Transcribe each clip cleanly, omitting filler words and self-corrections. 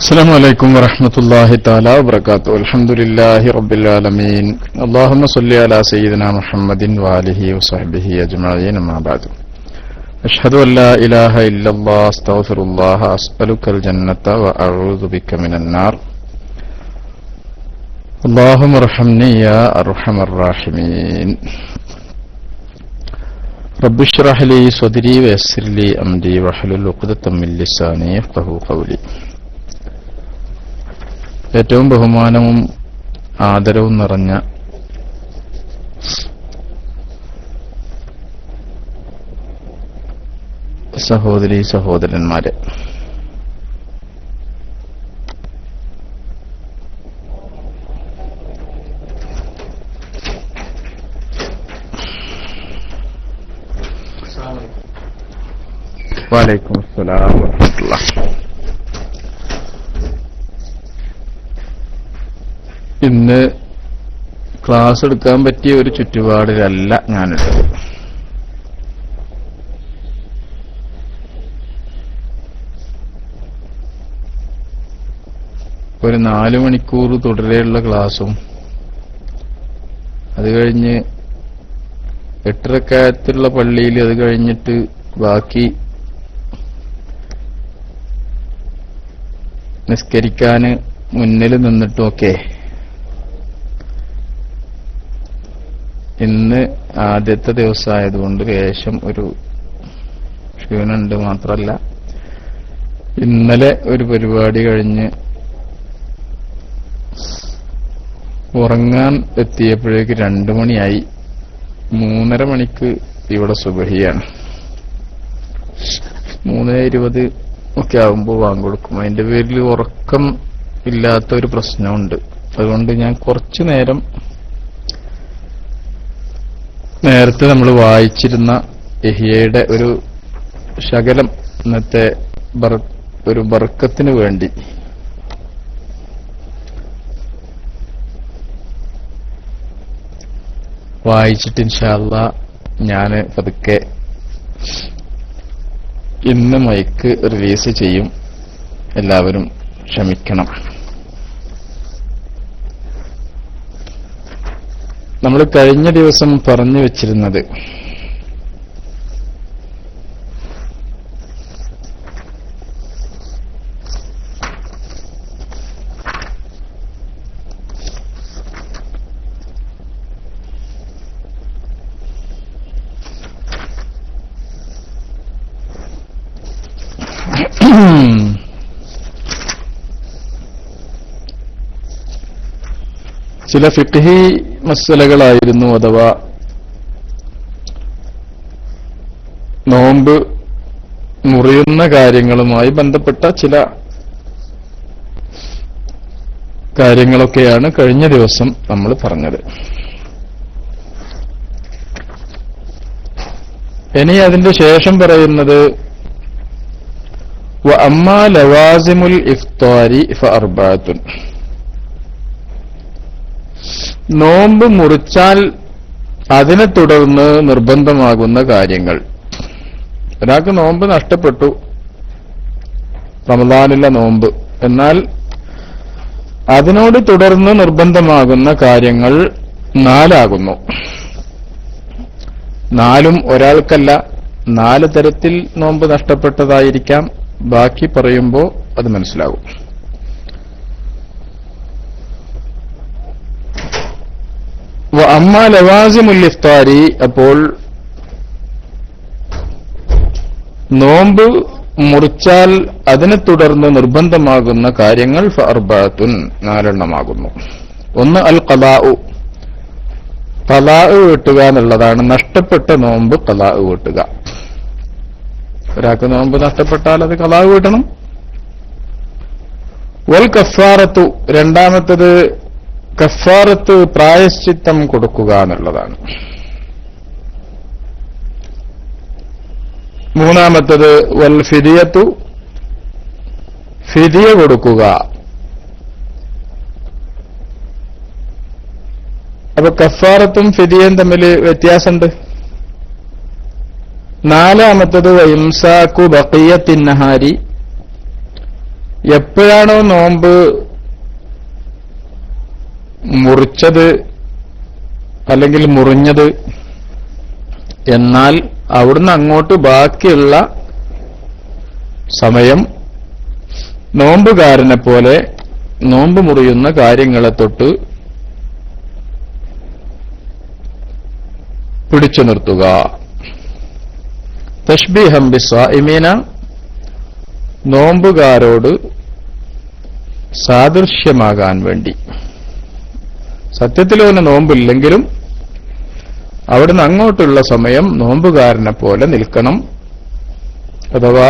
السلام عليكم ورحمة الله تعالى وبركاته. الحمد لله رب العالمين. اللهم صل على سيدنا محمد وآله وصحبه أجمعين. ما بعد. أشهد أن لا إله إلا الله أستغفر الله أسألك الجنة وأعوذ بك من النار. اللهم ارحمني يا أرحم الراحمين. رب اشرح لي صدري ويسر لي أمري واحلل عقدة من لساني يفقهوا قولي. ഏറ്റവും ബഹുമാനവും ആദരവും നിറഞ്ഞ സഹോദരീ സഹോദരന്മാരെ, വഅലൈക്കും അസ്സലാം വറഹ്മത്തുള്ളാഹി. ഇന്ന് ക്ലാസ് എടുക്കാൻ പറ്റിയ ഒരു ചുറ്റുപാടിലല്ല ഞാനുള്ളത്. ഒരു 4 മണിക്കൂർ തുടരെയുള്ള ക്ലാസും അത് കഴിഞ്ഞ് 8 റക്അത്തുള്ള പള്ളിയിൽ അത് കഴിഞ്ഞിട്ട് ബാക്കി നിസ്കരിക്കാന് മുന്നിൽ നിന്നിട്ടുമൊക്കെ ഇന്ന് ആദ്യത്തെ ദിവസമായതുകൊണ്ട് ലേശം ഒരു ക്ഷീണുണ്ട്. മാത്രമല്ല, ഇന്നലെ ഒരു പരിപാടി കഴിഞ്ഞ് ഉറങ്ങാൻ എത്തിയപ്പോഴേക്ക് 2 മണിയായി. 3:30 മണിക്ക് ഇവിടെ സുബഹിയാണ്. 3:20 ഒക്കെ ആകുമ്പോൾ വാങ്ങി കൊടുക്കും. അതിന്റെ പേരിൽ ഉറക്കം ഇല്ലാത്ത ഒരു പ്രശ്നമുണ്ട്. അതുകൊണ്ട് ഞാൻ കുറച്ചു നേരത്തെ നമ്മൾ വായിച്ചിരുന്ന ഇഹ്യയുടെ ഒരു ശകലം ഇന്നത്തെ ഒരു ബർക്കത്തിന് വേണ്ടി വായിച്ചിട്ട് ഇൻഷാ അല്ലാഹ് ഞാൻ പതുക്കെ ഇന്ന് മൈക്ക് റിലീസ് ചെയ്യും. എല്ലാവരും ക്ഷമിക്കണം. നമ്മൾ കഴിഞ്ഞ ദിവസം പറഞ്ഞു വെച്ചിരുന്നത് ചില ഫിഖ്ഹി മസലകളായിരുന്നു. അഥവാ നോമ്പ് മുറിയുന്ന കാര്യങ്ങളുമായി ബന്ധപ്പെട്ട ചില കാര്യങ്ങളൊക്കെയാണ് കഴിഞ്ഞ ദിവസം നമ്മൾ പറഞ്ഞത്. ഇനി അതിന്റെ ശേഷം പറയുന്നത് വഅമ്മാ ലവാസിമുൽ ഇഫ്താരി ഫഅർബഅത്തുൻ. നോമ്പ് മുറിച്ചാൽ അതിനെ തുടർന്ന് നിർബന്ധമാകുന്ന കാര്യങ്ങൾ. ഒരാൾക്ക് നോമ്പ് നഷ്ടപ്പെട്ടു, റമദാനിലെ നോമ്പ്, എന്നാൽ അതിനോട് തുടർന്ന് നിർബന്ധമാകുന്ന കാര്യങ്ങൾ 4 ആകുന്നു. 4ഉം ഒരാൾക്കല്ല, 4 തരത്തിൽ നോമ്പ് നഷ്ടപ്പെട്ടതായിരിക്കാം. ബാക്കി പറയുമ്പോൾ അത് മനസ്സിലാകും. വഅമ്മാ ലവാസിമുൽ ഇഫ്താരി, അപ്പോൾ നോമ്പ് മുറിച്ചാൽ അതിനെ തുടർന്ന് നിർബന്ധമാകുന്ന കാര്യങ്ങൾ ഫഅർബഅത്തുൻ, 4 ഒന്ന് അൽ ഖലാഉ, ഖലാഉ വീട്ടുക എന്നുള്ളതാണ്. നഷ്ടപ്പെട്ട നോമ്പ് ഖലാഉ വീട്ടുക. ഒരാൾക്ക് നോമ്പ് നഷ്ടപ്പെട്ടാൽ അത് ഖലാഉ വീട്ടണം. വൽ കഫാറത്തു, രണ്ടാമത്തത് കഫാറത്ത്, പ്രായശ്ചിത്തം കൊടുക്കുക എന്നുള്ളതാണ്. മൂന്നാമത്തത് വൽ ഫിദിയത്തു, ഫിദിയ കൊടുക്കുക. അപ്പൊ കഫാറത്തും ഫിദിയയും തമ്മിൽ വ്യത്യാസമുണ്ട്. നാലാമത്തത് വഇംസാക്കു ബഖിയത്തിൻ നഹാരി, എപ്പോഴാണോ നോമ്പ് മുറിച്ചത് അല്ലെങ്കിൽ മുറിഞ്ഞത്, എന്നാൽ അവിടുന്ന് അങ്ങോട്ട് ബാക്കിയുള്ള സമയം നോമ്പുകാരനെ പോലെ നോമ്പ് മുറിയുന്ന കാര്യങ്ങളെ തൊട്ട് പിടിച്ചു നിർത്തുക. തശ്ബീഹം ബിസ്വാഇമീന, നോമ്പുകാരോട് സാദൃശ്യമാകാൻ വേണ്ടി. സത്യത്തിലൊന്ന് നോമ്പില്ലെങ്കിലും അവിടുന്ന് അങ്ങോട്ടുള്ള സമയം നോമ്പുകാരനെ പോലെ നിൽക്കണം. അഥവാ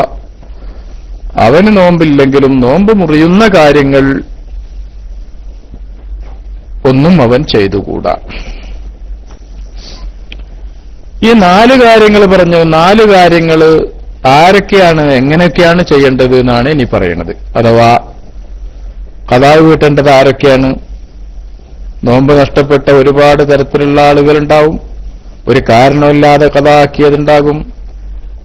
അവന് നോമ്പില്ലെങ്കിലും നോമ്പ് മുറിയുന്ന കാര്യങ്ങൾ ഒന്നും അവൻ ചെയ്തുകൂടാ. ഈ 4 കാര്യങ്ങൾ പറഞ്ഞു. 4 കാര്യങ്ങൾ ആരൊക്കെയാണ്, എങ്ങനെയൊക്കെയാണ് ചെയ്യേണ്ടത് എന്നാണ് ഇനി പറയുന്നത്. അഥവാ ഖദാ വീട്ടേണ്ടത് ആരൊക്കെയാണ്? നോമ്പ് നഷ്ടപ്പെട്ട ഒരുപാട് തരത്തിലുള്ള ആളുകളുണ്ടാവും. ഒരു കാരണമില്ലാതെ ഖദാ ആക്കിയതുണ്ടാകും.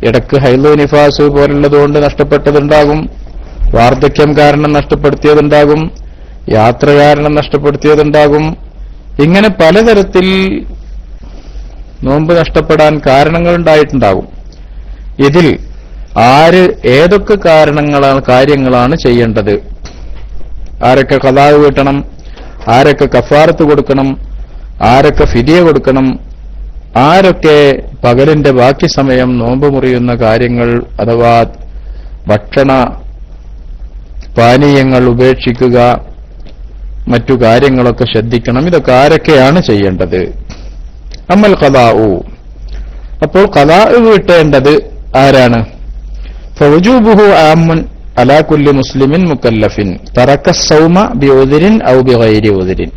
ഇടക്ക് ഹൈളു നിഫാസ് പോലുള്ളതുകൊണ്ട് നഷ്ടപ്പെട്ടതുണ്ടാകും. വാർദ്ധക്യം കാരണം നഷ്ടപ്പെടുത്തിയതുണ്ടാകും. യാത്ര കാരണം നഷ്ടപ്പെടുത്തിയതുണ്ടാകും. ഇങ്ങനെ പലതരത്തിൽ നോമ്പ് നഷ്ടപ്പെടാൻ കാരണങ്ങളുണ്ടായിട്ടുണ്ടാകും. ഇതിൽ ഏതൊക്കെ കാര്യങ്ങളാണ് ചെയ്യേണ്ടത്, ആരൊക്കെ ഖദാ വീട്ടണം, ആരൊക്കെ കഫാറത്ത് കൊടുക്കണം, ആരൊക്കെ ഫിദിയ കൊടുക്കണം, ആരൊക്കെ പകലിന്റെ ബാക്കി സമയം നോമ്പ് മുറിയുന്ന കാര്യങ്ങൾ അഥവാ ഭക്ഷണ പാനീയങ്ങൾ ഉപേക്ഷിക്കുക, മറ്റു കാര്യങ്ങളൊക്കെ ശ്രദ്ധിക്കണം, ഇതൊക്കെ ആരൊക്കെയാണ് ചെയ്യേണ്ടത്? അമ്മൽ ഖദാഉ, അപ്പോൾ ഖദാ വീട്ടേണ്ടത് ആരാണ്? ഫവജൂബുഹു ആമുൻ അലാ കുല്ലി മുസ്ലിമിൻ മുക്കല്ലഫിൻ തറക സൗമ ബിഉദ്രിൻ ഔ ബിഗൈരി ഉദ്രിൻ.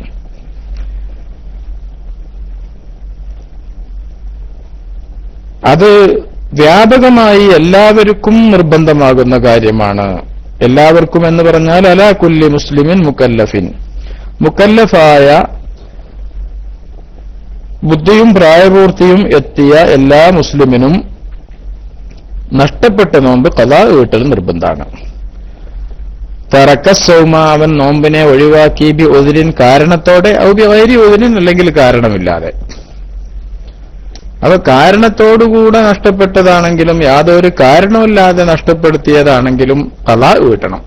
അത് വ്യാപകമായി എല്ലാവർക്കും നിർബന്ധമാകുന്ന കാര്യമാണ്. എല്ലാവർക്കും എന്ന് പറഞ്ഞാൽ അലാ കുല്ലി മുസ്ലിമിൻ മുക്കല്ലഫിൻ, മുക്കല്ലഫായ ബുദ്ധിയും പ്രായപൂർത്തിയും എത്തിയ എല്ലാ മുസ്ലിമിനും നഷ്ടപ്പെട്ട നോമ്പ് ഖദാ വീട്ടൽ നിർബന്ധമാണ്. തറക സൗമ, അവൻ നോമ്പിനെ ഒഴിവാക്കി, ബി ഉദ്രിൻ, കാരണത്തോടെ, ഔ ബി ഗൈരി ഉദ്രിൻ, അല്ലെങ്കിൽ കാരണമില്ലാതെ. അവ കാരണത്തോടുകൂടെ നഷ്ടപ്പെട്ടതാണെങ്കിലും യാതൊരു കാരണമില്ലാതെ നഷ്ടപ്പെടുത്തിയതാണെങ്കിലും ഖദാ വീട്ടണം.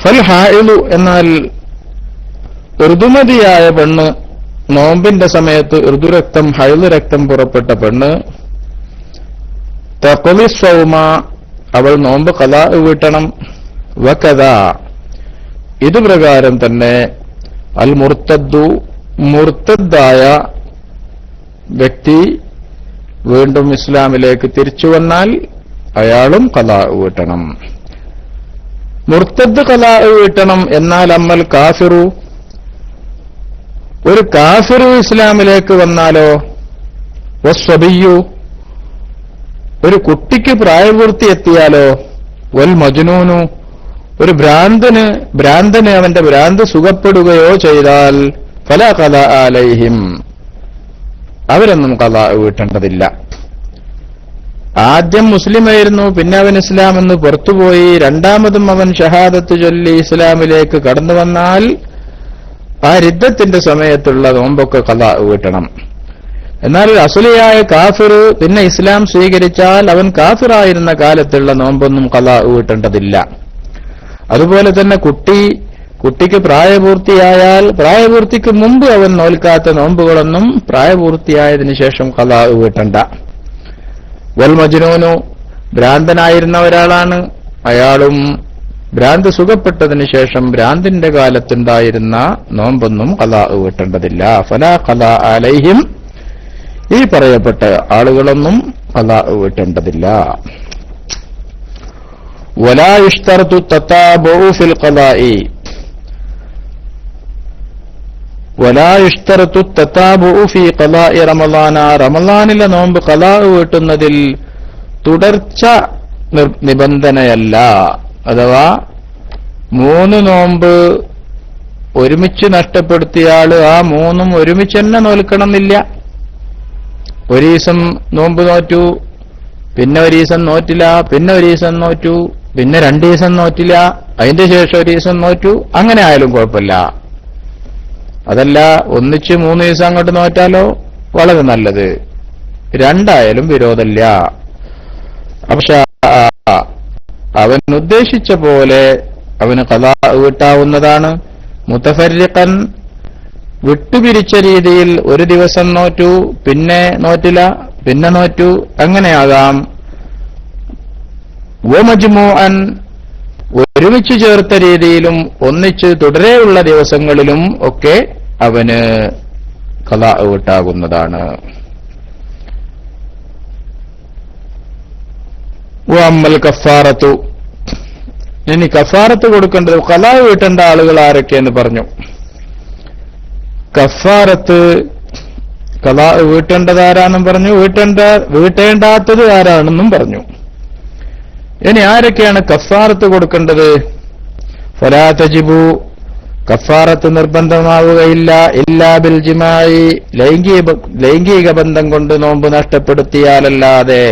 ഫൽ ഹായിലു, എന്നാൽ ഋതുമതിയായ പെണ്ണ്, നോമ്പിന്റെ സമയത്ത് ഋതുരക്തം ഹൈള് രക്തം പുറപ്പെട്ട പെണ്ണ്, തഖ്ലി സൗമ, അവൾ നോമ്പ് ഖദാ വീട്ടണം. വകദാ, ഇതുപ്രകാരം തന്നെ അൽ മുർത്തദ്ദു, മുർത്തദ്ദായ വ്യക്തി വീണ്ടും ഇസ്ലാമിലേക്ക് തിരിച്ചു വന്നാൽ അയാളും ഖദാ വീട്ടണം. മുർത്തദ് ഖദാ വീട്ടണം. എന്നാൽ അമ്മൽ കാഫിറു, ഒരു കാഫിറു ഇസ്ലാമിലേക്ക് വന്നാലോ, വസ്വബിയ്യു, ഒരു കുട്ടിക്ക് പ്രായപൂർത്തി എത്തിയാലോ, വൽ മജ്നൂനു, ഒരു ഭ്രാന്തന് അവന്റെ ഭ്രാന്ത് സുഖപ്പെടുകയോ ചെയ്താൽ ഫലാ ഖദാ അലൈഹിം, അവരൊന്നും ഖദാ വീട്ടേണ്ടതില്ല. ആദ്യം മുസ്ലിമായിരുന്നു, പിന്നെ അവൻ ഇസ്ലാം എന്ന് പുറത്തുപോയി, രണ്ടാമതും അവൻ ഷഹാദത്ത് ചൊല്ലി ഇസ്ലാമിലേക്ക് കടന്നു വന്നാൽ ആ രിദ്ദത്തിന്റെ സമയത്തുള്ള നോമ്പൊക്കെ ഖദാ വീട്ടണം. എന്നാൽ അസ്ലിയായ കാഫിർ പിന്നെ ഇസ്ലാം സ്വീകരിച്ചാൽ അവൻ കാഫിറായിരുന്ന കാലത്തുള്ള നോമ്പൊന്നും ഖദാ വീട്ടേണ്ടതില്ല. അതുപോലെ തന്നെ കുട്ടിക്ക് പ്രായപൂർത്തിയായാൽ പ്രായപൂർത്തിക്ക് മുമ്പ് അവൻ നോൽക്കാത്ത നോമ്പുകളൊന്നും പ്രായപൂർത്തിയായതിനു ശേഷം ഖദാ വീട്ടണ്ട. വൽ മജ്നൂനു, ഭ്രാന്തനായിരുന്ന ഒരാളാണ്, അയാളും ഭ്രാന്ത് സുഖപ്പെട്ടതിനു ശേഷം ഭ്രാന്തിന്റെ കാലത്തുണ്ടായിരുന്ന നോമ്പൊന്നും ഖദാ വീട്ടേണ്ടതില്ല. ഫലാ ഖദാ അലൈഹിം, ഈ പറയപ്പെട്ട ആളുകളൊന്നും ഖദാ വീട്ടേണ്ടതില്ല. വലാ യുഷ്തറതു തതാബുഉ ഫിൽ ഖദാഇ, വലാ യുഷ്തറതു തതാബുഉ ഫീ ഖദാഇ റമളാന, റമളാനിലെ നോമ്പ് ഖദാ വീട്ടുന്നതിൽ തുടർച്ച നിബന്ധനയല്ല. അഥവാ 3 നോമ്പ് ഒരുമിച്ച് നഷ്ടപ്പെടുത്തിയാള് ആ 3 ഒരുമിച്ച് തന്നെ നോൽക്കണമെന്നില്ല. ഒരീസം നോമ്പ് നോറ്റു, പിന്നെ ഒരീസം നോറ്റില്ല, പിന്നെ ഒരീസം നോറ്റു, പിന്നെ 2 ദിവസം നോറ്റില്ല, അതിന്റെ ശേഷം 1 ദിവസം നോറ്റു, അങ്ങനെ ആയാലും കുഴപ്പമില്ല. അതല്ല ഒന്നിച്ച് 3 ദിവസം അങ്ങോട്ട് നോറ്റാലോ വളരെ നല്ലത്, 2 ആയാലും വിരോധമില്ല. പക്ഷെ അവൻ ഉദ്ദേശിച്ച പോലെ അവന് ഖളാ വീട്ടാവുന്നതാണ്. മുതഫർരിഖൻ വിട്ടുപിരിച്ച രീതിയിൽ 1 ദിവസം നോറ്റു, പിന്നെ നോറ്റില്ല, പിന്നെ നോറ്റു, അങ്ങനെയാകാം. വമജ്മൂഅൻ ഒരുമിച്ച് ചേർത്ത രീതിയിലും ഒന്നിച്ച് തുടരെയുള്ള ദിവസങ്ങളിലും ഒക്കെ അവന് ഖളാ വീട്ടാകുന്നതാണ്. വഅമ്മൽ കഫാറത്തു, ഇനി കഫാറത്ത് കൊടുക്കേണ്ടത് ഖളാ വീട്ടേണ്ട ആളുകൾ ആരൊക്കെയെന്ന് പറഞ്ഞു. കഫാറത്ത് ഖളാ വീട്ടേണ്ടതാരാണെന്നും പറഞ്ഞു, വീട്ടേണ്ടാത്തത് ആരാണെന്നും പറഞ്ഞു. ഇനി ആരൊക്കെയാണ് കഫാറത്ത് കൊടുക്കേണ്ടത്? ഫലാ തജിബു, കഫാറത്ത് നിർബന്ധമാവുകയില്ല, ഇല്ലാ ബിൽ ജിമായി, ലൈംഗിക ബന്ധം കൊണ്ട് നോമ്പ് നഷ്ടപ്പെടുത്തിയാലല്ലാതെ.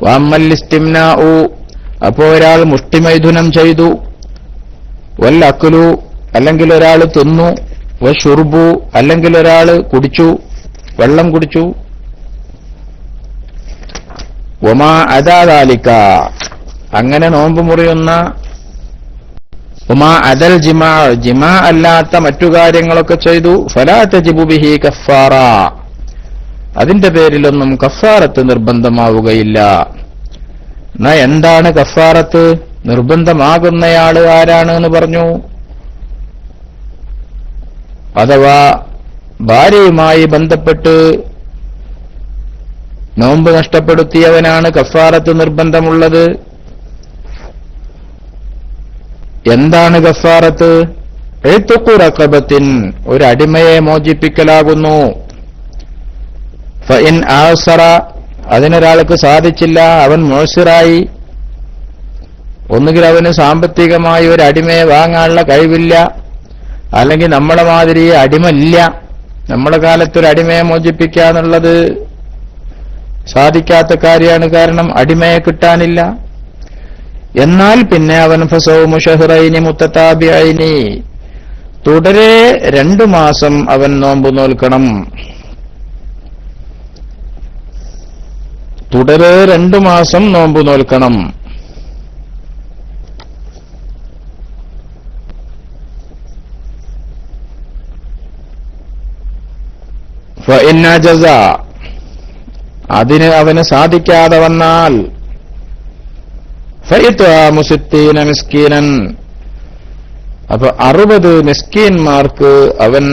വഅമ്മൽ ഇസ്തിംനാഉ, അപ്പോ ഒരാൾ മുഷ്ടിമൈഥുനം ചെയ്തു, വൽ അക്ലു, അല്ലെങ്കിൽ ഒരാൾ തിന്നു, വശുർബു, അല്ലെങ്കിൽ ഒരാൾ കുടിച്ചു, വെള്ളം കുടിച്ചു, വമാ അദാലിക, അങ്ങനെ നോമ്പ് മുറിയുന്ന, വമാ അദൽ ജിമാ, ജിമാ അല്ലാത്ത മറ്റു കാര്യങ്ങളൊക്കെ ചെയ്തു, ഫലാ തജിബു ബിഹി കഫാറ, അതിന്റെ പേരിലൊന്നും കഫാറത്ത് നിർബന്ധമാവുകയില്ല. എന്നാ എന്താണ് കഫാറത്ത്? നിർബന്ധമാകുന്നയാള് ആരാണ് എന്ന് പറഞ്ഞു. അഥവാ ഭാര്യയുമായി ബന്ധപ്പെട്ട് നോമ്പ് നഷ്ടപ്പെടുത്തിയവനാണ് കഫാറത്ത് നിർബന്ധമുള്ളത്. എന്താണ് കഫാറത്ത്? ഇത്ഖു റഖബത്തിൻ, ഒരു അടിമയെ മോചിപ്പിക്കലാകുന്നു. ഫഇൻ ആസറ, അതിനൊരാൾക്ക് സാധിച്ചില്ല, അവൻ മുഅ്സിറായി, ഒന്നുകിൽ അവന് സാമ്പത്തികമായി ഒരു അടിമയെ വാങ്ങാനുള്ള കഴിവില്ല, അല്ലെങ്കിൽ നമ്മളെ മാതിരി അടിമയില്ല, നമ്മുടെ കാലത്തൊരു അടിമയെ മോചിപ്പിക്കുക എന്നുള്ളത് സാധിക്കാത്ത കാര്യമാണ്, കാരണം അടിമയെ കിട്ടാനില്ല. എന്നാൽ പിന്നെ അവൻ ഫസൗമു ശഹ്റൈനി മുത്തതാബിഐനി, തുടരെ 2 മാസം അവൻ നോമ്പ് നോൽക്കണം. തുടരെ 2 മാസം നോമ്പ് നോൽക്കണം. ഫഇൻ അജസ, അതിന് അവന് സാധിക്കാതെ വന്നാൽ, ഫഇത്ആമു 60 മിസ്കീനൻ, അപ്പൊ 60 മിസ്കീന്മാർക്ക് അവൻ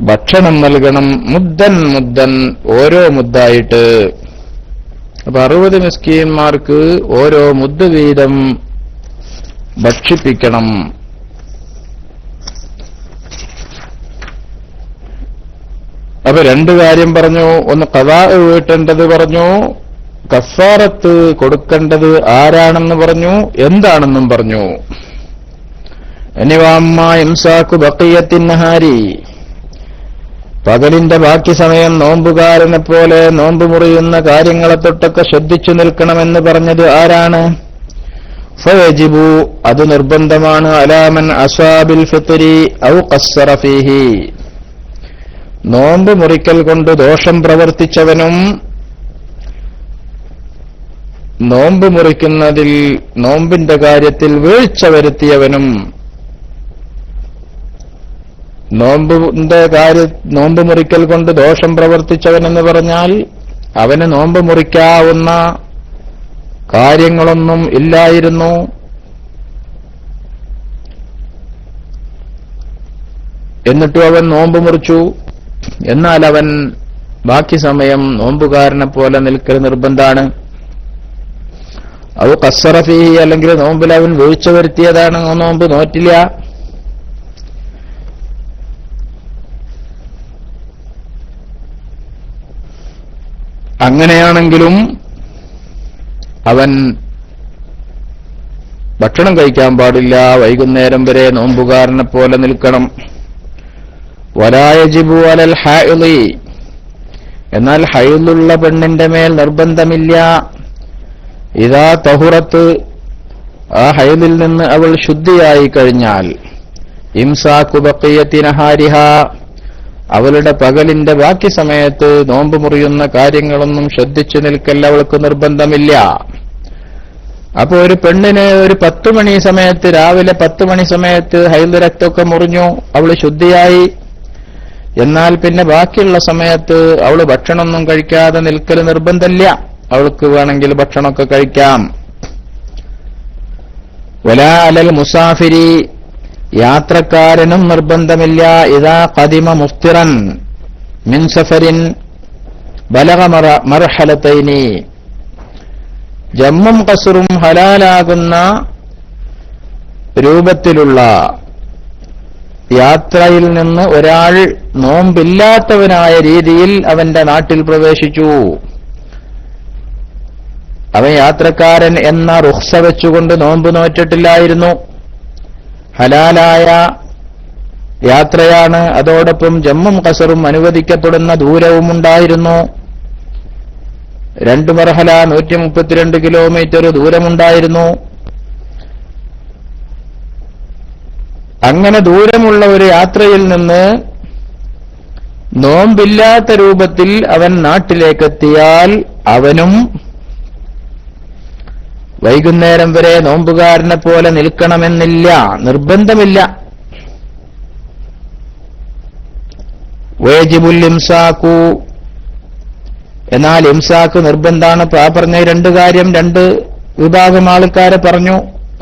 ഭക്ഷണം നൽകണം. മുദ്ദൻ മുദ്ദൻ, ഓരോ മുദ്ദായിട്ട്. അപ്പൊ 60 മിസ്കീന്മാർക്ക് ഓരോ മുദ്ദ് വീതം ഭക്ഷിപ്പിക്കണം. അപ്പൊ 2 കാര്യം പറഞ്ഞു. ഒന്ന് ഖളാ വീട്ടേണ്ടത് പറഞ്ഞു, കഫാറത്ത് കൊടുക്കേണ്ടത് ആരാണെന്ന് പറഞ്ഞു, എന്താണെന്നും പറഞ്ഞു. ഇനി വഅമ്മ ഇംസാഖു ബഖിയത്തിൻ നഹാരി, പകലിന്റെ ബാക്കി സമയം നോമ്പുകാരനെ പോലെ നോമ്പ് മുറിയുന്ന കാര്യങ്ങളെ തൊട്ടൊക്കെ ശ്രദ്ധിച്ചു നിൽക്കണമെന്ന് പറഞ്ഞത് ആരാണ്? ഫയജിബു, അത് നിർബന്ധമാണ്. അലാമൻ അസ്വാബിൽ ഫിത്രി ഔ ഖസ്സറ ഫീഹി, നോമ്പ് മുറിക്കൽ കൊണ്ട് ദോഷം പ്രവർത്തിച്ചവനും നോമ്പ് മുറിക്കുന്നതിൽ നോമ്പിന്റെ കാര്യത്തിൽ വീഴ്ച വരുത്തിയവനും, നോമ്പ് മുറിക്കൽ കൊണ്ട് ദോഷം പ്രവർത്തിച്ചവനെന്ന് പറഞ്ഞാൽ അവന് നോമ്പ് മുറിക്കാവുന്ന കാര്യങ്ങളൊന്നും ഇല്ലായിരുന്നു. എന്നിട്ടും അവൻ നോമ്പ് മുറിച്ചു, എന്നാൽ അവൻ ബാക്കി സമയം നോമ്പുകാരനെ പോലെ നിൽക്കൽ നിർബന്ധാണ്. ഔ ഖസ്സറ ഫീഹി, അല്ലെങ്കിൽ നോമ്പിൽ അവൻ വീഴ്ച വരുത്തിയതാണ്, നോമ്പ് നോറ്റില്ല. അങ്ങനെയാണെങ്കിലും അവൻ ഭക്ഷണം കഴിക്കാൻ പാടില്ല, വൈകുന്നേരം വരെ നോമ്പുകാരനെ പോലെ നിൽക്കണം. വലാ യജിബു അലൽ ഹൈളി, എന്നാൽ ഹൈളുള്ള പെണ്ണിന്റെ മേൽ നിർബന്ധമില്ല. ഇദാ തഹുറത്ത്, ആ ഹൈദിൽ നിന്ന് അവൾ ശുദ്ധിയായി കഴിഞ്ഞാൽ, ഇംസാക്കു ബഖിയത്തി നഹാരിഹ, അവളുടെ പകലിന്റെ ബാക്കി സമയത്ത് നോമ്പ് മുറിയുന്ന കാര്യങ്ങളൊന്നും ശ്രദ്ധിച്ചു നിൽക്കൽ അവൾക്ക് നിർബന്ധമില്ല. അപ്പൊ ഒരു പെണ്ണിന് ഒരു 10 മണി സമയത്ത്, രാവിലെ 10 മണി സമയത്ത് ഹൈദ് രക്തമൊക്കെ മുറിഞ്ഞു, അവള് ശുദ്ധിയായി. എന്നാൽ പിന്നെ ബാക്കിയുള്ള സമയത്ത് അവള് ഭക്ഷണമൊന്നും കഴിക്കാതെ നിൽക്കൽ നിർബന്ധമില്ല. അവൾക്ക് വേണമെങ്കിൽ ഭക്ഷണമൊക്കെ കഴിക്കാം. വലാ അലൽ മുസാഫിരി, യാത്രക്കാരനും നിർബന്ധമില്ല. ഇദാ ഖദിമ മുഫ്തിറൻ മിൻ സഫരിൻ ബലഗ മർഹലതൈനി, ജമ്മും ഖസ്റും ഹലാലാകുന്ന രൂപത്തിലുള്ള യാത്രയിൽ നിന്ന് ഒരാൾ നോമ്പില്ലാത്തവനായ രീതിയിൽ അവന്റെ നാട്ടിൽ പ്രവേശിച്ചു. അവൻ യാത്രക്കാരൻ എന്ന റുഖ്സ വെച്ചുകൊണ്ട് നോമ്പ് നോറ്റിട്ടില്ലായിരുന്നു. ഹലാലായ യാത്രയാണ്, അതോടൊപ്പം ജമ്മും ഖസറും അനുവദിക്കപ്പെടുന്ന ദൂരവുമുണ്ടായിരുന്നു. 2 മർഹല 132 കിലോമീറ്റർ ദൂരമുണ്ടായിരുന്നു. അങ്ങനെ ദൂരമുള്ള ഒരു യാത്രയിൽ നിന്ന് നോമ്പില്ലാത്ത രൂപത്തിൽ അവൻ നാട്ടിലേക്കെത്തിയാൽ അവനും വൈകുന്നേരം വരെ നോമ്പുകാരനെ പോലെ നിൽക്കണമെന്നില്ല, നിർബന്ധമില്ല. വേജിബുൽ ഇംസാക്കു, എന്നാൽ ഇംസാക്ക് നിർബന്ധാണ്. പറഞ്ഞ 2 കാര്യം 2 വിഭാഗം ആൾക്കാരെ പറഞ്ഞു.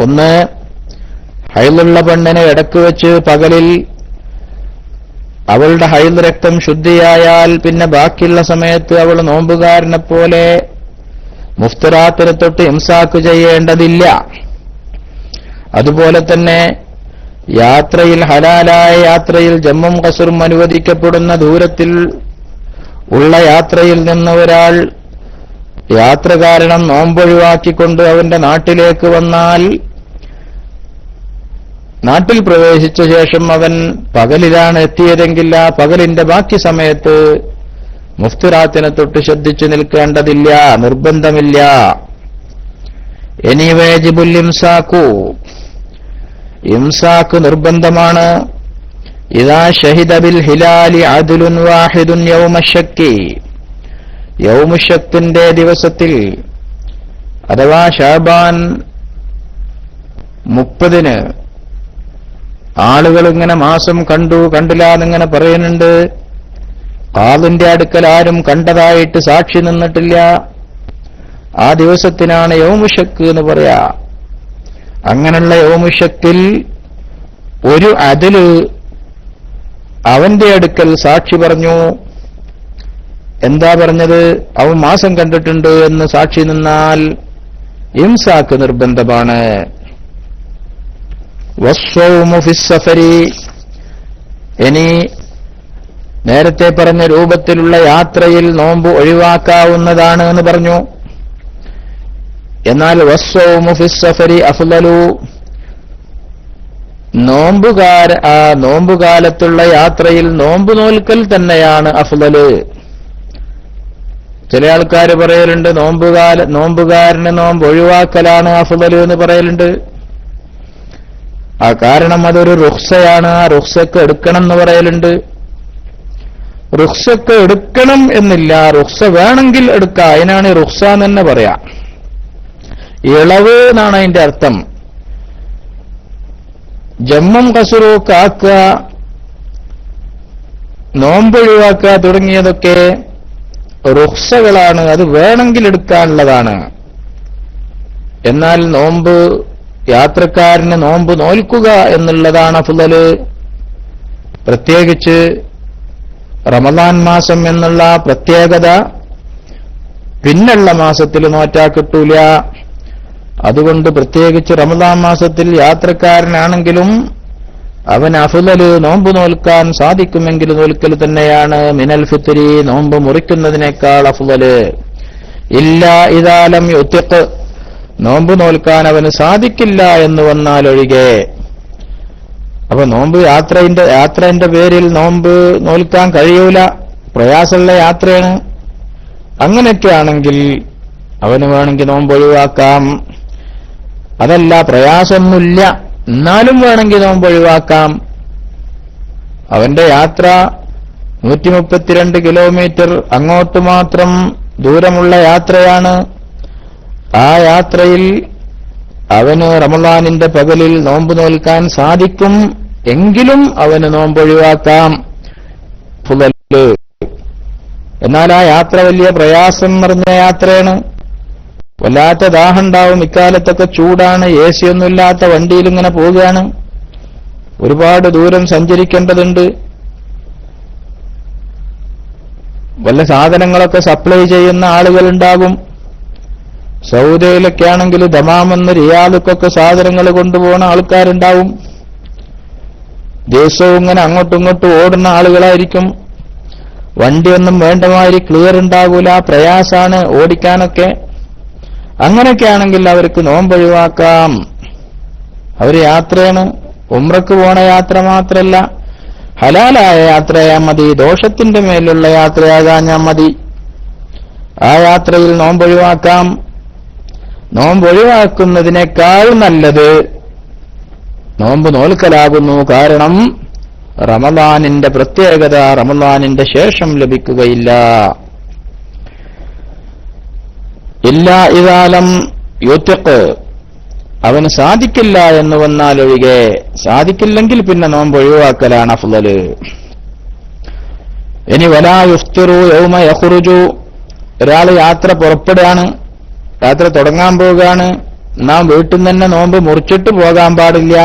ഒന്ന്, ഹൈലുള്ള പെണ്ണിനെ ഇടക്ക് വെച്ച് പകലിൽ അവളുടെ ഹൈദ് രക്തം ശുദ്ധിയായാൽ പിന്നെ ബാക്കിയുള്ള സമയത്ത് അവൾ നോമ്പുകാരനെ പോലെ മുഫ്തിറാത്തിനെ തൊട്ട് ഇംസാക്ക് ചെയ്യേണ്ടതില്ല. അതുപോലെ തന്നെ യാത്രയിൽ, ഹലാലായ യാത്രയിൽ ജമ്മും ഖസറും അനുവദിക്കപ്പെടുന്ന ദൂരത്തിൽ ഉള്ള യാത്രയിൽ നിന്ന് ഒരാൾ യാത്ര കാരണം നോമ്പൊഴിവാക്കിക്കൊണ്ട് അവന്റെ നാട്ടിലേക്ക് വന്നാൽ, നാട്ടിൽ പ്രവേശിച്ച ശേഷം അവൻ പകലിലാണ് എത്തിയതെങ്കിൽ ആ പകലിന്റെ ബാക്കി സമയത്ത് മുഫ്തിറാത്തിനെ തൊട്ട് ശ്രദ്ധിച്ചു നിൽക്കേണ്ടതില്ല, നിർബന്ധമില്ല. ഇനി വാജിബുൽ ഇംസാക്കു, ഇംസാക്ക് നിർബന്ധമാണ്. ഇദാ ഷഹിദ ബിൽ ഹിലാലി അദ്ലുൻ വാഹിദുൻ യൗമശ്ശക്കി, യൗമുശ്ശക്കിന്റെ ദിവസത്തിൽ അഥവാ ശഅബാൻ 30-ന് ആളുകൾ ഇങ്ങനെ മാസം കണ്ടില്ല എന്നിങ്ങനെ പറയുന്നുണ്ട്. ഖാദിന്റെ അടുക്കൽ ആരും കണ്ടതായിട്ട് സാക്ഷി നിന്നിട്ടില്ല. ആ ദിവസത്തിനാണ് യൗമുശക്ക് എന്ന് പറയാ. അങ്ങനെയുള്ള യൗമുശക്കിൽ ഒരു അദല് അവന്റെ അടുക്കൽ സാക്ഷി പറഞ്ഞു. എന്താ പറഞ്ഞത്? അവൻ മാസം കണ്ടിട്ടുണ്ട് എന്ന് സാക്ഷി നിന്നാൽ ഇംസാക്ക് നിർബന്ധമാണ്. വസ്സൗമു ഫിസ്സഫരി, ഇനി നേരത്തെ പറഞ്ഞ രൂപത്തിലുള്ള യാത്രയിൽ നോമ്പ് ഒഴിവാക്കാവുന്നതാണ് എന്ന് പറഞ്ഞു. എന്നാൽ വസ്സൗമു ഫിസ്സഫരി അഫ്ളലു, നോമ്പുകാലത്തുള്ള യാത്രയിൽ നോമ്പ് നോൽക്കൽ തന്നെയാണ് അഫ്ളല്. ചില ആൾക്കാർ പറയലുണ്ട് നോമ്പുകാരന് നോമ്പ് ഒഴിവാക്കലാണ് അഫ്ളല് എന്ന് പറയലുണ്ട്. ആ കാരണം അതൊരു റുഖ്സയാണ്. ആ റുഖ്സക്ക് എടുക്കണം എന്ന് പറയലുണ്ട്. റുഖ്സക്ക് എടുക്കണം എന്നില്ല, റുഖ്സ വേണമെങ്കിൽ എടുക്കാം. അതിനാണ് റുഖ്സ എന്ന് തന്നെ പറയാം. ഇളവ് എന്നാണ് അതിന്റെ അർത്ഥം. ജമ്മും ഖസ്റും ആക്കുക, നോമ്പൊഴിവാക്കുക തുടങ്ങിയതൊക്കെ റുഖ്സകളാണ്. അത് വേണമെങ്കിൽ എടുക്കാനുള്ളതാണ്. എന്നാൽ നോമ്പ്, യാത്രക്കാരന് നോമ്പ് നോൽക്കുക എന്നുള്ളതാണ് അഫ്ളല്. പ്രത്യേകിച്ച് റമദാൻ മാസം എന്നുള്ള പ്രത്യേകത പിന്നുള്ള മാസത്തിൽ നോറ്റാ കിട്ടൂല. അതുകൊണ്ട് പ്രത്യേകിച്ച് റമദാൻ മാസത്തിൽ യാത്രക്കാരനാണെങ്കിലും അവൻ അഫ്ളല് നോമ്പ് നോൽക്കാൻ സാധിക്കുമെങ്കിൽ നോൽക്കൽ തന്നെയാണ്. മിനൽ ഫിത്രി, നോമ്പ് മുറിക്കുന്നതിനേക്കാൾ അഫ്ളല്. ഇല്ലാ ഇദാ ലം യുതിഖ്, നോമ്പ് നോൽക്കാൻ അവന് സാധിക്കില്ല എന്ന് വന്നാൽ ഒഴികെ. അപ്പൊ നോമ്പ് യാത്രന്റെ പേരിൽ നോമ്പ് നോൽക്കാൻ കഴിയൂല, പ്രയാസമുള്ള യാത്രയാണ്. അങ്ങനെയൊക്കെയാണെങ്കിൽ അവന് വേണമെങ്കിൽ നോമ്പ് ഒഴിവാക്കാം. അതല്ല, പ്രയാസമൊന്നുമില്ല, എന്നാലും വേണമെങ്കിൽ നോമ്പ് ഒഴിവാക്കാം. അവന്റെ യാത്ര 132 കിലോമീറ്റർ അങ്ങോട്ട് മാത്രം ദൂരമുള്ള യാത്രയാണ്. ആ യാത്രയിൽ അവന് റമളാനിന്റെ പകലിൽ നോമ്പ് നോൽക്കാൻ സാധിക്കും എങ്കിലും അവന് നോമ്പ് ഒഴിവാക്കാം. എന്നാൽ ആ യാത്ര വലിയ പ്രയാസം നിറഞ്ഞ യാത്രയാണ്. വല്ലാത്ത ദാഹം ഉണ്ടാവും. ഇക്കാലത്തൊക്കെ ചൂടാണ്. AC ഒന്നുമില്ലാത്ത വണ്ടിയിൽ ഇങ്ങനെ പോവുകയാണ്. ഒരുപാട് ദൂരം സഞ്ചരിക്കേണ്ടതുണ്ട്. വല്ല സാധനങ്ങളൊക്കെ സപ്ലൈ ചെയ്യുന്ന ആളുകളുണ്ടാകും. സൗദിയിലൊക്കെ ആണെങ്കിൽ ദമാമെന്ന് റിയാദുക്കൊക്കെ സാധനങ്ങൾ കൊണ്ടുപോകുന്ന ആൾക്കാരുണ്ടാവും. ദിവസവും ഇങ്ങനെ അങ്ങോട്ടും ഇങ്ങോട്ടും ഓടുന്ന ആളുകളായിരിക്കും. വണ്ടിയൊന്നും വേണ്ടമാതിരി ക്ലിയർ ഉണ്ടാകൂല, പ്രയാസാണ് ഓടിക്കാനൊക്കെ. അങ്ങനെയൊക്കെ ആണെങ്കിൽ അവർക്ക് നോമ്പ് ഒഴിവാക്കാം. അവർ യാത്രയാണ്. ഉംറക്ക് പോണ യാത്ര മാത്രമല്ല, ഹലാലായ യാത്രയാ മതി, ദോഷത്തിന്റെ മേലുള്ള യാത്രയാകാഞ്ഞാ മതി. ആ യാത്രയിൽ നോമ്പ് ഒഴിവാക്കാം. നോമ്പ് ഒഴിവാക്കുന്നതിനേക്കാൾ നല്ലത് നോമ്പ് നോൽക്കലാകുന്നു. കാരണം റമളാനിന്റെ പ്രത്യേകത റമളാനിന്റെ ശേഷം ലഭിക്കുകയില്ല. ഇല്ലാ ഇദാലം യുത്ഖ്, അവന് സാധിക്കില്ല എന്ന് വന്നാലൊഴികെ. സാധിക്കില്ലെങ്കിൽ പിന്നെ നോമ്പ് ഒഴിവാക്കലാണ് അഫ്ളല്. ഇനി വലാ യുഫ്തിറു യൗമ യഖ്റുജു, ഒരാൾ യാത്ര പുറപ്പെടുകയാണ്, യാത്ര തുടങ്ങാൻ പോവുകയാണ്, നാം വീട്ടിൽ നിന്ന് തന്നെ നോമ്പ് മുറിച്ചിട്ട് പോകാൻ പാടില്ല.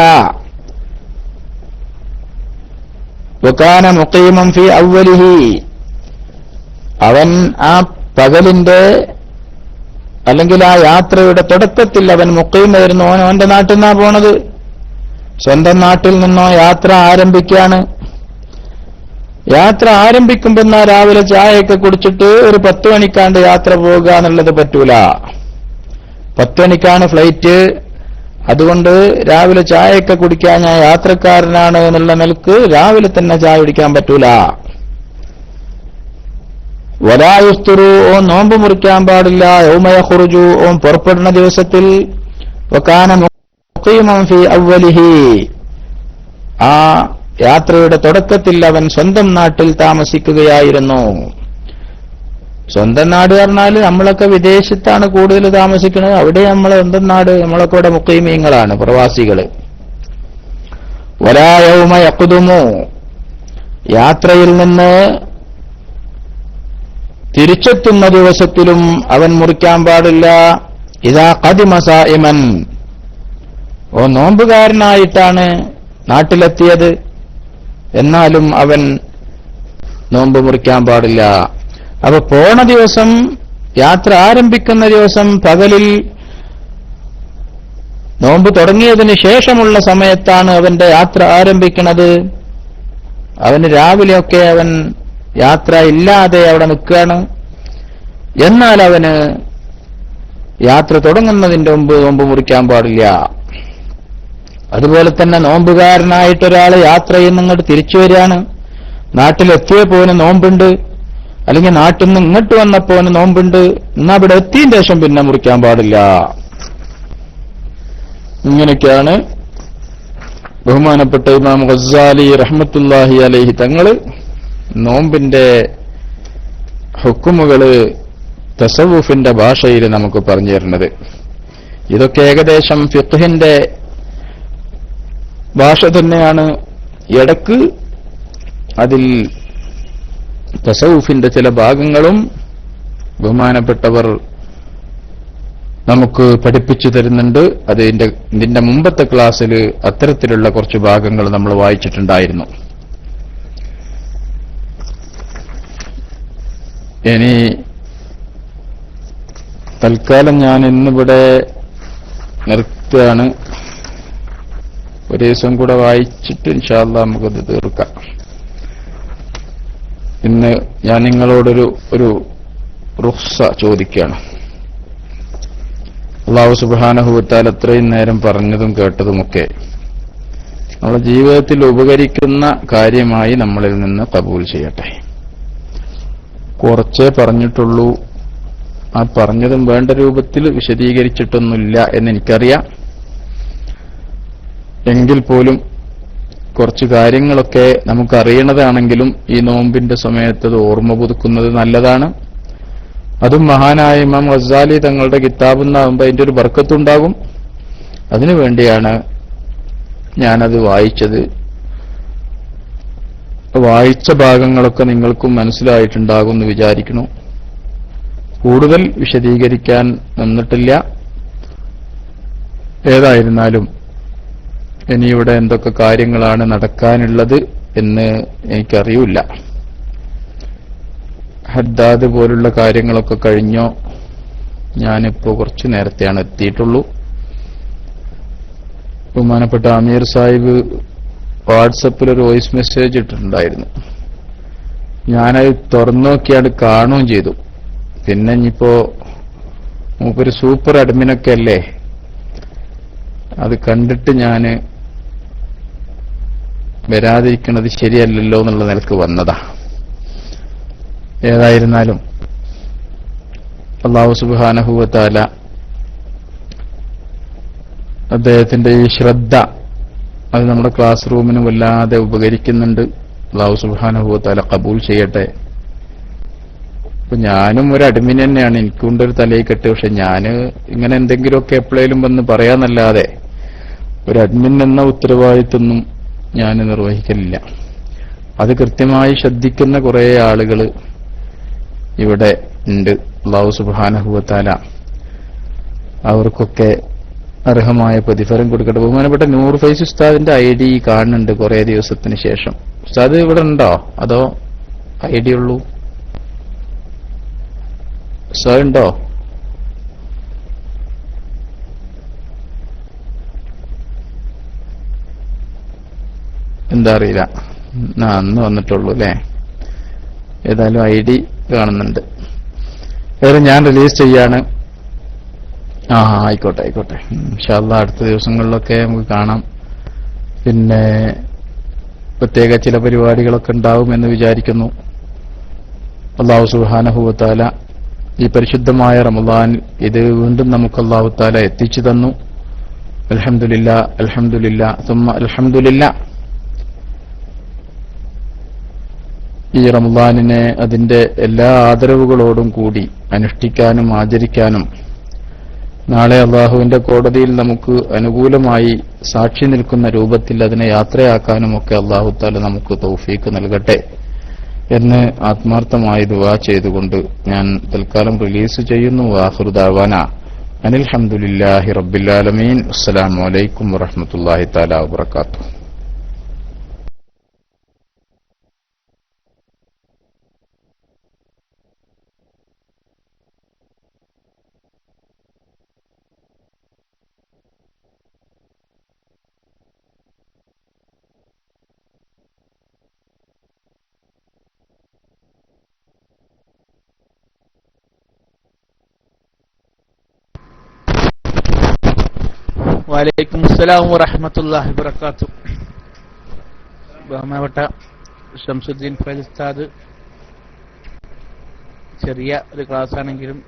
വകാന മുഖീമൻ ഫി അവ്വലിഹി, അവൻ ആ പകലിന്റെ അല്ലെങ്കിൽ ആ യാത്രയുടെ തുടക്കത്തിൽ അവൻ മുഖീമായിരുന്നു. അവന്റെ നാട്ടിൽ നിന്നാ പോണത്, സ്വന്തം നാട്ടിൽ നിന്നോ യാത്ര ആരംഭിക്കുകയാണ്. യാത്ര ആരംഭിക്കുമ്പോൾ രാവിലെ ചായയൊക്കെ കുടിച്ചിട്ട് ഒരു 10 മണിക്കാണ്ട് യാത്ര പോവുക എന്നുള്ളത് പറ്റൂല. 10 മണിക്കാണ് ഫ്ലൈറ്റ്. അതുകൊണ്ട് രാവിലെ ചായയൊക്കെ കുടിക്കാൻ ഞാൻ യാത്രക്കാരനാണ് എന്നുള്ള നിലക്ക് രാവിലെ തന്നെ ചായ കുടിക്കാൻ പറ്റൂല. വലാ യുഫ്തിറു, ഓൻ നോമ്പ് മുറിക്കാൻ പാടില്ല. യൗമ യഖ്റുജു, ഓൻ പുറപ്പെടുന്ന ദിവസത്തിൽ. വകാന മുഖീമൻ ഫി അവ്വലിഹി, ആ യാത്രയുടെ തുടക്കത്തിൽ അവൻ സ്വന്തം നാട്ടിൽ താമസിക്കുകയായിരുന്നു. സ്വന്തം നാട് പറഞ്ഞാൽ നമ്മളൊക്കെ വിദേശത്താണ് കൂടുതൽ താമസിക്കുന്നത്. അവിടെ നമ്മളെ സ്വന്തം നാട്, നമ്മളൊക്കെ ഇവിടെ മുഖീമീങ്ങളാണ്, പ്രവാസികള്. വലാ യൗമ യഖ്ദുമു, യാത്രയിൽ നിന്ന് തിരിച്ചെത്തുന്ന ദിവസത്തിലും അവൻ മുറിക്കാൻ പാടില്ല. ഇദാ ഖദിമ സായിമൻ, ഓ നോമ്പുകാരനായിട്ടാണ് നാട്ടിലെത്തിയത്, എന്നാലും അവൻ നോമ്പ് മുറിക്കാൻ പാടില്ല. അപ്പൊ പോണ ദിവസം, യാത്ര ആരംഭിക്കുന്ന ദിവസം പകലിൽ നോമ്പ് തുടങ്ങിയതിന് ശേഷമുള്ള സമയത്താണ് അവന്റെ യാത്ര ആരംഭിക്കുന്നത്. അവന് രാവിലെയൊക്കെ അവൻ യാത്ര ഇല്ലാതെ അവിടെ നിൽക്കുകയാണ്. എന്നാൽ അവന് യാത്ര തുടങ്ങുന്നതിന്റെ മുമ്പ് നോമ്പ് മുറിക്കാൻ പാടില്ല. അതുപോലെ തന്നെ നോമ്പുകാരനായിട്ടൊരാൾ യാത്രയിൽ നിന്ന് ഇങ്ങോട്ട് തിരിച്ചു വരികയാണ്. നാട്ടിലെത്തിയപ്പോന് നോമ്പുണ്ട്, അല്ലെങ്കിൽ നാട്ടിൽ നിന്ന് ഇങ്ങോട്ട് വന്നപ്പോന് നോമ്പുണ്ട്, എന്നാ ഇവിടെ എത്തിയതിന് ശേഷം പിന്നെ മുറിക്കാൻ പാടില്ല. ഇങ്ങനെയൊക്കെയാണ് ബഹുമാനപ്പെട്ട ഇമാം ഗസ്സാലി റഹ്മത്തുള്ളാഹി അലൈഹി തങ്ങൾ നോമ്പിന്റെ ഹുക്കുമുകള് തസവുഫിന്റെ ഭാഷയിൽ നമുക്ക് പറഞ്ഞു തരുന്നത്. ഇതൊക്കെ ഏകദേശം ഫിഖ്ഹിന്റെ ഭാഷ തന്നെയാണ്. ഇടക്ക് അതിൽ തസവുഫിന്റെ ചില ഭാഗങ്ങളും ബഹുമാനപ്പെട്ടവർ നമുക്ക് പഠിപ്പിച്ചു തരുന്നുണ്ട്. അത് ഇതിന്റെ മുമ്പത്തെ ക്ലാസ്സിൽ അത്തരത്തിലുള്ള കുറച്ച് ഭാഗങ്ങൾ നമ്മൾ വായിച്ചിട്ടുണ്ടായിരുന്നു. ഇനി തൽക്കാലം ഞാൻ ഇന്നിവിടെ നിർത്തുകയാണ്. ഒരു ദിവസം കൂടെ വായിച്ചിട്ട് ഇൻഷാ അല്ലാഹ് നമുക്കത് തീർക്കാം. ഇന്ന് ഞാൻ നിങ്ങളോടൊരു റുഖ്സ ചോദിക്കുകയാണ്. അല്ലാഹു സുബ്ഹാനഹു വ തആല അത്രയും നേരം പറഞ്ഞതും കേട്ടതുമൊക്കെ നമ്മുടെ ജീവിതത്തിൽ ഉപകരിക്കുന്ന കാര്യമായി നമ്മളിൽ നിന്ന് ഖബൂൽ ചെയ്യട്ടെ. കുറച്ചേ പറഞ്ഞിട്ടുള്ളൂ, ആ പറഞ്ഞതും വേണ്ട രൂപത്തിൽ വിശദീകരിച്ചിട്ടൊന്നുമില്ല എന്നെനിക്കറിയാം. എങ്കിൽ പോലും കുറച്ച് കാര്യങ്ങളൊക്കെ നമുക്കറിയണതാണെങ്കിലും ഈ നോമ്പിന്റെ സമയത്ത് അത് ഓർമ്മ പുതുക്കുന്നത് നല്ലതാണ്. അതും മഹാനായ ഇമാം ഗസാലി തങ്ങളുടെ കിതാബെന്നാകുമ്പോൾ അതിന്റെ ഒരു ബർക്കത്തുണ്ടാകും. അതിനുവേണ്ടിയാണ് ഞാനത് വായിച്ചത്. വായിച്ച ഭാഗങ്ങളൊക്കെ നിങ്ങൾക്കും മനസ്സിലായിട്ടുണ്ടാകുമെന്ന് വിചാരിക്കുന്നു. കൂടുതൽ വിശദീകരിക്കാൻ നിന്നിട്ടില്ല. ഏതായിരുന്നാലും ഇനിയിവിടെ എന്തൊക്കെ കാര്യങ്ങളാണ് നടക്കാനുള്ളത് എന്ന് എനിക്കറിയില്ല. ഹദ്ദാദ് പോലുള്ള കാര്യങ്ങളൊക്കെ കഴിഞ്ഞോ? ഞാനിപ്പോ കുറച്ചു നേരത്തെയാണ് എത്തിയിട്ടുള്ളൂ. ബഹുമാനപ്പെട്ട അമീർ സാഹിബ് വാട്സപ്പിൽ ഒരു വോയിസ് മെസ്സേജ് ഇട്ടിട്ടുണ്ടായിരുന്നു. ഞാനത് തുറന്നു നോക്കിയാണ് കാണുകയും ചെയ്തു. പിന്നെ ഇനിയിപ്പോ മൂപ്പര് സൂപ്പർ അഡ്മിനൊക്കെ അല്ലേ, അത് കണ്ടിട്ട് ഞാന് വരാതിരിക്കുന്നത് ശരിയല്ലല്ലോ എന്നുള്ള നിലക്ക് വന്നതാ. ഏതായിരുന്നാലും അല്ലാഹു സുബ്ഹാനഹു വ തആല അദ്ദേഹത്തിന്റെ ഈ ശ്രദ്ധ അത് നമ്മുടെ ക്ലാസ് റൂമിന് വല്ലാതെ ഉപകരിക്കുന്നുണ്ട്. അല്ലാഹു സുബ്ഹാനഹു വ തആല ഖബൂൽ ചെയ്യട്ടെ. ഇപ്പൊ ഞാനും ഒരു അഡ്മിൻ തന്നെയാണ്, എനിക്കുണ്ടൊരു തലയിക്കെട്ട്. പക്ഷെ ഞാന് ഇങ്ങനെ എന്തെങ്കിലുമൊക്കെ എപ്പോഴേലും വന്ന് പറയാന്നല്ലാതെ ഒരു അഡ്മിൻ എന്ന ഉത്തരവാദിത്വമൊന്നും ഞാൻ നിർവഹിക്കലില്ല. അത് കൃത്യമായി ശ്രദ്ധിക്കുന്ന കുറെ ആളുകൾ ഇവിടെ ഉണ്ട്. അല്ലാഹു സുബ്ഹാനഹു വ തആല അവർക്കൊക്കെ അർഹമായ പ്രതിഫലം കൊടുക്കട്ടെ. ബഹുമാനപ്പെട്ട നൂർ ഫൈസ് ഉസ്താദിന്റെ ID കാണുന്നുണ്ട് കുറെ ദിവസത്തിന് ശേഷം. ഉസ്താദ് ഇവിടെ ഉണ്ടോ അതോ ID ഉള്ളൂ? ഉസ്താദ് ഉണ്ടോ? എന്താ അറിയില്ല. അന്ന് വന്നിട്ടുള്ളൂ അല്ലേ? ഏതായാലും ID കാണുന്നുണ്ട്. വേറെ ഞാൻ റിലീസ് ചെയ്യാണ്. ആയിക്കോട്ടെ ആയിക്കോട്ടെ. ഇൻഷാ അല്ലാഹ് അടുത്ത ദിവസങ്ങളിലൊക്കെ നമുക്ക് കാണാം. പിന്നെ പ്രത്യേക ചില പരിപാടികളൊക്കെ ഉണ്ടാവും എന്ന് വിചാരിക്കുന്നു. അല്ലാഹു സുബ്ഹാനഹു വ തആല ഈ പരിശുദ്ധമായ റമദാൻ ഇത് വീണ്ടും നമുക്ക് അല്ലാഹു തആല എത്തിച്ചു തന്നു. അൽഹംദുലില്ലാ അൽഹംദുലില്ലാ സുമ്മ അൽഹംദുലില്ലാ. ഈ റമദാനിനെ അതിന്റെ എല്ലാ ആദരവുകളോടും കൂടി അനുഷ്ഠിക്കാനും ആചരിക്കാനും നാളെ അള്ളാഹുവിന്റെ കോടതിയിൽ നമുക്ക് അനുകൂലമായി സാക്ഷി നിൽക്കുന്ന രൂപത്തിൽ അതിനെ യാത്രയാക്കാനും ഒക്കെ അല്ലാഹു തആല നമുക്ക് തൗഫീക്ക് നൽകട്ടെ എന്ന് ആത്മാർത്ഥമായി ദുആ ചെയ്തുകൊണ്ട് ഞാൻ തൽക്കാലം റിലീസ് ചെയ്യുന്നു. ആഖിറു ദഅവാന അനിൽ ഹംദുലില്ലാഹി റബ്ബിൽ ആലമീൻ. അസ്സലാമു അലൈക്കും വറഹ്മത്തുള്ളാഹി തആല വബറകാതുഹു. വലൈക്കും അസ്സലാം വറഹ്മത്തുള്ളാഹി വബറകാതുഹു. ബഹുമാനപ്പെട്ട ശംസുദ്ദീൻ ഫൈസ് ഉസ്താദ് ചെറിയ ഒരു ക്ലാസ് ആണെങ്കിലും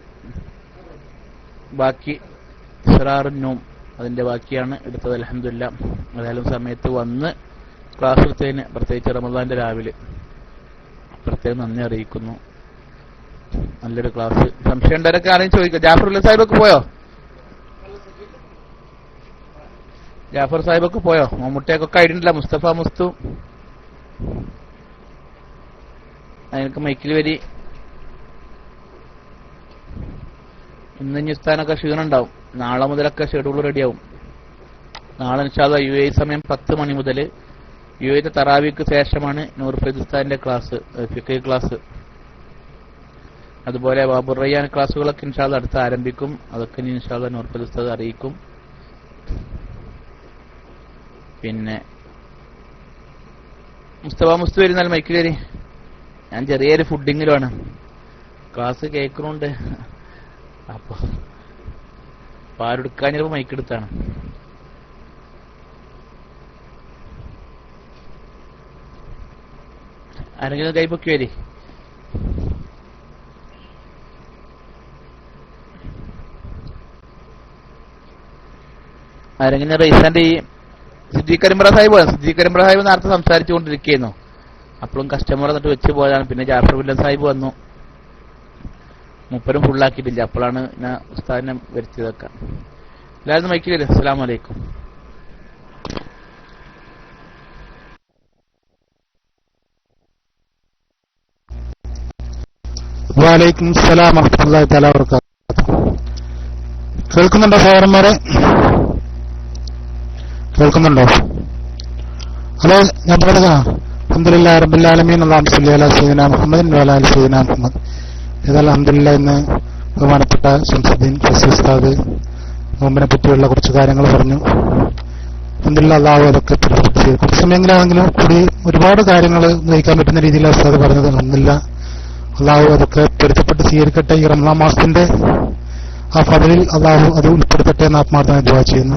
ബാക്കി ഇസ്റാറുന്നൂം അതിന്റെ ബാക്കിയാണ് എടുത്തത്. അൽഹംദുലില്ലാ. ഏതായാലും സമയത്ത് വന്ന് ക്ലാസ് എടുത്തതിന് പ്രത്യേകിച്ച് റമദാന്റെ രാവിലെ പ്രത്യേകം നന്ദി അറിയിക്കുന്നു. നല്ലൊരു ക്ലാസ്. സംശയം ഉണ്ടവരൊക്കെ ആരെയും ചോദിക്കാം. ജാഫറുൽ സാഹിബൊക്കെ പോയോ? ജാഫർ സാഹിബൊക്കെ പോയോ? മമ്മൂട്ടിയൊക്കെ ആയിട്ടുണ്ടല്ല. മുസ്തഫ മുസ്തു അതിനൊക്കെ മൈക്കിൽ വരി. ഇന്ന് ഉസ്താനൊക്കെ ക്ഷീണം ഉണ്ടാവും. നാളെ മുതലൊക്കെ ഷെഡ്യൂൾ റെഡിയാവും. നാളെ ഇൻഷാ അല്ലാഹ് UAE സമയം 10 മണി മുതൽ UAE തറാവിക്ക് ശേഷമാണ് നൂർ ഫൈസ് ഉസ്താദിന്റെ ക്ലാസ്, ഫിഖ് ക്ലാസ്. അതുപോലെ ബാബുർ റയ്യാൻ ക്ലാസ്സുകളൊക്കെ ഇൻഷാ അല്ലാഹ് അടുത്ത് ആരംഭിക്കും. അതൊക്കെ ഇനി ഇൻഷാ അല്ലാഹ് നൂർ ഫൈസ് ഉസ്താദ് അറിയിക്കും. പിന്നെ മുസ്തഫ മുസ്തു വരുന്നാൽ മൈക്കിൽ വരി. ഞാൻ ചെറിയൊരു ഫുഡിങ്ങിലുമാണ്, ക്ലാസ് കേൾക്കുന്നുണ്ട്. അപ്പൊ ആരെടുക്കാൻ ചിലപ്പോൾ മൈക്കെടുത്താണ്. ആരെങ്കിലും കൈപ്പൊക്കി വരി. ആരെങ്കിലും റൈസാന്റെ ഈ സിദ്ദീഖ് കരിമ്പ്ര സാഹിബ് നേരത്തെ സംസാരിച്ചുകൊണ്ടിരിക്കുന്നു. അപ്പോഴും കസ്റ്റമർ എന്നിട്ട് വെച്ച് പോയതാണ്. പിന്നെ ജാഫർ വില്ലൻ സാഹിബ് വന്നു, മുപ്പരും ഫുള്ളാക്കിയിട്ടില്ല. അപ്പോഴാണ് ഞാൻ ഉസ്താദിനെ വരുത്തിയതൊക്കെ. എല്ലാവരും മൈക്ക് വരും. അസ്സലാമു അലൈക്കും. വലൈക്കും സലാം വറഹ്മത്തുള്ളാഹി തആല വബറകാതുഹു. കേൾക്കുന്നുണ്ടോ സഹോദരന്മാരെ? കേൾക്കുന്നുണ്ടോ? ഹലോ, ഞാൻ പറഞ്ഞതാ. അൽഹംദുലില്ലാഹി റബ്ബിൽ ആലമീൻ. അല്ലാഹുമ്മ സ്വല്ലി അലാ സയ്യിദിനാ മുഹമ്മദിൻ വഅലാ ആലി സയ്യിദിനാ മുഹമ്മദ്. ഏതായാലും അൽഹംദുലില്ലാഹ് ഇന്ന് ബഹുമാനപ്പെട്ട ശംസുദ്ദീൻ ഫൈസി ഉസ്താദ് നോമ്പിനെ പറ്റിയുള്ള കുറച്ച് കാര്യങ്ങൾ പറഞ്ഞു. അൽഹംദുലില്ലാഹ് അല്ലാഹു അതൊക്കെ കുറച്ച് സമയങ്ങളാണെങ്കിലും കൂടി ഒരുപാട് കാര്യങ്ങൾ ഗ്രഹിക്കാൻ പറ്റുന്ന രീതിയിൽ ഉസ്താദ് പറഞ്ഞത്. അൽഹംദുലില്ലാഹ് അള്ളാഹു അതൊക്കെ പൊരുത്തപ്പെട്ട് സ്വീകരിക്കട്ടെ. ഈ റമളാൻ മാസത്തിന്റെ ആ ഫളിൽ അള്ളാഹു അത് ഉൾപ്പെടുത്തട്ടെ എന്ന് ആത്മാർത്ഥമായി ദുആ ചെയ്യുന്നു.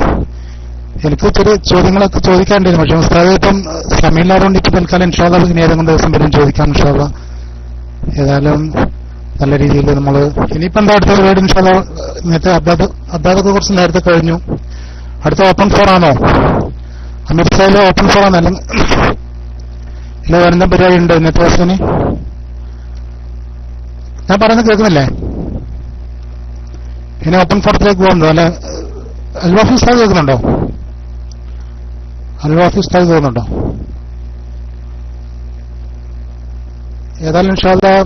എനിക്ക് ചെറിയ ചോദ്യങ്ങളൊക്കെ ചോദിക്കാണ്ടായിരുന്നു, പക്ഷെ ഉസ്താദ് ഇപ്പം സമയമില്ലാതുകൊണ്ട് ഇപ്പൊ തൽക്കാലം ഇൻഷാ അല്ലാഹ് ഇനി ഏതെങ്കിലും ദിവസം വരും ചോദിക്കാം ഇൻഷാ അല്ലാഹ്. ഏതായാലും നല്ല രീതിയിൽ നമ്മൾ ഇനിയിപ്പോ എന്താ അടുത്ത പരിപാടി? ഇൻഷാ അല്ലാഹ് നേരത്തെ അബ്ദാദൊക്കെ കുറച്ച് നേരത്തെ കഴിഞ്ഞു. അടുത്ത ഓപ്പൺ ഫോർ ആണോ? അമൃത്സറിലെ ഓപ്പൺ ഫോർ ആണോ? അല്ലെങ്കിൽ ഇല്ല, വരുന്ന പരിപാടി ഉണ്ടോ ഇന്നത്തെ ദിവസത്തിന്? ഞാൻ പറയുന്നത് കേൾക്കുന്നില്ലേ? ഇനി ഓപ്പൺ ഫോറത്തിലേക്ക് പോകുന്നുണ്ടോ? അല്ലെ അൽവാഫി ഉസ്താദ് കേൾക്കുന്നുണ്ടോ? അൽവാഫി ഉസ്താദ് കേൾക്കുന്നുണ്ടോ? ഏതായാലും ഇൻഷാ അല്ലാഹ്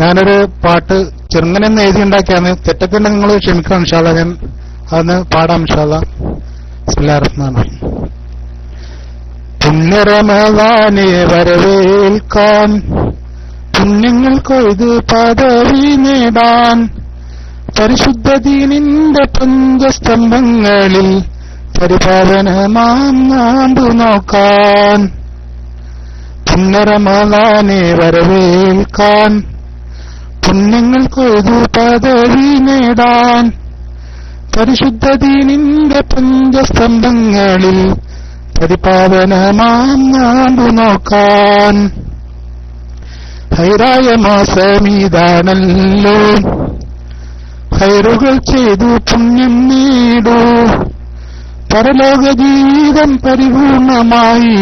ഞാനൊരു പാട്ട് ചെറുങ്ങനെന്ന് എഴുതി ഉണ്ടാക്കിയാണ്. തെറ്റൊക്കെ നിങ്ങൾ ക്ഷമിക്കണം ഇൻഷാ അല്ലാഹ്. ഞാൻ അതൊന്ന് പാടാം ഇൻഷാ അല്ലാഹ്. ബിസ്മില്ലാഹിർ റഹ്മാനിർ റഹീം. പുണ്യ റമളാനെ വരവേൽക്കാൻ, പുണ്യങ്ങൾ കൊയ്ത് പദവി നേടാൻ, പരിശുദ്ധ ദീനിന്റെ പഞ്ചസ്തംഭങ്ങളിൽ പരിപാലനമാം നാമ്പു നോക്കാൻ. പുണ്യ റമളാനെ വരവേൽക്കാൻ, പുണ്യങ്ങൾ കൊയ്തു പദവി നേടാൻ, പരിശുദ്ധ ദീനിന്റെ പഞ്ചസ്തംഭങ്ങളിൽ പരിപാലനമാം നാമ്പു നോക്കാൻ. ഹൈറായ മാസമീതാണല്ലോ, ഹൈറുകൾ ചെയ്തു പുണ്യം നേടൂ, പരലോക ജീവിതം പരിപൂർണമായി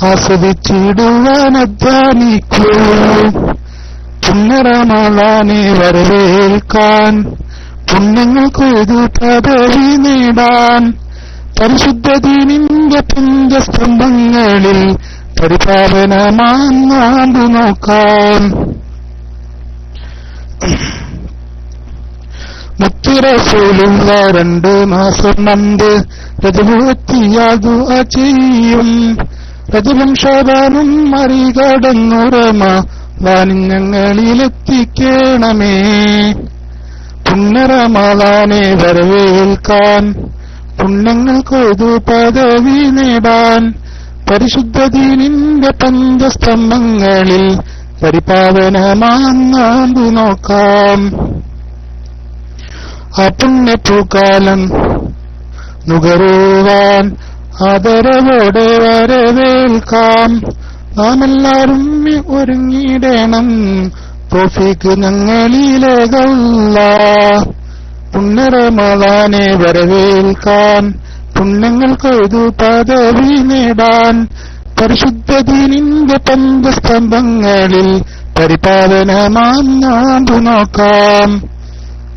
ആസ്വദിച്ചിടുവാൻ അധ്വാനിക്കൂ. പുണ്യ റമളാനെ വരവേൽക്കാൻ, പുണ്യങ്ങൾ കൊയ്തു പദവി നേടാൻ, പരിശുദ്ധ ദീനിന്റെ പഞ്ചസ്തംഭങ്ങളിൽ പരിപാലനമാം നാമ്പു നോക്കാൻ. മുത്തു റസൂലുള്ള 2 മാസം നമ്പ് രജബുവെത്തിയാതു ചെയ്യും. രജബും ഷാബാനും മറികടന്നുറമ വാനിഞ്ഞങ്ങളിലെത്തിക്കണമേ. പുണ്യ റമളാനെ വരവേൽക്കാൻ, പുണ്യങ്ങൾ കൊയ്തു പദവി നേടാൻ, പരിശുദ്ധ ദീനിന്റെ പഞ്ചസ്തംഭങ്ങളിൽ പരിപാലനമാം നാമ്പു നോക്കാം. ആ പുണ്യപ്പൂക്കാലം നുകരുവാൻ ആദരവോടെ വരവേൽക്കാം. നാം എല്ലാവരും ഒരുങ്ങിയിടണം, തോഫീക്ക് ഞങ്ങളിലേകല്ലാഹ്. പുണ്യ റമളാനെ വരവേൽക്കാൻ, പുണ്യങ്ങൾ കൊയ്തു പദവി നേടാൻ, പരിശുദ്ധ ദീനിന്റെ പഞ്ചസ്തംഭങ്ങളിൽ പരിപാലനമാം നാമ്പു നോക്കാം.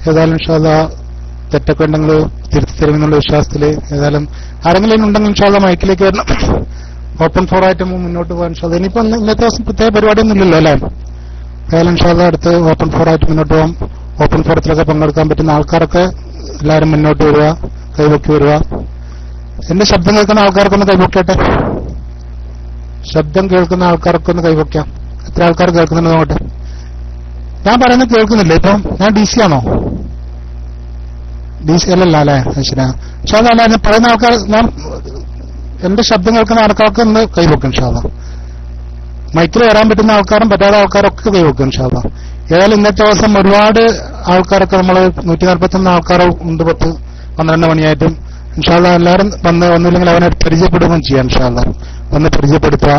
ഏതായാലും ഇൻഷാ അല്ലാഹ് തെറ്റൊക്കെ ഉണ്ടെങ്കിൽ തിരുത്തി തരുമെന്നുള്ള വിശ്വാസത്തിൽ ഏതായാലും ആരെങ്കിലും ഉണ്ടെങ്കിൽ ഇൻഷാ അല്ലാഹ് മൈക്കിലേക്ക് വരണം. ഓപ്പൺ ഫോർ ആയിട്ട് മുന്നോട്ട് പോകാൻ ഇൻഷാ അല്ലാഹ്. ഇനിയിപ്പോ ഇന്നത്തെ ദിവസം പ്രത്യേക പരിപാടിയൊന്നും ഇല്ലല്ലോ അല്ലേ? ഏതായാലും ഇൻഷാ അല്ലാഹ് അടുത്ത് ഓപ്പൺ ഫോർ ആയിട്ട് മുന്നോട്ട് പോകാം. ഓപ്പൺ ഫോറത്തിലൊക്കെ പങ്കെടുക്കാൻ പറ്റുന്ന ആൾക്കാരൊക്കെ എല്ലാവരും മുന്നോട്ട് വരിക, കൈവക്കി വരിക. എന്റെ ശബ്ദം കേൾക്കുന്ന ആൾക്കാർക്കൊന്ന് കൈവക്കട്ടെ. ശബ്ദം കേൾക്കുന്ന ആൾക്കാർക്കൊന്ന് കൈവക്കാം. എത്ര ആൾക്കാർ കേൾക്കുന്നുണ്ട് നോക്കട്ടെ. ഞാൻ പറയുന്നത് കേൾക്കുന്നില്ല. ഇപ്പം ഞാൻ ഡി സി ആണോ? ഡി സി അല്ലല്ല അല്ലേ? ശരി. ഇൻഷാല്ലാ ഞാൻ പറയുന്ന ആൾക്കാർ, ഞാൻ എന്റെ ശബ്ദം കേൾക്കുന്ന ആൾക്കാർക്ക് ഒന്ന് കൈവക്കും ഇൻഷാല്ലാ. മൈക്കിൽ വരാൻ പറ്റുന്ന ആൾക്കാരും പറ്റാത്ത ആൾക്കാരൊക്കെ കൈവക്കും ഇൻഷാല്ലാ. ഏതായാലും ഇന്നത്തെ ദിവസം ഒരുപാട് ആൾക്കാരൊക്കെ നമ്മൾ 141 ആൾക്കാർ ഉണ്ട് 10-12 മണിയായിട്ടും. ഇൻഷാല്ലാ എല്ലാവരും ഒന്നുമില്ലെങ്കിൽ അവനെ പരിചയപ്പെടുകയും ചെയ്യാം. ഇൻഷാല്ലാ ഒന്ന് പരിചയപ്പെടുത്തുക.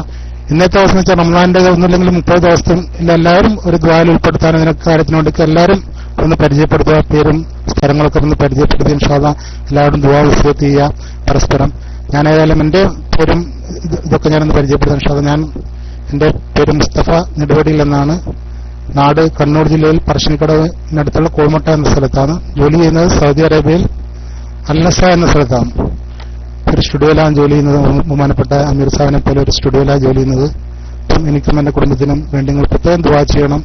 ഇന്നത്തെ ദിവസം വെച്ചാൽ റമളാന്റെ ഒന്നുമില്ലെങ്കിൽ 30 ദിവസത്തിൽ എല്ലാവരും ഒരു ദ്വായിൽ ഉൾപ്പെടുത്താൻ ഇതിനൊക്കെ കാര്യത്തിന് വേണ്ടി എല്ലാവരും ഒന്ന് പരിചയപ്പെടുത്തുക, പേരും സ്ഥലങ്ങളൊക്കെ ഒന്ന് പരിചയപ്പെടുത്തി ഇൻഷാ അല്ലാഹ് എല്ലാവരും ദുആ വസിയത്ത് ചെയ്യുക പരസ്പരം. ഞാൻ ഏതായാലും എന്റെ പേരും ഇതൊക്കെ ഞാനൊന്ന് പരിചയപ്പെടുത്താൻ ഇൻഷാ അല്ലാഹ്. എന്റെ പേര് മുസ്തഫ നെടുവടിയിൽ എന്നാണ്. നാട് കണ്ണൂർ ജില്ലയിൽ പറശ്ശിനിക്കടവിനടുത്തുള്ള കോൾമട്ട എന്ന സ്ഥലത്താണ്. ജോലി ചെയ്യുന്നത് സൗദി അറേബ്യയിൽ അൽനസ എന്ന സ്ഥലത്താണ്. ഒരു സ്റ്റുഡിയോയിലാണ് ജോലി ചെയ്യുന്നത്. ബഹുമാനപ്പെട്ട അമീർ സാഹിബിനെ പോലെ ഒരു സ്റ്റുഡിയോയിലാണ് ജോലി ചെയ്യുന്നത്. അപ്പം എനിക്കും എന്റെ കുടുംബത്തിനും വേണ്ടി നിങ്ങൾ പ്രത്യേകം ദുആ ചെയ്യണം.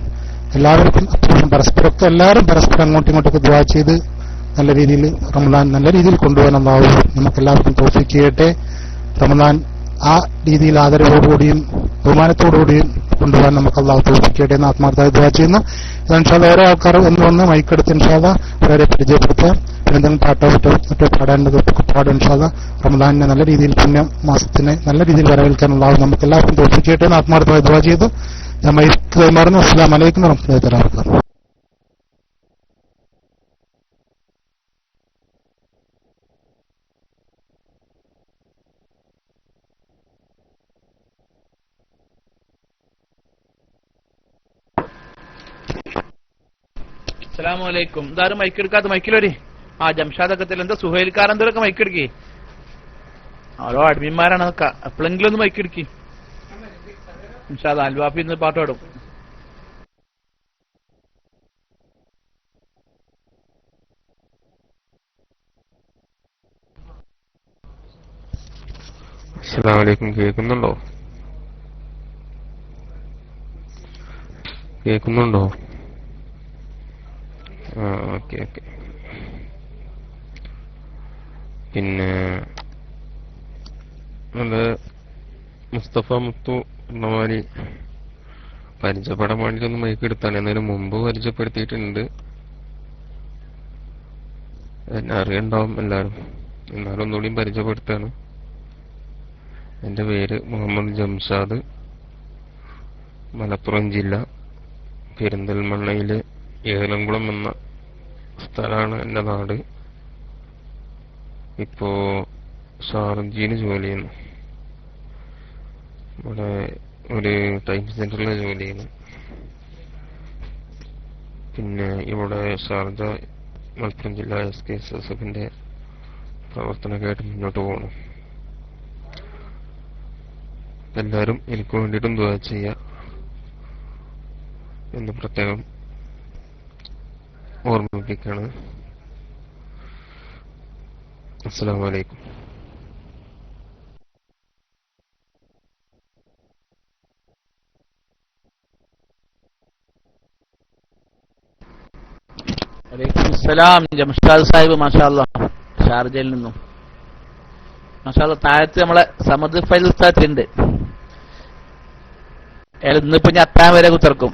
എല്ലാവർക്കും പരസ്പരമൊക്കെ എല്ലാവരും പരസ്പരം അങ്ങോട്ടും ഇങ്ങോട്ടൊക്കെ ദുആ ചെയ്ത് നല്ല രീതിയിൽ റമദാൻ നല്ല രീതിയിൽ കൊണ്ടുപോകാൻ അല്ലാഹു നമുക്ക് എല്ലാവർക്കും തൗഫീഖ് ചെയ്യട്ടെ. റമദാൻ ആ രീതിയിൽ ആദരവോടുകൂടിയും ബഹുമാനത്തോടുകൂടിയും കൊണ്ടുപോകാൻ നമുക്ക് അല്ലാഹു തൗഫീഖ് ചെയ്യട്ടെ എന്ന് ആത്മാർത്ഥമായി ദുആ ചെയ്യുന്നു. ഇൻഷാ അല്ലാഹ് ഓരോ ആൾക്കാർ ഒന്ന് മൈക്കെടുത്ത് ഇൻഷാ അല്ലാഹ് അവരെ പരിചയപ്പെടുത്താം. എന്തെങ്കിലും പാട്ടോ മറ്റോ പാടേണ്ടതൊക്കെ പാടും ഇൻഷാ അല്ലാഹ്. റമദാനിനെ നല്ല രീതിയിൽ പുണ്യ മാസത്തിനെ നല്ല രീതിയിൽ വരവേൽക്കാൻ അല്ലാഹു നമുക്ക് എല്ലാവർക്കും തൗഫീഖ് ചെയ്യട്ടെ എന്ന് ആത്മാർത്ഥമായി ദുആ ചെയ്തു ഞാൻ മൈക്ക് കൈമാറുന്നു. അസ്സലാമു അലൈക്കും വറഹ്മത്തുള്ളാഹി വബറകാതുഹു. അസ്സലാമലൈക്കും. ഇതാരും മൈക്കെടുക്കാത്ത മൈക്കിലൊരി ജംഷാദക്കത്തിൽ എന്താ സുഹൈൽക്കാരെന്തൊക്കെ മൈക്കെടുക്കി? ഓരോ അഡ്മിന്മാരാണ് അതൊക്കെ. എപ്പോഴെങ്കിലും ഒന്ന് മൈക്കെടുക്കി ഇൻഷാ അല്ലാഹ്. അൽവാഫി ഇന്ന് പാട്ട് പാടും. അസ്സലാമു അലൈക്കും. കേൾക്കുന്നുണ്ടോ? ഓക്കെ. പിന്നെ അത് മുസ്തഫ മുത്തു എണ്ണമാലി പരിചയപ്പെടാൻ വേണ്ടിയിട്ടൊന്ന് മൈക്ക് എടുത്താണ്. എന്നതിന് മുമ്പ് പരിചയപ്പെടുത്തിയിട്ടുണ്ട്. എന്നെ അറിയണ്ടാവും എല്ലാവരും. എന്നാലും ഒന്നുകൂടിയും പരിചയപ്പെടുത്താണ്. എന്റെ പേര് മുഹമ്മദ് ജംഷാദ്, മലപ്പുറം ജില്ല പെരിന്തൽമണ്ണയിലെ ഏലംകുളം എന്ന സ്ഥലമാണ് എന്റെ നാട്. ഇപ്പോ ഷാർജയിൽ ജോലി ചെയ്യുന്നു. ഇവിടെ ഒരു ടൈപ്പ് സെന്ററിൽ ജോലി ചെയ്യുന്നു. പിന്നെ ഇവിടെ ഷാർജ മലപ്പുറം ജില്ലാ SKSSFന്റെ പ്രവർത്തനമായിട്ട് മുന്നോട്ട് പോകണം. എല്ലാവരും എനിക്ക് വേണ്ടിയിട്ടും ദുആ ചെയ്യുക എന്ന് പ്രത്യേകം ഓർമ്മിപ്പിക്കുകയാണ്. അസ്സലാമു അലൈക്കും. വലൈക്കും സലാം. ജംഷാദ് സാഹിബ് മാഷാ അല്ലാഹ് ഷാർജയിൽ നിന്നും. മാഷാ അല്ലാഹ് താഴത്ത് നമ്മളെ സമദ് ഫൈൽ ഉസ്താദുണ്ട്. ഇന്നിപ്പോ ഞാൻ അത്താൻ വരെ കുത്തിറക്കും.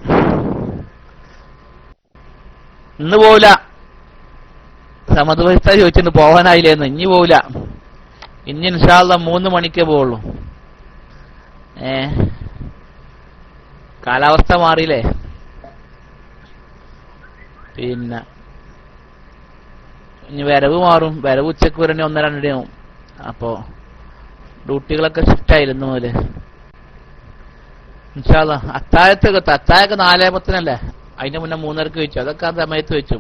ഇന്ന് പോവില്ല. സമദ് ഫൈൽ ഉസ്താദ് ചോദിച്ചിട്ട് പോവാനായില്ലേന്ന്. ഇനി പോവില്ല. ഇനി ഇൻഷാ അല്ലാഹ് 3 മണിക്കേ പോവുള്ളൂ. കാലാവസ്ഥ മാറിയില്ലേ? പിന്നെ ഇനി വരവ് മാറും. വരവ് ഉച്ചക്ക് വരെ 1-2 ആവും. അപ്പോ ഡ്യൂട്ടികളൊക്കെ ഷിഫ്റ്റ് ആയില്ല ഇന്ന് മുതല്. ഇൻഷാ അല്ലാഹ് അത്താഴൊക്കെ 4:10 അതിന്റെ മുന്നേ 3:30 വെച്ചു. അതൊക്കെ ആ സമയത്ത് വെച്ചു.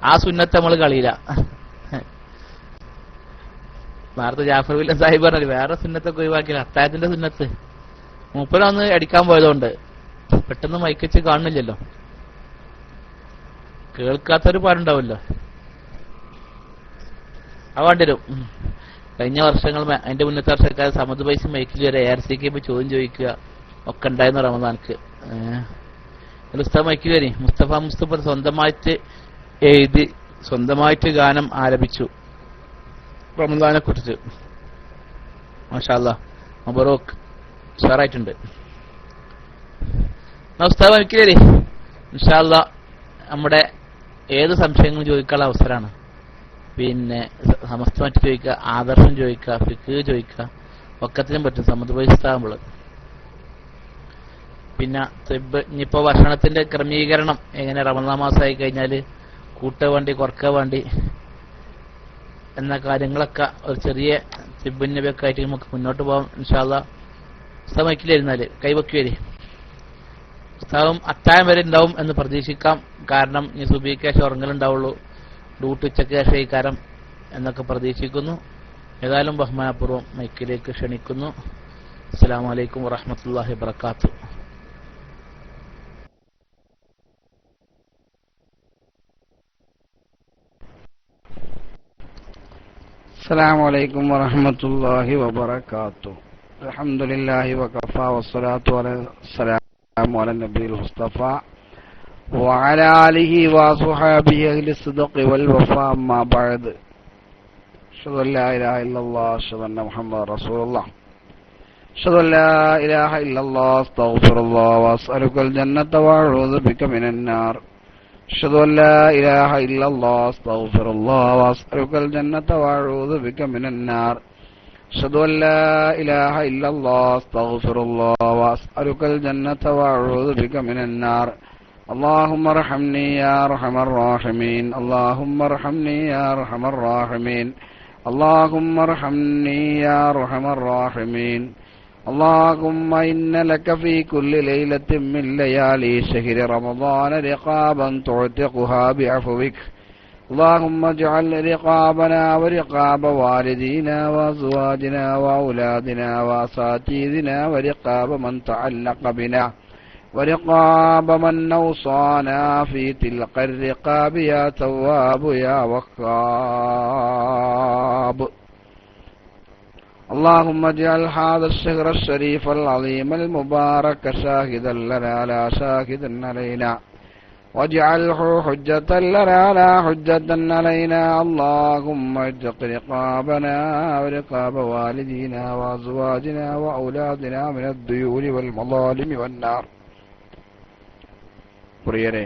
ആ സുന്നത്ത് നമ്മള് കളിയില്ല. നേരത്തെ ജാഫർ വില്ല സാഹിബ് പറഞ്ഞത് വേറെ സുന്നത്തൊക്കെ ഒഴിവാക്കില്ല. അത്താഴത്തിന്റെ സുന്നത്ത് മൂപ്പരൊന്ന് അടിക്കാൻ പോയതുകൊണ്ട് പെട്ടെന്ന് മൈക്കച്ച് കാണുന്നില്ലല്ലോ. കേൾക്കാത്തൊരു പാടുണ്ടാവുമല്ലോ. അത് വേണ്ടി വരും. കഴിഞ്ഞ വർഷങ്ങൾ അതിന്റെ മുന്നത്തെ വർഷക്കാര് സമദ് പൈസ മൈക്കിൽ വരെ ARCക്ക് ചോദ്യം ചോദിക്കുക ഒക്കെ ഉണ്ടായിരുന്നു റമദാൻക്ക്. ഉസ്താദ് മൈക്കിൽ വരെ മുസ്തഫ സ്വന്തമായിട്ട് എഴുതി സ്വന്തമായിട്ട് ഗാനം ആലപിച്ചു റമദാനെ കുറിച്ച്. മാഷാ അല്ലാഹ് മബറൂക്ക്. ഉഷാറായിട്ടുണ്ട്. ഉസ്താദ് മൈക്കിൽ വരെ ഇൻഷാ അല്ലാഹ് നമ്മുടെ ഏത് സംശയങ്ങളും ചോദിക്കാനുള്ള അവസരമാണ്. പിന്നെ സമസ്തമായിട്ട് ചോദിക്കുക, ആദർശം ചോദിക്കുക, ഫിഖ് ചോദിക്കുക, ഒക്കത്തിനും പറ്റും സമദ് പൈസ. പിന്നെ ഇനിയിപ്പോ ഭക്ഷണത്തിന്റെ ക്രമീകരണം എങ്ങനെ റമദാൻ മാസമായി കഴിഞ്ഞാൽ കൂട്ട വേണ്ടി കുറക്ക വേണ്ടി എന്ന കാര്യങ്ങളൊക്കെ ഒരു ചെറിയ തിബിന്നൊക്കെ ആയിട്ട് നമുക്ക് മുന്നോട്ട് പോകാം ഇൻഷാ അല്ലാഹ്. സമയക്കിലിരുന്നാല് കൈവക്കി വരെ ഉസ്താദും അത്താഴം വരെ ഉണ്ടാവും എന്ന് പ്രതീക്ഷിക്കാം. കാരണം ഈ സുബഹിക്ക് ശേഷം ഉറങ്ങലുണ്ടാവുള്ളൂ, ഡ്യൂട്ടി ഉച്ചയ്ക്ക് ശേഷം ഇക്കാരം എന്നൊക്കെ പ്രതീക്ഷിക്കുന്നു. ഏതായാലും ബഹുമാനപൂർവ്വം മൈക്കിലേക്ക് ക്ഷണിക്കുന്നു. അസ്സലാമു അലൈക്കും വറഹ്മത്തുള്ളാഹി വബറകാതുഹു. السلام عليكم ورحمة الله وبركاته. الحمد لله وكفى والصلاة والسلام على النبي المصطفى وعلى آله وصحبه أهل الصدق والوفاء. أما بعد، أشهد أن لا إله إلا الله، أشهد أن محمد رسول الله، أشهد أن لا إله إلا الله، أستغفر الله وأسألك الجنة وأعوذ بك من النار. أشهد أن لا إله إلا الله، أستغفر الله وأسألك الجنة وأعوذ بك من النار. أشهد أن لا إله إلا الله، أستغفر الله وأسألك الجنة وأعوذ بك من النار. اللهم ارحمني يا أرحم الراحمين، اللهم ارحمني يا أرحم الراحمين، اللهم ارحمني يا أرحم الراحمين. اللهم إن لك في كل ليلة من ليالي شهر رمضان رقابا تعتقها بعفوك. اللهم اجعل رقابنا ورقاب والدينا وأزواجنا وأولادنا وأساتذتنا ورقاب من تعلق بنا ورقاب من أوصانا في تلك الرقاب يا تواب يا وهاب. اللهم اجعل هذا الشهر الشريف العظيم المبارك شاهدا لنا لا شاهدا علينا، واجعله حجة لنا لا حجة علينا. اللهم اعتق رقابنا ورقاب والدينا وأزواجنا وأولادنا من الديون والمظالم والنار. പ്രിയരെ,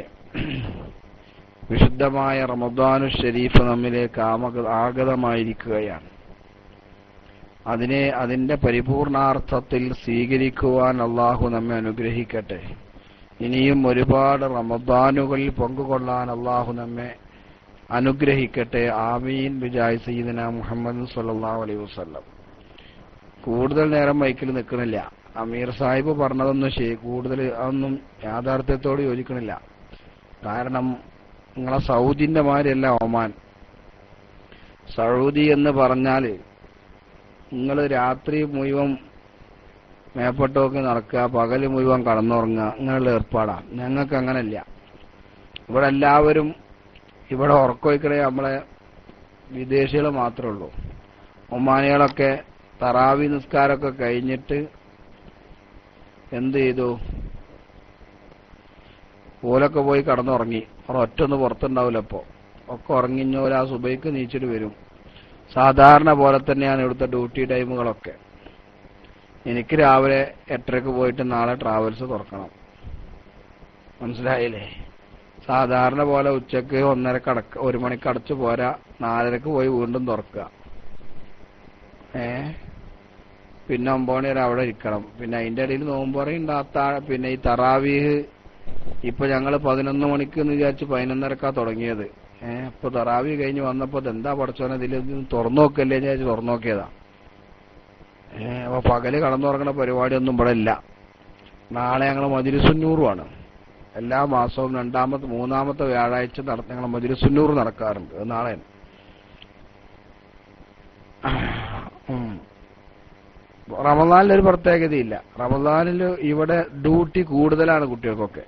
വിശുദ്ധമായ റമദാനു ഷരീഫ് നമ്മിലേക്ക് ആഗതമായിരിക്കുകയാണ്. അതിന്റെ പരിപൂർണാർത്ഥത്തിൽ സ്വീകരിക്കുവാൻ അള്ളാഹു നമ്മെ അനുഗ്രഹിക്കട്ടെ. ഇനിയും ഒരുപാട് റമദാനുകളിൽ പങ്കുകൊള്ളാൻ അള്ളാഹു നമ്മെ അനുഗ്രഹിക്കട്ടെ. ആമീൻ ബിജായ് സയ്യിദന മുഹമ്മദ് സ്വല്ലല്ലാഹു അലൈഹി വസല്ലം. കൂടുതൽ നേരം മൈക്കിൽ നിൽക്കണില്ല. അമീർ സാഹിബ് പറഞ്ഞതൊന്നും കൂടുതൽ അതൊന്നും യാഥാർത്ഥ്യത്തോട് യോജിക്കണില്ല. കാരണം നിങ്ങളെ സൗദിന്റെ മാതിരിയല്ല ഒമാൻ. സൗദി എന്ന് പറഞ്ഞാൽ നിങ്ങൾ രാത്രി മുഴുവൻ മേപ്പട്ടൊക്കെ നടക്കുക, പകല് മുഴുവൻ കടന്നുറങ്ങുക, ഇങ്ങനെയുള്ള ഏർപ്പാടാണ്. ഞങ്ങൾക്ക് അങ്ങനല്ല. ഇവിടെ എല്ലാവരും ഇവിടെ ഉറക്കൊഴിക്കണേ നമ്മളെ വിദേശികൾ മാത്രമേ ഉള്ളൂ. ഒമാനികളൊക്കെ തറാവി നിസ്കാരമൊക്കെ കഴിഞ്ഞിട്ട് എന്ത് ചെയ്തു, ഓലൊക്കെ പോയി കടന്നുറങ്ങി. അവർ ഒറ്റൊന്ന് പുറത്തുണ്ടാവില്ല. അപ്പോൾ ഒക്കെ ഉറങ്ങിഞ്ഞോല ആ സുബൈക്ക് നീച്ചിട്ട് വരും. സാധാരണ പോലെ തന്നെയാണ് ഇവിടുത്തെ ഡ്യൂട്ടി ടൈമുകളൊക്കെ. എനിക്ക് രാവിലെ 8:30 പോയിട്ട് നാളെ ട്രാവൽസ് തുറക്കണം. മനസ്സിലായില്ലേ? സാധാരണ പോലെ ഉച്ചക്ക് 1 മണിക്ക് അടച്ചു പോരാ, 4:30 പോയി വീണ്ടും തുറക്കുക. പിന്നെ 9 മണി വരെ അവിടെ ഇരിക്കണം. പിന്നെ അതിന്റെ ഇടയിൽ നോമ്പുറയുണ്ട്. പിന്നെ ഈ തറാവീഹ് ഇപ്പൊ ഞങ്ങള് 11 മണിക്ക് എന്ന് വിചാരിച്ച് 11:30 തുടങ്ങിയത്. ഇപ്പൊ തറാവി കഴിഞ്ഞ് വന്നപ്പോ എന്താ പഠിച്ചോനെ ഇതിൽ തുറന്നു നോക്കല്ലേ വിചാരിച്ച് തുറന്നു നോക്കിയതാ. അപ്പൊ പകല് കടന്നുറങ്ങണ പരിപാടിയൊന്നും ഇവിടെ ഇല്ല. നാളെ ഞങ്ങൾ മജ്‌ലിസുന്നൂറുമാണ്. എല്ലാ മാസവും 3-ാമത്തെ വ്യാഴാഴ്ച ഞങ്ങൾ മജ്‌ലിസുന്നൂർ നടക്കാറുണ്ട്. അത് നാളെ. റമദാനിലൊരു പ്രത്യേകതയില്ല. റമദാനിൽ ഇവിടെ ഡ്യൂട്ടി കൂടുതലാണ് കുട്ടികൾക്കൊക്കെ.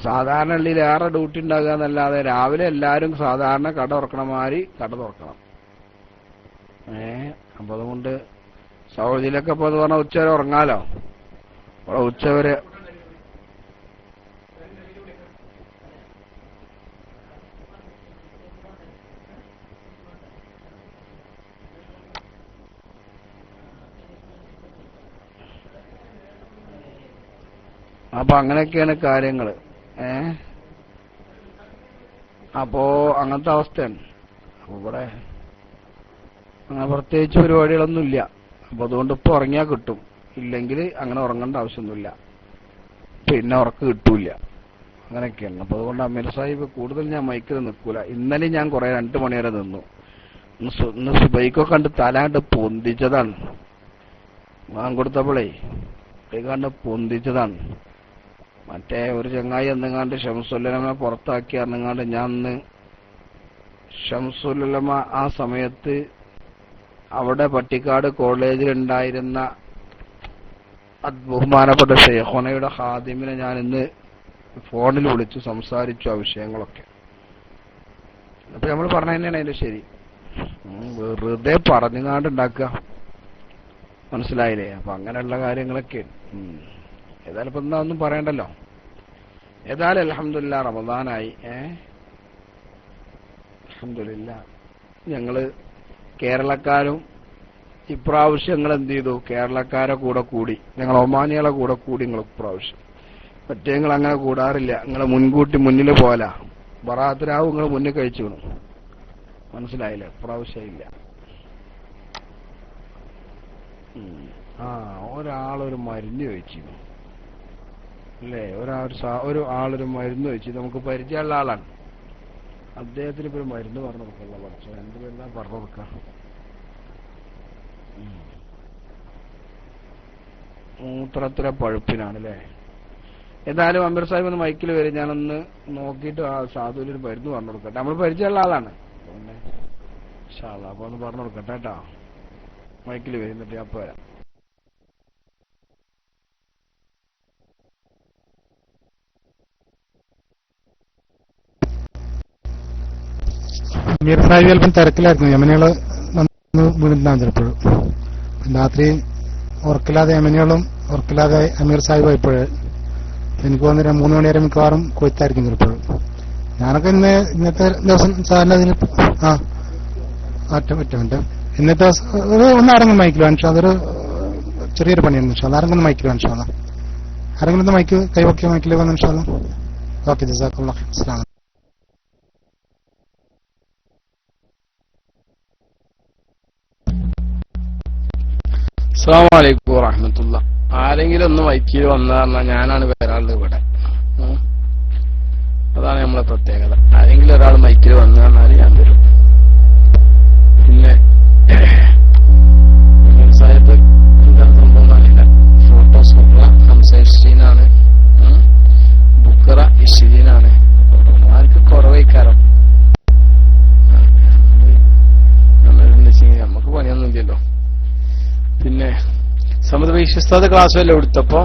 സാധാരണ ഉള്ളിൽ ഏറെ ഡ്യൂട്ടി ഉണ്ടാകുക എന്നല്ലാതെ രാവിലെ എല്ലാവരും സാധാരണ കട തുറക്കണ മാതിരി കട തുറക്കണം. അപ്പൊ അതുകൊണ്ട് സൗദിയിലൊക്കെ ഇപ്പൊ എന്ന് പറഞ്ഞാൽ ഉച്ചവരെ ഉറങ്ങാലോ. അവിടെ ഉച്ചവരെ അപ്പൊ അങ്ങനെയൊക്കെയാണ് കാര്യങ്ങള്. അപ്പോ അങ്ങനത്തെ അവസ്ഥയാണ്. അപ്പൊ ഇവിടെ അങ്ങനെ പ്രത്യേകിച്ച് പരിപാടികളൊന്നുമില്ല. അപ്പൊ അതുകൊണ്ട് ഇപ്പൊ ഉറങ്ങിയാൽ കിട്ടും. ഇല്ലെങ്കിൽ അങ്ങനെ ഉറങ്ങേണ്ട ആവശ്യമൊന്നുമില്ല. പിന്നെ ഉറക്ക് കിട്ടൂല. അങ്ങനെയൊക്കെയാണ്. അപ്പൊ അതുകൊണ്ട് അമീർ സാഹിബ് കൂടുതൽ ഞാൻ മൈക്കിൽ നിൽക്കൂല. ഇന്നലെ ഞാൻ 2 മണി വരെ നിന്നു. ഇന്ന് സുബൈക്കൊക്കെ കണ്ട് തലാണ്ട് പൊന്തിച്ചതാണ്. ഞാൻ കൊടുത്തപ്പോഴേ കണ്ട് പൊന്തിച്ചതാണ്. മറ്റേ ഒരു ചങ്ങായി എന്നെങ്ങാണ്ട് ഷംസുല്ലമ പുറത്താക്കി എന്നെങ്ങാണ്ട് ഞാൻ അന്ന് ഷംസുല്ലമ ആ സമയത്ത് അവിടെ പട്ടിക്കാട് കോളേജിൽ ഉണ്ടായിരുന്ന ബഹുമാനപ്പെട്ട ഷെയ്ഖുനയുടെ ഖാദിമിനെ ഞാൻ ഇന്ന് ഫോണിൽ വിളിച്ചു സംസാരിച്ചു ആ വിഷയങ്ങളൊക്കെ. അപ്പൊ നമ്മൾ പറഞ്ഞ തന്നെയാണ് അതിന്റെ ശരി. വെറുതെ പറഞ്ഞുങ്ങാണ്ട് ഉണ്ടാക്കുക, മനസ്സിലായില്ലേ? അപ്പൊ അങ്ങനെയുള്ള കാര്യങ്ങളൊക്കെ ഏതായാലും ഇപ്പൊ എന്താ ഒന്നും പറയണ്ടല്ലോ. ഏതായാലും അൽഹംദുലില്ലാ റമദാനായി. അൽഹംദുലില്ലാ ഞങ്ങള് കേരളക്കാരും ഇപ്രാവശ്യം ഞങ്ങൾ എന്ത് ചെയ്തു? കേരളക്കാരെ കൂടെ കൂടി, ഞങ്ങൾ ഒമാനികളെ കൂടെ കൂടി. നിങ്ങൾ ഇപ്രാവശ്യം മറ്റേ നിങ്ങൾ അങ്ങനെ കൂടാറില്ല. നിങ്ങൾ മുൻകൂട്ടി മുന്നിൽ പോല ബറാത്തിരാവും നിങ്ങൾ മുന്നിൽ കഴിച്ചു വേണം, മനസ്സിലായില്ലേ? ഇപ്രാവശ്യം ഇല്ല. ഒരാളൊരു മരുന്ന് ചോദിച്ചിരുന്നു അല്ലേ? ഒരു ആളൊരു മരുന്ന് ചോദിച്ചു. നമുക്ക് പരിചയമുള്ള ആളാണ്. അദ്ദേഹത്തിന് ഇപ്പൊ ഒരു മരുന്ന് പറഞ്ഞു കൊടുക്കല്ല. പഠിച്ചോ എന്ത് പേരെല്ലാം പറഞ്ഞു കൊടുക്കാം? മൂത്രത്തിലെ പഴുപ്പിനാണല്ലേ? ഏതായാലും അമീർ സാഹിബ് ഒന്ന് മൈക്കിൽ വരും, ഞാനൊന്ന് നോക്കിയിട്ട് ആ സാധുവിനൊരു മരുന്ന് പറഞ്ഞു കൊടുക്കട്ടെ. നമ്മൾ പരിചയമുള്ള ആളാണ്. പിന്നെ അപ്പൊ ഒന്ന് പറഞ്ഞു കൊടുക്കട്ടെ കേട്ടോ. മൈക്കിൽ വരുന്നിട്ട് അപ്പൊ വരാം. അമീർ സാഹിബ് ചിലപ്പം തിരക്കിലായിരുന്നു. യമനികള് വീണിട്ടുണ്ടാകും ചിലപ്പോഴും. രാത്രി ഉറക്കില്ലാതെ യമനികളും ഉറക്കില്ലാതെ അമീർ സാഹിബ് ആയിപ്പോഴേ എനിക്ക് തോന്നുന്നില്ല 3 മണി വരെ മിക്കവാറും കൊയ്ത്തായിരിക്കും ചിലപ്പോഴും. ഞാനൊക്കെ ഇന്നത്തെ ദിവസം സാറിന് അതിന് ഒറ്റ ഇന്നത്തെ ദിവസം ഒന്ന് ആരെങ്കിലും മൈക്കിലോ അനുഷ, അതൊരു ചെറിയൊരു പണിയാണ് അനുഷ. ആരെങ്കിലും മൈക്കിലോ അനുഷ, ആരെങ്കിലും മൈക്ക് കൈവക്കിയ മൈക്കിലോ വന്നു അനുഷ. ഓക്കെ, ജസാക്കല്ലാഹ്. അസ്സലാമു അലൈക്കും. അസ്സലാമു അലൈക്കും വറഹ്മത്തുള്ളാഹി. ആരെങ്കിലും ഒന്ന് മൈക്കിൽ വന്നാ ഞാനാണ് വരാനുള്ളത് ഇവിടെ. അതാണ് നമ്മളെ പ്രത്യേകത. ആരെങ്കിലും ഒരാൾ മൈക്കിൽ വന്നു പറഞ്ഞാൽ ഞാൻ വരും. പിന്നെ സാഹിബ് എന്താണ് സംഭവം അറിയില്ല. ഫോട്ടോസ് ഹംസീനാണ്, ബുക്കറ ഇഷിദീനാണ്. ആർക്ക് കുറവൈക്കാരം നമുക്ക് പണിയൊന്നും ഇല്ലല്ലോ. പിന്നെ സമത് വിശ്വസ്തത ക്ലാസ് വല്ല എടുത്തപ്പോ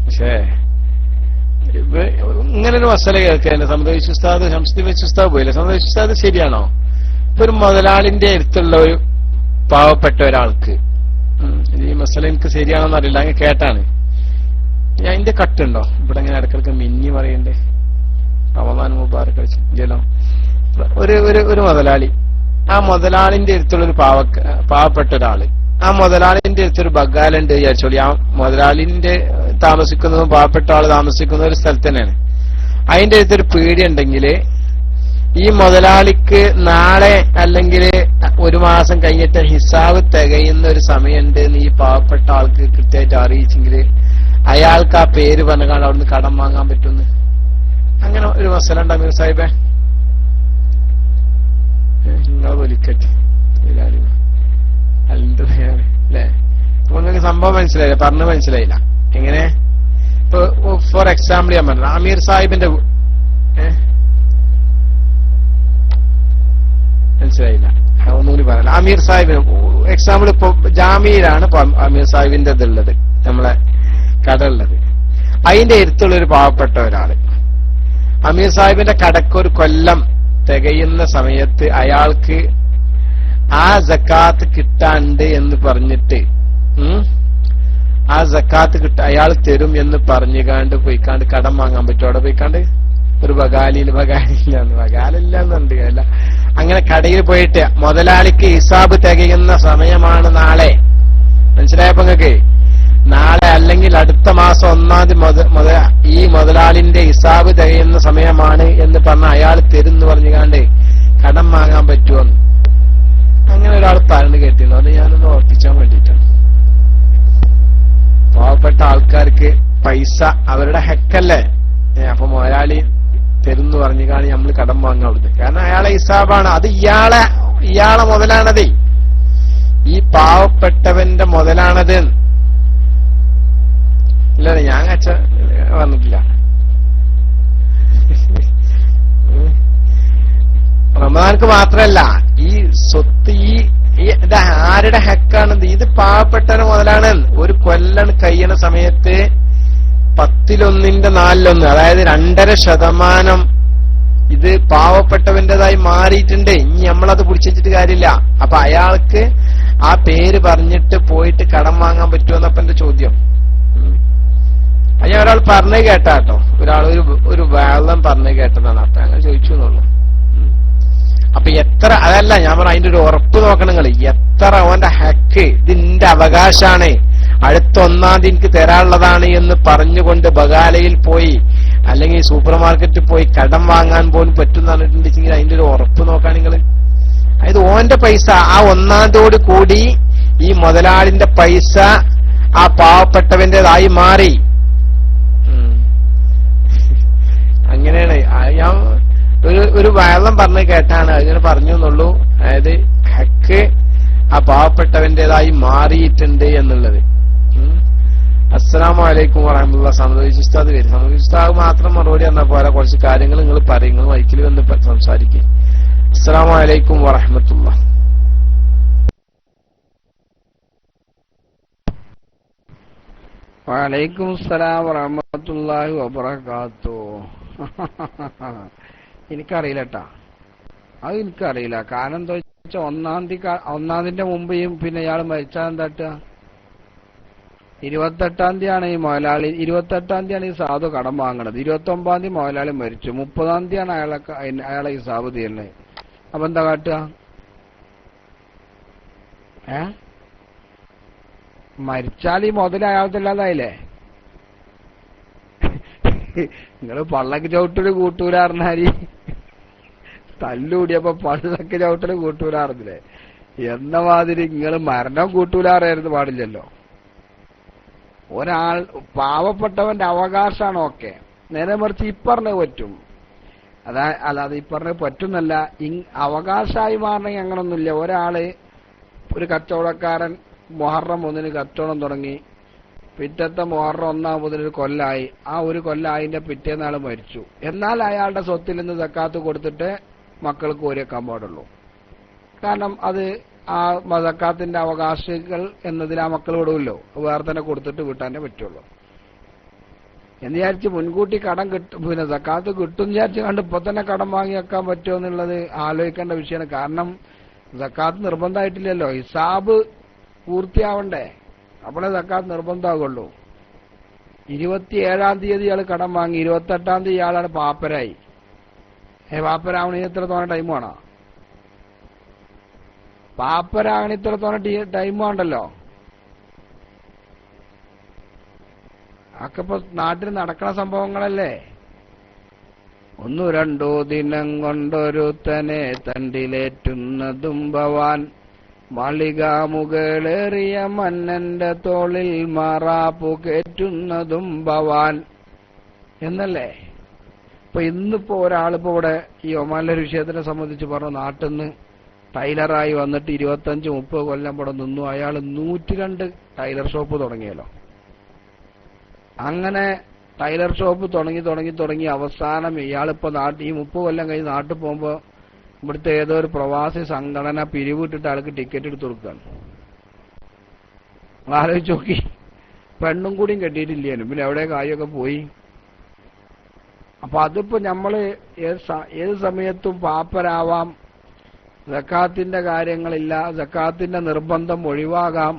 പക്ഷേ ഇങ്ങനൊരു മസല കേൾക്കല്ലേ? സമത വിശ്വസ്താദ് സംസ്കൃതി വിശ്വസ്താവ് പോയില്ലേ? സമത വിശ്വസ്താദ് ശരിയാണോ? ഇപ്പൊ ഒരു മുതലാളിന്റെ അടുത്തുള്ള ഒരു പാവപ്പെട്ട ഒരാൾക്ക് ഈ മസല എനിക്ക് ശരിയാണോന്ന് അറിയില്ല, അങ്ങനെ കേട്ടാണ് ഞാൻ. അതിന്റെ കട്ടുണ്ടോ ഇവിടെ? ഇങ്ങനെ ഇടക്കിടക്ക് മിന്നി പറയണ്ടേ? റമദാൻ മുബാറക് കഴിച്ചില്ലല്ലോ. ഒരു മുതലാളി, ആ മുതലാളിന്റെ അടുത്തുള്ളൊരു പാവപ്പെട്ട ഒരാള്, ആ മുതലാളിന്റെ അടുത്തൊരു ബഗാലുണ്ട് വിചാരിച്ചോളി. ആ മുതലാളിന്റെ താമസിക്കുന്നതും പാവപ്പെട്ട ആള് താമസിക്കുന്ന ഒരു സ്ഥലത്ത് തന്നെയാണ്. അതിന്റെ അടുത്തൊരു പീടിക ഉണ്ടെങ്കിൽ ഈ മുതലാളിക്ക് നാളെ അല്ലെങ്കിൽ 1 മാസം കഴിഞ്ഞിട്ട് ഹിസാബ് തികയുന്ന ഒരു സമയമുണ്ട് എന്ന് ഈ പാവപ്പെട്ട ആൾക്ക് കൃത്യമായിട്ട് അറിയിച്ചെങ്കിൽ അയാൾക്ക് ആ പേര് പറഞ്ഞാൽ അവിടുന്ന് കടം വാങ്ങാൻ പറ്റുന്നു. അങ്ങനെ ഒരു മസല ഉണ്ട് അമീർ സാഹിബേ? നിങ്ങൾ ഒലിക്കട്ടെ അല്ലേ? അപ്പൊ നിങ്ങൾക്ക് സംഭവം മനസ്സിലായില്ല, പറഞ്ഞു മനസ്സിലായില്ല. എങ്ങനെ? ഇപ്പൊ ഫോർ എക്സാമ്പിൾ ഞാൻ പറഞ്ഞു, അമീർ സാഹിബിന്റെ മനസ്സിലായില്ല, ഒന്നുകൂടി പറയല. അമീർ സാഹിബിന് എക്സാമ്പിൾ ഇപ്പൊ ജാമ്യയിലാണ് അമീർ സാഹിബിന്റെ ഇതുള്ളത്, നമ്മളെ കട ഉള്ളത്. അതിന്റെ അടുത്തുള്ള ഒരു പാവപ്പെട്ട ഒരാള് അമീർ സാഹിബിന്റെ കടക്ക് ഒരു കൊല്ലം തികയുന്ന സമയത്ത് അയാൾക്ക് ആ സക്കാത്ത് കിട്ടാണ്ട് എന്ന് പറഞ്ഞിട്ട് ആ സക്കാത്ത് അയാൾ തരും എന്ന് പറഞ്ഞുകാണ്ട് പോയിക്കാണ്ട് കടം വാങ്ങാൻ പറ്റും? അവിടെ പോയിക്കാണ്ട് ഒരു ബഗാലില്ലാന്നുണ്ട് അല്ല, അങ്ങനെ കടയിൽ പോയിട്ട് മുതലാളിക്ക് ഹിസാബ് തികയുന്ന സമയമാണ് നാളെ, മനസ്സിലായപ്പോ നിങ്ങൾക്ക്? നാളെ അല്ലെങ്കിൽ അടുത്ത മാസം 1-ാം തീയതി ഈ മുതലാളിന്റെ ഹിസാബ് തികയുന്ന സമയമാണ് എന്ന് പറഞ്ഞ അയാൾ തരുന്ന് പറഞ്ഞുകാണ്ട് കടം വാങ്ങാൻ പറ്റുമെന്ന് അങ്ങനെ ഒരാൾ പറഞ്ഞു കേട്ടിരുന്നു. അത് ഞാനൊന്ന് ഓർപ്പിച്ചാൻ വേണ്ടിയിട്ടാണ്. പാവപ്പെട്ട ആൾക്കാർക്ക് പൈസ അവരുടെ ഹക്കല്ലേ, അപ്പൊ മുതലാളി തരുന്ന് പറഞ്ഞുകാണ്ട് നമ്മൾ കടം വാങ്ങാൻ അവിടുന്ന്. കാരണം അയാളെ ഹിസാബാണ് അത്, ഇയാളെ മുതലാണത്, ഈ പാവപ്പെട്ടവന്റെ മുതലാണത്. ഇല്ല ഞാൻ കച്ച വന്നിട്ടില്ല. റമദാൻക്ക് മാത്രല്ല ഈ സ്വത്ത് ഇത് ആരുടെ ഹക്കാണെന്ന്, ഇത് പാവപ്പെട്ടവന് മുതലാണ്. ഒരു കൊല്ലം കഴിയണ സമയത്ത് 1/4, അതായത് 2.5% ഇത് പാവപ്പെട്ടവന്റേതായി മാറിയിട്ടുണ്ട്. ഇനി നമ്മളത് പിടിച്ചിട്ട് കാര്യമില്ല. അപ്പൊ അയാൾക്ക് ആ പേര് പറഞ്ഞിട്ട് പോയിട്ട് കടം വാങ്ങാൻ പറ്റുമെന്നപ്പ എന്റെ ചോദ്യം. അത് ഞാൻ ഒരാൾ പറഞ്ഞു കേട്ടാട്ടോ, ഒരു വെള്ളം പറഞ്ഞു കേട്ടതാണ്. അപ്പൊ അങ്ങനെ ചോദിച്ചു എന്നുള്ളു. അപ്പൊ എത്ര, അതല്ല ഞാൻ പറഞ്ഞ അതിന്റെ ഒരു ഉറപ്പ് നോക്കണം നിങ്ങൾ. എത്ര അവന്റെ ഹക്ക്, ഇതിന്റെ അവകാശാണ്, അടുത്ത 1-ാം തീയതി എനിക്ക് തരാനുള്ളതാണ് എന്ന് പറഞ്ഞുകൊണ്ട് ബഗാലയിൽ പോയി അല്ലെങ്കിൽ സൂപ്പർ മാർക്കറ്റിൽ പോയി കടം വാങ്ങാൻ പോലും പറ്റും പറഞ്ഞിട്ടുണ്ടെങ്കിൽ അതിന്റെ ഒരു ഉറപ്പ് നോക്കാൻ നിങ്ങൾ. അതായത് ഓന്റെ പൈസ ആ 1-ാം തീയതിയോട് കൂടി ഈ മുതലാളിന്റെ പൈസ ആ പാവപ്പെട്ടവന്റേതായി മാറി. അങ്ങനെയാണ്. ഞാൻ ഒരു വെള്ളം പറഞ്ഞു കേട്ടാണ് അതിങ്ങനെ പറഞ്ഞു എന്നുള്ളൂ. അതായത് ഹക്ക് ആ പാവപ്പെട്ടവന്റേതായി മാറിയിട്ടുണ്ട് എന്നുള്ളത്. അസ്സലാമു അലൈക്കും വറഹ്മത്തുള്ളാഹി. സന്തോഷ് ഉസ്താദ് വരും. സന്തോഷ് ഉസ്താദ് മാത്രം മറുപടി പറഞ്ഞാൽ പോരാ, കുറച്ച് കാര്യങ്ങൾ നിങ്ങൾ പറയും. നിങ്ങൾ മൈക്കിൽ വന്ന് സംസാരിക്കും. അസ്സലാമു അലൈക്കും വറഹ്മത്തുള്ളാഹി. വഅലൈക്കും അസ്സലാം വറഹ്മത്തുള്ളാഹി വബറകാതുഹു. എനിക്കറിയില്ല കേട്ടാ, അത് എനിക്കറിയില്ല. കാരണം എന്താ വെച്ചാൽ 1-ാം തീയതിന്റെ മുമ്പേയും പിന്നെ ഇയാൾ മരിച്ചാൽ എന്താട്ടുക? 28-ാം തീയതിയാണ് ഈ മുതലാളി, 28-ാം തീയതിയാണ് ഈ സാധു കടം വാങ്ങണത്. 29-ാം തീയതി മുതലാളി മരിച്ചു, 30-ാം തീയതിയാണ് അയാളെ ഈ സാബ് തീരുന്നത്. അപ്പൊ എന്താ കാട്ടുക? മരിച്ചാൽ ഈ മുതൽ അയാൾക്കില്ലാതായില്ലേ? നിങ്ങള് പള്ളക്ക് ചവിട്ടല് കൂട്ടൂലാറിനാരി തല്ലൂടിയപ്പോ പള്ളക്ക് ചവിട്ടല് കൂട്ടൂലാറില്ലേ എന്ന മാതിരി നിങ്ങൾ മരണം കൂട്ടൂലാറായിരുന്നു പാടില്ലല്ലോ. ഒരാൾ പാവപ്പെട്ടവന്റെ അവകാശമാണ്. ഓക്കെ, നേരെ മറിച്ച് ഇപ്പറഞ്ഞ് പറ്റും. അല്ലാതെ ഇപ്പറഞ്ഞ് പറ്റുന്നല്ല, അവകാശമായി മാറണമെങ്കിൽ അങ്ങനൊന്നുമില്ല. ഒരാള്, ഒരു കച്ചവടക്കാരൻ മുഹറം 1-ന് കച്ചവടം തുടങ്ങി, പിറ്റത്തെ മുഹറം 1-ാം മുതൽ കൊല്ലായി. ആ ഒരു കൊല്ലായിന്റെ പിറ്റേന്നാൾ മരിച്ചു. എന്നാൽ അയാളുടെ സ്വത്തിൽ നിന്ന് സക്കാത്ത് കൊടുത്തിട്ട് മക്കൾക്ക് ഓരിയേക്കാൻ പാടുള്ളൂ. കാരണം അത് ആ സക്കാത്തിന്റെ അവകാശികൾ എന്നതിൽ ആ മക്കൾ വിടുമല്ലോ, വേറെ തന്നെ കൊടുത്തിട്ട് വിട്ടാനേ പറ്റുള്ളൂ. എന്ന് വിചാരിച്ച് മുൻകൂട്ടി കടം കിട്ടും, പിന്നെ സക്കാത്ത് കിട്ടും വിചാരിച്ച് കണ്ട് ഇപ്പൊ തന്നെ കടം വാങ്ങി വെക്കാൻ പറ്റുമോ എന്നുള്ളത് ആലോചിക്കേണ്ട വിഷയമാണ്. കാരണം സക്കാത്ത് നിർബന്ധമായിട്ടില്ലല്ലോ, ഹിസാബ് പൂർത്തിയാവണ്ടേ, അപ്പോഴേ സക്കാത്ത് നിർബന്ധമാകുള്ളൂ. 27-ാം തീയതി ഇയാൾ കടം വാങ്ങി, 28-ാം തീയതി ഇയാളാണ് പാപ്പരായി. പാപ്പരാവണി എത്ര തോന്നെ ടൈം വേണോ? പാപ്പരാവണി ഇത്ര തോന്നെ ടൈം വേണ്ടല്ലോ. ഒക്കെ ഇപ്പൊ നാട്ടിൽ നടക്കണ സംഭവങ്ങളല്ലേ. 1-2 ദിനം കൊണ്ടൊരുത്തനെ തണ്ടിലേറ്റുന്നതും ഭവാൻ, മാളിക മുകളേറിയ മന്നന്റെ തോളിൽ മാറാപ്പു കയറ്റുന്നതും ഭവാൻ എന്നല്ലേ. ഇപ്പൊ ഇന്നിപ്പോ ഒരാളിപ്പോ ഇവിടെ ഈ ഒമാനിലെ ഒരു വിഷയത്തിനെ സംബന്ധിച്ച് പറഞ്ഞു, നാട്ടിൽ നിന്ന് ടൈലറായി വന്നിട്ട് 25-30 കൊല്ലം ഇവിടെ നിന്നു. അയാൾ 102 ടൈലർ ഷോപ്പ് തുടങ്ങിയല്ലോ. അങ്ങനെ ടൈലർ ഷോപ്പ് തുടങ്ങി അവസാനം ഇയാളിപ്പോ ഈ 30 കൊല്ലം കഴിഞ്ഞ് നാട്ടിൽ പോകുമ്പോ ഇവിടുത്തെ ഏതോ ഒരു പ്രവാസി സംഘടന പിരിവിട്ടിട്ട് ആൾക്ക് ടിക്കറ്റ് എടുത്ത് കൊടുക്കുകയാണ്. ആലോചിച്ച് നോക്കി, പെണ്ണും കൂടിയും കെട്ടിയിട്ടില്ലേനും, പിന്നെ എവിടെ കാര്യമൊക്കെ പോയി. അപ്പൊ അതിപ്പോ നമ്മള് ഏത് സമയത്തും പാപ്പരാവാം, സക്കാത്തിന്റെ കാര്യങ്ങളില്ല, സക്കാത്തിന്റെ നിർബന്ധം ഒഴിവാകാം.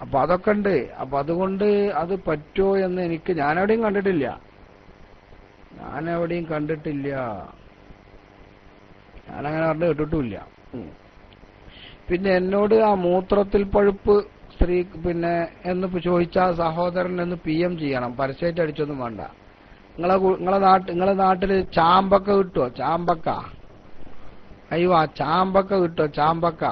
അപ്പൊ അതൊക്കെ ഉണ്ട്. അപ്പൊ അതുകൊണ്ട് അത് പറ്റുമോ എന്ന് ഞാനെവിടെയും കണ്ടിട്ടില്ല. ഞാനങ്ങനെ പറഞ്ഞു കേട്ടിട്ടുമില്ല. പിന്നെ എന്നോട് ആ മൂത്രത്തിൽ പഴുപ്പ് സ്ത്രീ പിന്നെ എന്ന് ചോദിച്ച സഹോദരൻ എന്ന് PM ചെയ്യണം, പരസ്യമായിട്ട് അടിച്ചൊന്നും വേണ്ട. നിങ്ങളെ നാട്ടില് ചാമ്പക്ക കിട്ടുമോ? ചാമ്പക്ക, അയ്യോ ചാമ്പക്ക കിട്ടുമോ? ചാമ്പക്ക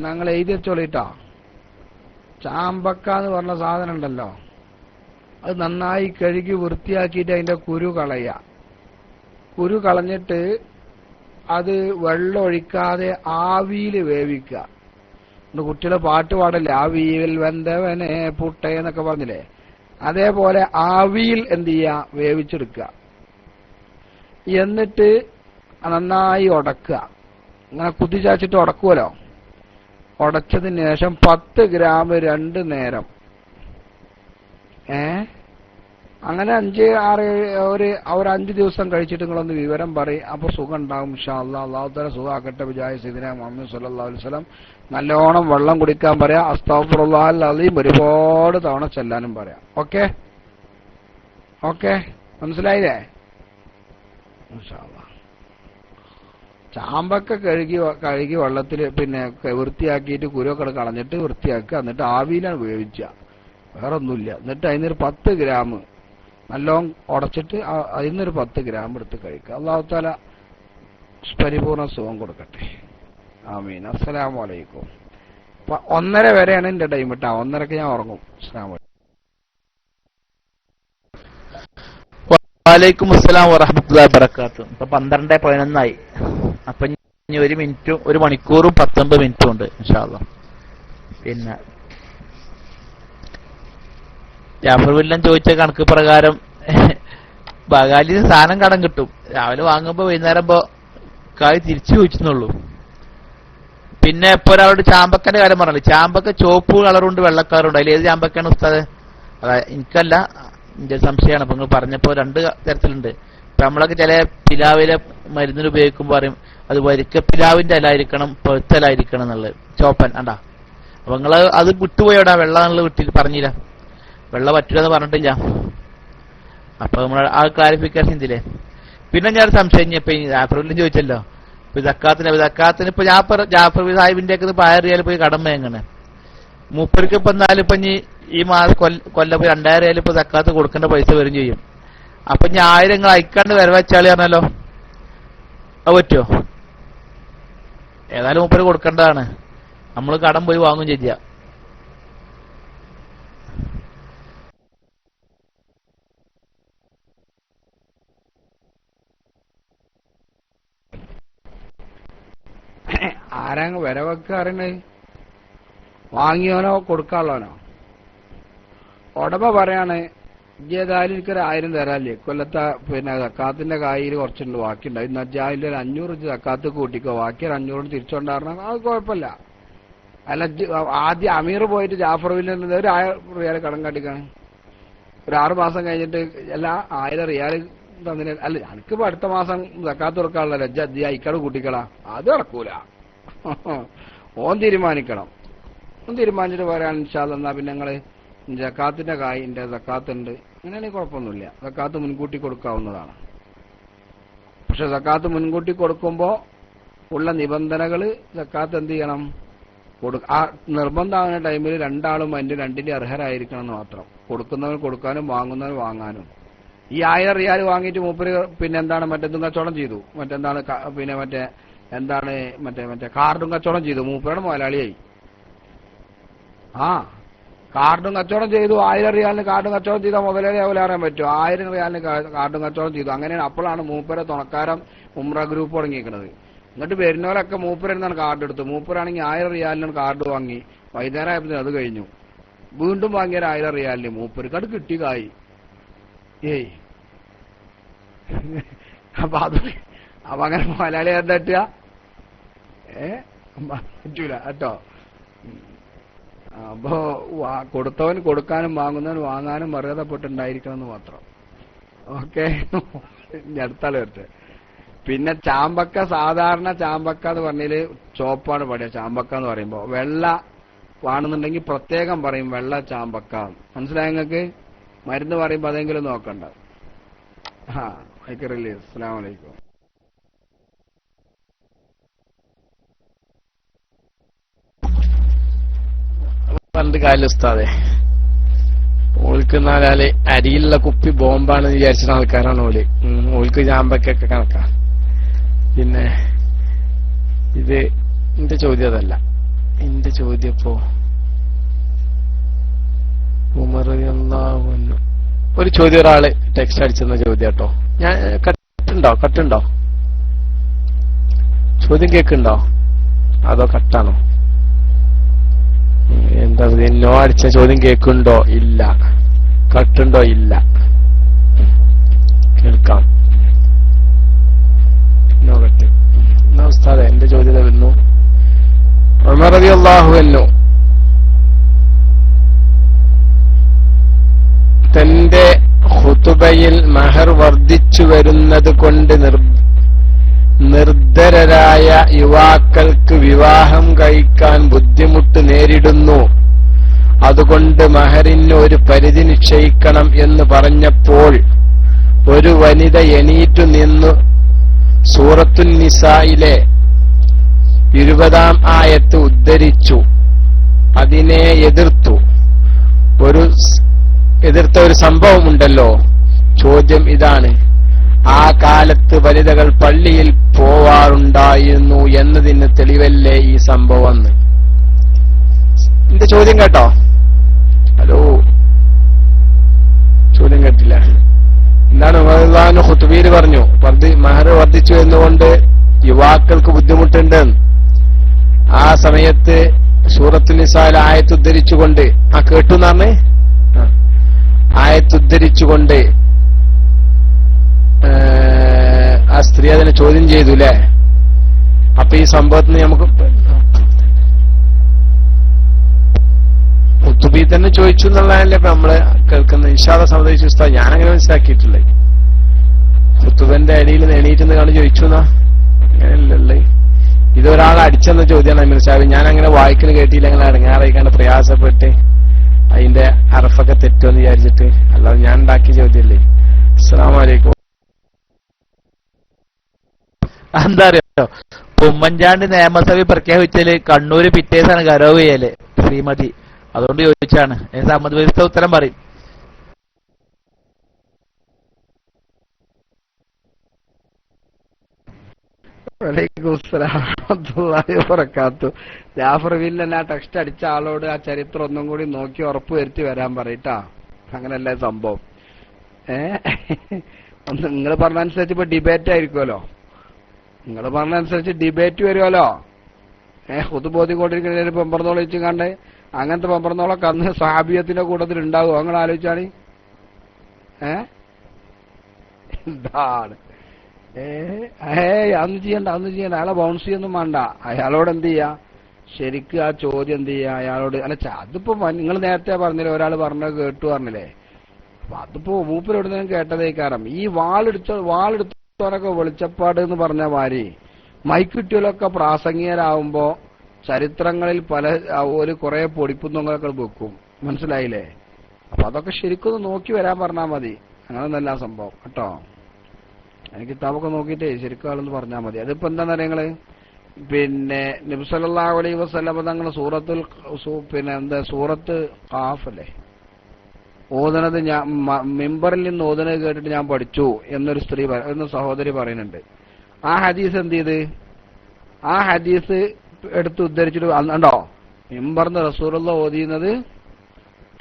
ഞങ്ങൾ എഴുതി വെച്ചോളിട്ടോ. ചാമ്പക്ക എന്ന് പറഞ്ഞ സാധനം ഉണ്ടല്ലോ, അത് നന്നായി കഴുകി വൃത്തിയാക്കിയിട്ട് അതിന്റെ കുരു കളയുക. കുരു കളഞ്ഞിട്ട് അത് വെള്ളം ഒഴിക്കാതെ ആവിയിൽ വേവിക്കുക. കുട്ടികൾ പാട്ട് പാടില്ലേ, ആവിയിൽ വെന്തവനെ പുട്ടേ എന്നൊക്കെ പറഞ്ഞില്ലേ, അതേപോലെ ആവിയിൽ എന്ത് ചെയ്യുക, വേവിച്ചെടുക്കുക. എന്നിട്ട് നന്നായി ഉടക്കുക. അങ്ങനെ കുത്തിച്ചാച്ചിട്ട് ഉടക്കുമല്ലോ. ഉടച്ചതിന് ശേഷം 10 ഗ്രാം 2 നേരം. അങ്ങനെ 5, 6, ഒരു 5 ദിവസം കഴിച്ചിട്ട് നിങ്ങളൊന്ന് വിവരം പറയും. അപ്പൊ സുഖം ഉണ്ടാവും ഇൻഷാ അല്ലാഹ്. അല്ലാഹു തആല സുഖാക്കട്ടെ. ബിജാഹി സയ്യിദിനാ മുഹമ്മദ് സ്വല്ലല്ലാഹു അലൈഹി വസല്ലം. നല്ലോണം വെള്ളം കുടിക്കാൻ പറയാ. അസ്തഗ്ഫിറുല്ലാഹൽ അസീം ഒരുപാട് തവണ ചെല്ലാനും പറയാം. ഓക്കെ ഓക്കെ, മനസ്സിലായില്ലേ? ഇൻഷാ അല്ലാഹ്. ചാമ്പക്ക കഴുകി വെള്ളത്തിൽ പിന്നെ വൃത്തിയാക്കിയിട്ട് കുരുവൊക്കെ കളഞ്ഞിട്ട് വൃത്തിയാക്കുക. എന്നിട്ട് ആവിയിലാണ് വേവിക്കുക, വേറെ ഒന്നുമില്ല. എന്നിട്ട് അതിനൊരു 10 ഗ്രാം നല്ലോണം ഉടച്ചിട്ട് അതിനൊരു 10 ഗ്രാം എടുത്ത് കഴിക്കുക. അല്ലാഹു തആല പരിപൂർണ സുഖം കൊടുക്കട്ടെ. ആമീൻ. അസ്സലാമു അലൈക്കും. 1:30 വരെയാണ് എന്റെ ടൈം കേട്ടോ. 1:30ക്ക് ഞാൻ ഉറങ്ങും. അസ്സലാമു അലൈക്കും. വലൈക്കും അസ്സലാം വറഹ്മത്തുള്ളാഹി വബറകാതുഹു. ഇപ്പൊ 12:11 അപ്പൊ ഇനി 1 മിനിറ്റും 1 മണിക്കൂറും 19 മിനിറ്റും ഉണ്ട് ഇൻഷാ അല്ലാഹ്. പിന്നെ ജാഫർ വില്ലൻ ചോദിച്ച കണക്ക് പ്രകാരം ബഗാലിന് സാധനം കടം കിട്ടും. രാവിലെ വാങ്ങുമ്പോ വൈകുന്നേരം കായ് തിരിച്ചു ചോദിച്ചെന്നുള്ളൂ. പിന്നെ ഇപ്പൊ ഒരാളോട് ചാമ്പക്കന്റെ കാര്യം പറഞ്ഞല്ലോ. ചാമ്പക്ക ചുവപ്പ് കളറുണ്ട്, വെള്ള കളറുണ്ട്. അതിൽ ഏത് ചാമ്പക്കാണ് ഉസ്താദ്? അതാ എനിക്കല്ല, എന്റെ സംശയമാണ്. അപ്പൊ നിങ്ങൾ പറഞ്ഞപ്പോ 2 തരത്തിലുണ്ട്. ഇപ്പൊ നമ്മളൊക്കെ ചില പിലാവിലെ മരുന്നിന് ഉപയോഗിക്കുമ്പോൾ പറയും അത് വരിക്ക പിലാവിന്റെ ഇല ആയിരിക്കണം, പഴുത്ത ഇല ആയിരിക്കണം എന്നുള്ളത്. ചോപ്പൻ ആണ്ടാ. അപ്പൊ നിങ്ങള് അത് വിട്ടുപോയോടാ, വെള്ളം എന്നുള്ളത് വിട്ടില്ല, പറഞ്ഞില്ല. വെള്ളം പറ്റില്ലെന്ന് പറഞ്ഞിട്ടില്ല. അപ്പൊ നമ്മൾ ആ ക്ലാരിഫിക്കേഷൻ ഇതില്ലേ. പിന്നെ ഞാൻ സംശയം ഇപ്പൊ ജാഫറിലും ചോദിച്ചല്ലോ. ഇപ്പൊ സക്കാത്തിന് ഇപ്പൊ ജാഫർ സാഹിബിന്റെ ഒക്കെ 1000 റിയാൽ പോയി കടം വാങ്ങണേ. മൂപ്പർക്ക് ഇപ്പൊ എന്നാലും ഇപ്പൊ ഈ മാസം കൊല്ലം 2000 റിയാൽ ഇപ്പൊ സക്കാത്ത് കൊടുക്കേണ്ട പൈസ വരും ചെയ്യും. അപ്പൊ 1000 നിങ്ങൾ അയക്കാണ്ട് വരവച്ചാളി പറഞ്ഞല്ലോ, അത് പറ്റുമോ? ഏതായാലും മൂപ്പര് കൊടുക്കേണ്ടതാണ്. നമ്മൾ കടം പോയി വാങ്ങും ചെയ്യാം. ആരാ വരവൊക്കെ അറിയണത്? വാങ്ങിയോനോ കൊടുക്കാനുള്ളവനോ? ഉടമ പറയാണ് ഏതായാലും എനിക്കൊരു 1000 തരാല്ലേ, കൊല്ലത്തെ പിന്നെ സക്കാത്തിന്റെ കായിൽ കുറച്ചുണ്ട്, ബാക്കിയുണ്ട്. നജ്ജാഹിന്റെ 500 സക്കാത്ത് കൂട്ടിക്കോ, ബാക്കി 500 തിരിച്ചുകൊണ്ടാറണം. അത് കുഴപ്പമില്ല. അല്ല, ആദ്യം അമീർ പോയിട്ട് ജാഫർ വില്ലിൽ ഒരു 1000 റിയാൽ കടം കാട്ടിക്കാണ്. ഒരു 6 മാസം കഴിഞ്ഞിട്ട് എല്ലാ 1000 റിയാൽ തന്നില്ല. അല്ല, എനിക്കിപ്പോ അടുത്ത മാസം സക്കാത്ത് കൊടുക്കാനുള്ള ലജ്ജ അയക്കാട് കൂട്ടിക്കളാ, അത് നടക്കൂല. ഓൻ തീരുമാനിക്കണം. ഓൻ തീരുമാനിച്ചിട്ട് പറയാൻ ഇൻഷാ അല്ലാഹ്. എന്നാ പിന്നെ നിങ്ങള് സക്കാത്തിന്റെ കായിന്റെ സക്കാത്തുണ്ട്, അങ്ങനെയാണെങ്കിൽ കുഴപ്പമൊന്നുമില്ല. സക്കാത്ത് മുൻകൂട്ടി കൊടുക്കാവുന്നതാണ്. പക്ഷെ സക്കാത്ത് മുൻകൂട്ടി കൊടുക്കുമ്പോ ഉള്ള നിബന്ധനകള് സക്കാത്ത് എന്ത് ചെയ്യണം, ആ നിർബന്ധമാകുന്ന ടൈമിൽ 2 ആളും അതിന്റെ 2ന്റെ അർഹരായിരിക്കണം എന്ന് മാത്രം. കൊടുക്കുന്നവൻ കൊടുക്കാനും വാങ്ങുന്നവൻ വാങ്ങാനും. ഈ 1000 റിയാൽ വാങ്ങിയിട്ട് മൂപ്പര് പിന്നെ എന്താണ് മറ്റെന്തും കച്ചവടം ചെയ്തു, മറ്റെന്താണ് പിന്നെ മറ്റേ കാർഡും കച്ചവടം ചെയ്തു, മൂപ്പരുടെ മുതലാളിയായി. കാർഡും കച്ചവടം ചെയ്തു. 1000 റിയാലിന് കാർഡും കച്ചവടം ചെയ്താൽ മുതലാളി ആവില്ല അറിയാൻ പറ്റുമോ? 1000 റിയാലിന് കാർഡും കച്ചവടം ചെയ്തു. അങ്ങനെയാണ്. അപ്പോഴാണ് മൂപ്പരെ തുണക്കാരം ഉംറ ഗ്രൂപ്പ് തുടങ്ങിയിരിക്കുന്നത്. എന്നിട്ട് വരുന്നവരൊക്കെ മൂപ്പരെന്നാണ് കാർഡ് എടുത്തു. മൂപ്പരാണെങ്കിൽ 1000 റിയാലിനാണ് കാർഡ് വാങ്ങി. വൈകുന്നേരം ആയപ്പോൾ അത് കഴിഞ്ഞു. വീണ്ടും വാങ്ങിയ 1000 റിയാലിന് മൂപ്പർക്ക് അത് കിട്ടി കായി. അപ്പൊ അങ്ങനെ മുതലാളി എന്താ പറ്റുക? പറ്റൂല കേട്ടോ. അപ്പോ കൊടുത്തവൻ കൊടുക്കാനും വാങ്ങുന്നവൻ വാങ്ങാനും മര്യാദപ്പെട്ടുണ്ടായിരിക്കണം എന്ന് മാത്രം. ഓക്കെ, അടുത്താള് വരട്ടെ. പിന്നെ ചാമ്പക്ക, സാധാരണ ചാമ്പക്ക എന്ന് പറഞ്ഞാല് ചോപ്പാണ് പറയുക. ചാമ്പക്ക എന്ന് പറയുമ്പോ വെള്ള ആണെന്നുണ്ടെങ്കിൽ പ്രത്യേകം പറയും വെള്ള ചാമ്പക്ക. മനസ്സിലായ നിങ്ങൾക്ക്? മരുന്ന് പറയുമ്പോ അതെങ്കിലും നോക്കണ്ട. അസ്സലാമു അലൈക്കും. പണ്ട് കാലം ഉസ്താദെ, ഓൾക്ക് എന്നാല് അരിയിലുള്ള കുപ്പി ബോംബാണ് വിചാരിച്ചിട്ട് ആൾക്കാരാണ് ഓല്. ഓൾക്ക് ചാമ്പക്കൊക്കെ കണക്കാ. പിന്നെ ഇത് എന്റെ ചോദ്യം അതല്ല. എന്റെ ചോദ്യം ഇപ്പോ ഒരു ചോദ്യം ഒരാള് ടെക്സ്റ്റ് അടിച്ചെന്ന ചോദ്യം കേട്ടോ. ഞാൻ കട്ടുണ്ടോ? ചോദ്യം കേൾക്കുന്നുണ്ടോ അതോ കട്ടാണോ? എന്താ നോ അടിച്ച ചോദ്യം കേൾക്കുന്നുണ്ടോ? ഇല്ല. കട്ടുണ്ടോ? ഇല്ല. കേൾക്കാം. No cut. എന്നാ ഉസ്താദെ എന്റെ ചോദ്യത വരുന്നു. ഉമർ റളിയല്ലാഹു അൻഹു തന്റെ ഖുതുബയിൽ മഹർ വർദ്ധിച്ചു വരുന്നത് കൊണ്ട് നിർധരരായ യുവാക്കൾക്ക് വിവാഹം കഴിക്കാൻ ബുദ്ധിമുട്ട് നേരിടുന്നു, അതുകൊണ്ട് മഹറിന് ഒരു പരിധി നിശ്ചയിക്കണം എന്ന് പറഞ്ഞപ്പോൾ ഒരു വനിത എണീറ്റു നിന്നു സൂറത്തുൻ നിസായിലെ 20-ാം ആയത്ത് ഉദ്ധരിച്ചു അതിനെ എതിർത്ത ഒരു സംഭവമുണ്ടല്ലോ. ചോദ്യം ഇതാണ്: ആ കാലത്ത് വനിതകൾ പള്ളിയിൽ പോവാറുണ്ടായിരുന്നു എന്നതിന് തെളിവല്ലേ ഈ സംഭവം? എന്റെ ചോദ്യം കേട്ടോ? ഹലോ, ചോദ്യം കേട്ടില്ല. എന്താണ് ഉമർ ഖുതുബയിൽ പറഞ്ഞു മഹർ വർദ്ധിച്ചു എന്നുകൊണ്ട് യുവാക്കൾക്ക് ബുദ്ധിമുട്ടുണ്ട്. ആ സമയത്ത് സൂറത്തുൽ നിസായിലെ ആയത്ത് ഉദ്ധരിച്ചുകൊണ്ട് കേട്ടു എന്നാണ് ആയത്ത് ഉദ്ധരിച്ചുകൊണ്ട് ആ സ്ത്രീ അതിനെ ചോദ്യം ചെയ്തു അല്ലേ? അപ്പൊ ഈ സംഭവത്തിന് നമുക്ക് ഖുതുബി തന്നെ ചോദിച്ചു എന്നുള്ളതല്ലേ ഇപ്പൊ നമ്മള് കേൾക്കുന്നത്. ഇൻഷാല്ലാഹ് സംബന്ധിച്ച് ഉസ്താദ് ഞാനങ്ങനെ മനസ്സിലാക്കിയിട്ടില്ലേ. ഖുതുബന്റെ അടിയിൽ എണീറ്റെന്ന് കാണി ചോദിച്ചു എന്നാ അങ്ങനെയല്ലേ? ഇതൊരാൾ അടിച്ചെന്ന ചോദ്യമാണ് മനസ്സിലാവും. ഞാൻ അങ്ങനെ വായിക്കൽ കേട്ടില്ല, അങ്ങനെ ഇറങ്ങാറായിക്കാണ്ട് പ്രയാസപ്പെട്ട് അതിന്റെ അറഫൊക്കെ തെറ്റുമെന്ന് വിചാരിച്ചിട്ട്. അല്ലാതെ ഞാൻ ഉണ്ടാക്കിയ ചോദ്യമല്ലേ. അസ്സലാമു അലൈക്കും. എന്താ അറിയോ, ഉമ്മൻചാണ്ടി നിയമസഭ പ്രഖ്യാപിച്ചാല് കണ്ണൂര് പിറ്റേസാണ് ഗരവ് ചെയ്യല് ശ്രീമതി. അതുകൊണ്ട് ചോദിച്ചാണ്. സമ്മത വ്യവസ്ഥ ഉത്തരം പറയും. ജാഫർവില്ല ആ ടെക്സ്റ്റ് അടിച്ച ആളോട് ആ ചരിത്രം ഒന്നും കൂടി നോക്കി ഉറപ്പ് വരുത്തി വരാൻ പറയട്ടാ. അങ്ങനല്ലേ സംഭവം. നിങ്ങൾ പറഞ്ഞനുസരിച്ച് ഇപ്പൊ ഡിബേറ്റ് ആയിരിക്കുമല്ലോ. നിങ്ങൾ പറഞ്ഞനുസരിച്ച് ഡിബേറ്റ് വരുമല്ലോ. പൊതുബോധിക്കൊണ്ടിരിക്കുന്ന പെമ്പറന്നോളം വെച്ച് കണ്ട് അങ്ങനത്തെ പെമ്പറന്നോളൊക്കെ അന്ന് സഹാബിയത്തിന്റെ കൂട്ടത്തിൽ ഉണ്ടാവും. അങ്ങനെ ആലോചിച്ചാണ്. എന്താണ് അന്ന് ചെയ്യണ്ട അയാളെ ബൗൺസ് ചെയ്യൊന്നും വേണ്ട. അയാളോട് എന്ത് ചെയ്യാ, ശരിക്കും ആ ചോദ്യം എന്ത് ചെയ്യാ അയാളോട്. അല്ല, അതിപ്പോ നിങ്ങൾ നേരത്തെ പറഞ്ഞില്ലേ, ഒരാൾ പറഞ്ഞത് കേട്ടു പറഞ്ഞില്ലേ. അപ്പൊ അതിപ്പോ മൂപ്പരെവിടുന്നേലും കേട്ടതേക്കാരം. ഈ വാളെടുത്തവരൊക്കെ വെളിച്ചപ്പാട് എന്ന് പറഞ്ഞ മാതിരി മൈക്കിട്ടികളൊക്കെ പ്രാസംഗികരാകുമ്പോ ചരിത്രങ്ങളിൽ ഒരു കുറെ പൊടിപ്പുന്നങ്ങളൊക്കെ വെക്കും. മനസ്സിലായില്ലേ? അപ്പൊ അതൊക്കെ ശരിക്കും നോക്കി വരാൻ പറഞ്ഞാൽ മതി. അങ്ങനെയൊന്നല്ല സംഭവം കേട്ടോ. എനിക്ക് കിതാബൊക്കെ നോക്കിയിട്ടേ ശരിക്കും ആളെന്ന് പറഞ്ഞാൽ മതി. അതിപ്പോ എന്താണെന്ന് നിങ്ങള് പിന്നെ നബി സല്ലല്ലാഹു അലൈഹി വസല്ലം തങ്ങൾ സൂറത്ത് ഖാഫ് അല്ലേ ഓതണത്, ഞാൻ മിമ്പറിൽ നിന്ന് ഓതണത് കേട്ടിട്ട് ഞാൻ പഠിച്ചു എന്നൊരു സഹോദരി പറയുന്നുണ്ട്. ആ ഹദീസ് എന്ത് ചെയ്ത്, ആ ഹദീസ് എടുത്ത് ഉദ്ധരിച്ചിട്ട് ഉണ്ടോ, മിമ്പറിന്ന് റസൂലുള്ളാഹി ഓതിയുന്നത്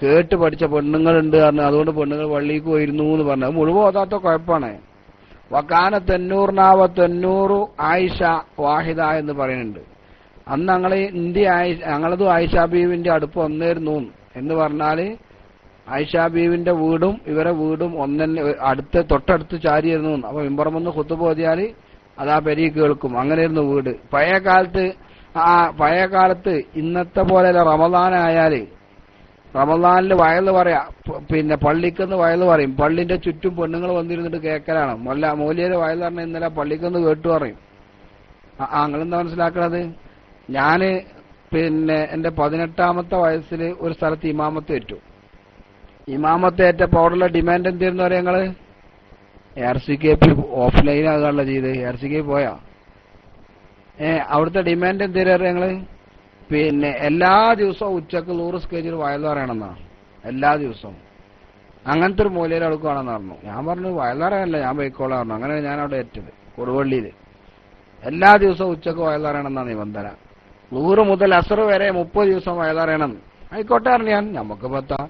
കേട്ട് പഠിച്ച പെണ്ണുങ്ങളുണ്ട് പറഞ്ഞു. അതുകൊണ്ട് പെണ്ണുങ്ങൾ പള്ളിക്ക് പോയിരുന്നു എന്ന് പറഞ്ഞു. അത് മുഴുവൻ ഓതാത്ത കുഴപ്പമാണ്. വക്കാന തെന്നൂറിനാവ തെന്നൂറു ആയിഷ വാഹിദ എന്ന് പറയുന്നുണ്ട്. അന്ന് ഞങ്ങളതും ആയിഷ ബീവിന്റെ അടുപ്പ് ഒന്നായിരുന്നു എന്ന് പറഞ്ഞാല് ആയിഷ ബീവിന്റെ വീടും ഇവരെ വീടും തൊട്ടടുത്ത് ചാരിയിരുന്നു. അപ്പൊ മിമ്പറമൊന്ന് ഖുതുബ് അതാ പെരി കേൾക്കും. അങ്ങനെയായിരുന്നു വീട്. പഴയ കാലത്ത് ഇന്നത്തെ പോലെ റമദാനായാല് റമദാനില് വയല് പറയാ, പിന്നെ പള്ളിക്കെന്ന് വയല് പറയും. പള്ളിന്റെ ചുറ്റും പെണ്ണുങ്ങൾ വന്നിരുന്നിട്ട് കേൾക്കലാണ്. മൗലിയര് വയല് പറഞ്ഞ ഇന്നലെ പള്ളിക്കെന്ന് കേട്ടു പറയും. നിങ്ങളെന്താ മനസ്സിലാക്കണത്? ഞാന് പിന്നെ എന്റെ 18ാമത്തെ വയസ്സിൽ ഒരു സ്ഥലത്ത് ഇമാമത്ത് ഏറ്റു. ഇമാമത്ത് ഏറ്റപ്പോ അവിടെയുള്ള ഡിമാൻഡ് എന്തായിരുന്നു പറയാ ഞങ്ങള് ARCKP ഓഫ്ലൈൻ ആകാനുള്ള ചെയ്ത്. ARCKP പോയാ അവിടുത്തെ ഡിമാൻഡ് എന്തേലും ഞങ്ങള് പിന്നെ എല്ലാ ദിവസവും ഉച്ചക്ക് 100 സ്കെച്ചിൽ വയല് പറയണമെന്നാ. എല്ലാ ദിവസവും അങ്ങനത്തെ ഒരു മൂലയിൽ എടുക്കുകയാണെന്ന് പറഞ്ഞു. ഞാൻ പറഞ്ഞു വയലറിയല്ല, ഞാൻ ബൈക്കോളാ പറഞ്ഞു. അങ്ങനെ ഞാൻ അവിടെ ഏറ്റത് കൊടുവള്ളിയിൽ. എല്ലാ ദിവസവും ഉച്ചക്ക് വയലറിയണമെന്നാ നിബന്ധന. 100 മുതൽ അസർ വരെ 30 ദിവസം വയലറിയണം. ആയിക്കോട്ടെ പറഞ്ഞു ഞാൻ. നമുക്ക് പത്താ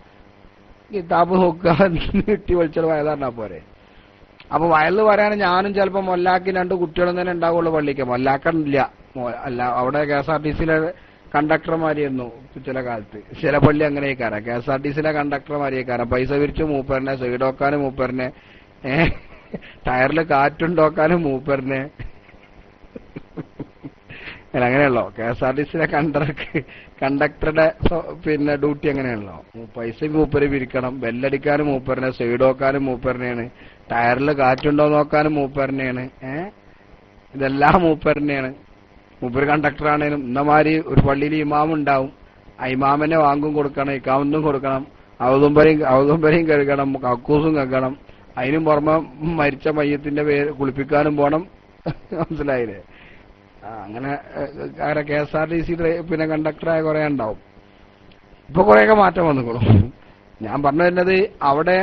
കിതാബ് നോക്കുക, കിട്ടി വിളിച്ചത് വയലറിഞ്ഞാ പോരെ. അപ്പൊ വയലിൽ പറയാൻ ഞാനും ചിലപ്പോ മൊല്ലാക്കി 2 കുട്ടികളും തന്നെ ഉണ്ടാവുള്ളൂ പള്ളിക്ക്. മൊല്ലാക്കണില്ല. അല്ല അവിടെ KSRTCയിലെ കണ്ടക്ടർമാരെയൊന്നു ചില കാലത്ത് ചില പള്ളി അങ്ങനെയൊക്കെ KSRTC കണ്ടക്ടർമാരെയൊക്കെ പൈസ പിരിച്ചു മൂപ്പറിനെ, സൈഡോക്കാനും മൂപ്പറിനെ, ടയറിൽ കാറ്റുണ്ടോക്കാനും മൂപ്പറിനെ. അങ്ങനെയല്ലോ KSRTC കണ്ടക്ടറുടെ പിന്നെ ഡ്യൂട്ടി അങ്ങനെയാണല്ലോ. പൈസ മൂപ്പര് പിരിക്കണം, ബെല്ലടിക്കാനും മൂപ്പറിനെ, സൈഡോക്കാനും മൂപ്പറിനെയാണ്, ടയറിൽ കാറ്റുണ്ടോ നോക്കാനും മൂപ്പറിനെയാണ്. ഇതെല്ലാം മൂപ്പറിനെയാണ്. മൂപ്പര് കണ്ടക്ടറാണേലും ഇന്നമാതിരി ഒരു പള്ളിയിൽ ഇമാമുണ്ടാവും. ആ ഇമാമിനെ വാങ്ങും കൊടുക്കണം, ഇക്കാമത്തും കൊടുക്കണം, ഔതുംബരയും കഴുകണം, കക്കൂസും കഴുകണം. അതിനും പുറമെ മരിച്ച മയ്യത്തിന്റെ പേര് കുളിപ്പിക്കാനും പോണം. മനസ്സിലായില്ലേ? അങ്ങനെ KSRTC പിന്നെ കണ്ടക്ടറായ കുറെ ഉണ്ടാവും. ഇപ്പൊ കുറെയൊക്കെ മാറ്റം വന്നുകൊള്ളും. ഞാൻ പറഞ്ഞു വരുന്നത് അവിടെ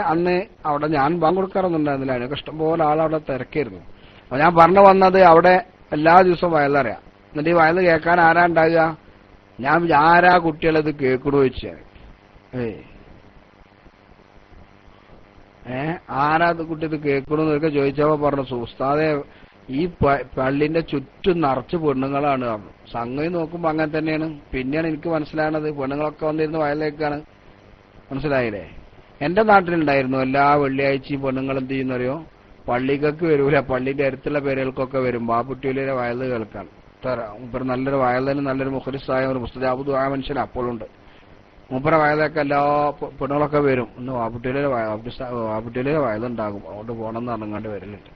ഞാൻ ബാങ്ക് കൊടുക്കാറൊന്നുണ്ടായിരുന്നില്ല. അതിനൊക്കെ ഇഷ്ടംപോലെ ആളവിടെ തിരക്കായിരുന്നു. അപ്പൊ ഞാൻ പറഞ്ഞു വന്നത് അവിടെ എല്ലാ ദിവസവും വയലറിയാം. എന്നിട്ട് ഈ വയല് കേൾക്കാൻ ആരാ ഉണ്ടാകുക? ആരാ കുട്ടികളത് കേൾക്കണു ചോദിച്ചാൽ ആരാ കുട്ടി ഇത് കേൾക്കണമെന്നൊക്കെ ചോദിച്ചപ്പോ പറഞ്ഞു, ഉസ്താദെ ഈ പള്ളിന്റെ ചുറ്റും നിറച്ച് പെണ്ണുങ്ങളാണ്. സംഗതി നോക്കുമ്പോ അങ്ങനെ തന്നെയാണ്. പിന്നെയാണ് എനിക്ക് മനസ്സിലാകുന്നത് പെണ്ണുങ്ങളൊക്കെ വന്നിരുന്ന് വയലേക്കാണ്. മനസ്സിലായില്ലേ? എന്റെ നാട്ടിലുണ്ടായിരുന്നു എല്ലാ വെള്ളിയാഴ്ചയും പെണ്ണുങ്ങൾ എന്ത് ചെയ്യുന്നറിയോ? പള്ളിക്കൊക്കെ വരൂല, പള്ളിന്റെ അടുത്തുള്ള പേരുകൾക്കൊക്കെ വരും ബാപ്പുട്ടിയിലെ വയല് കേൾക്കാൻ. മൂപ്പര് നല്ലൊരു വയലിന് നല്ലൊരു മുഖരിസായ ഒരു മുസ്തജാബുദ് ആയ മനുഷ്യൻ അപ്പോഴുണ്ട്. മൂപ്പര വയലൊക്കെ എല്ലാ പെണ്ണുങ്ങളൊക്കെ വരും. ഇന്ന് വാപ്പുട്ടിയിലെ വയലുണ്ടാകും, അതുകൊണ്ട് പോകണമെന്ന് പറഞ്ഞങ്ങാണ്ട് വരലുണ്ട്.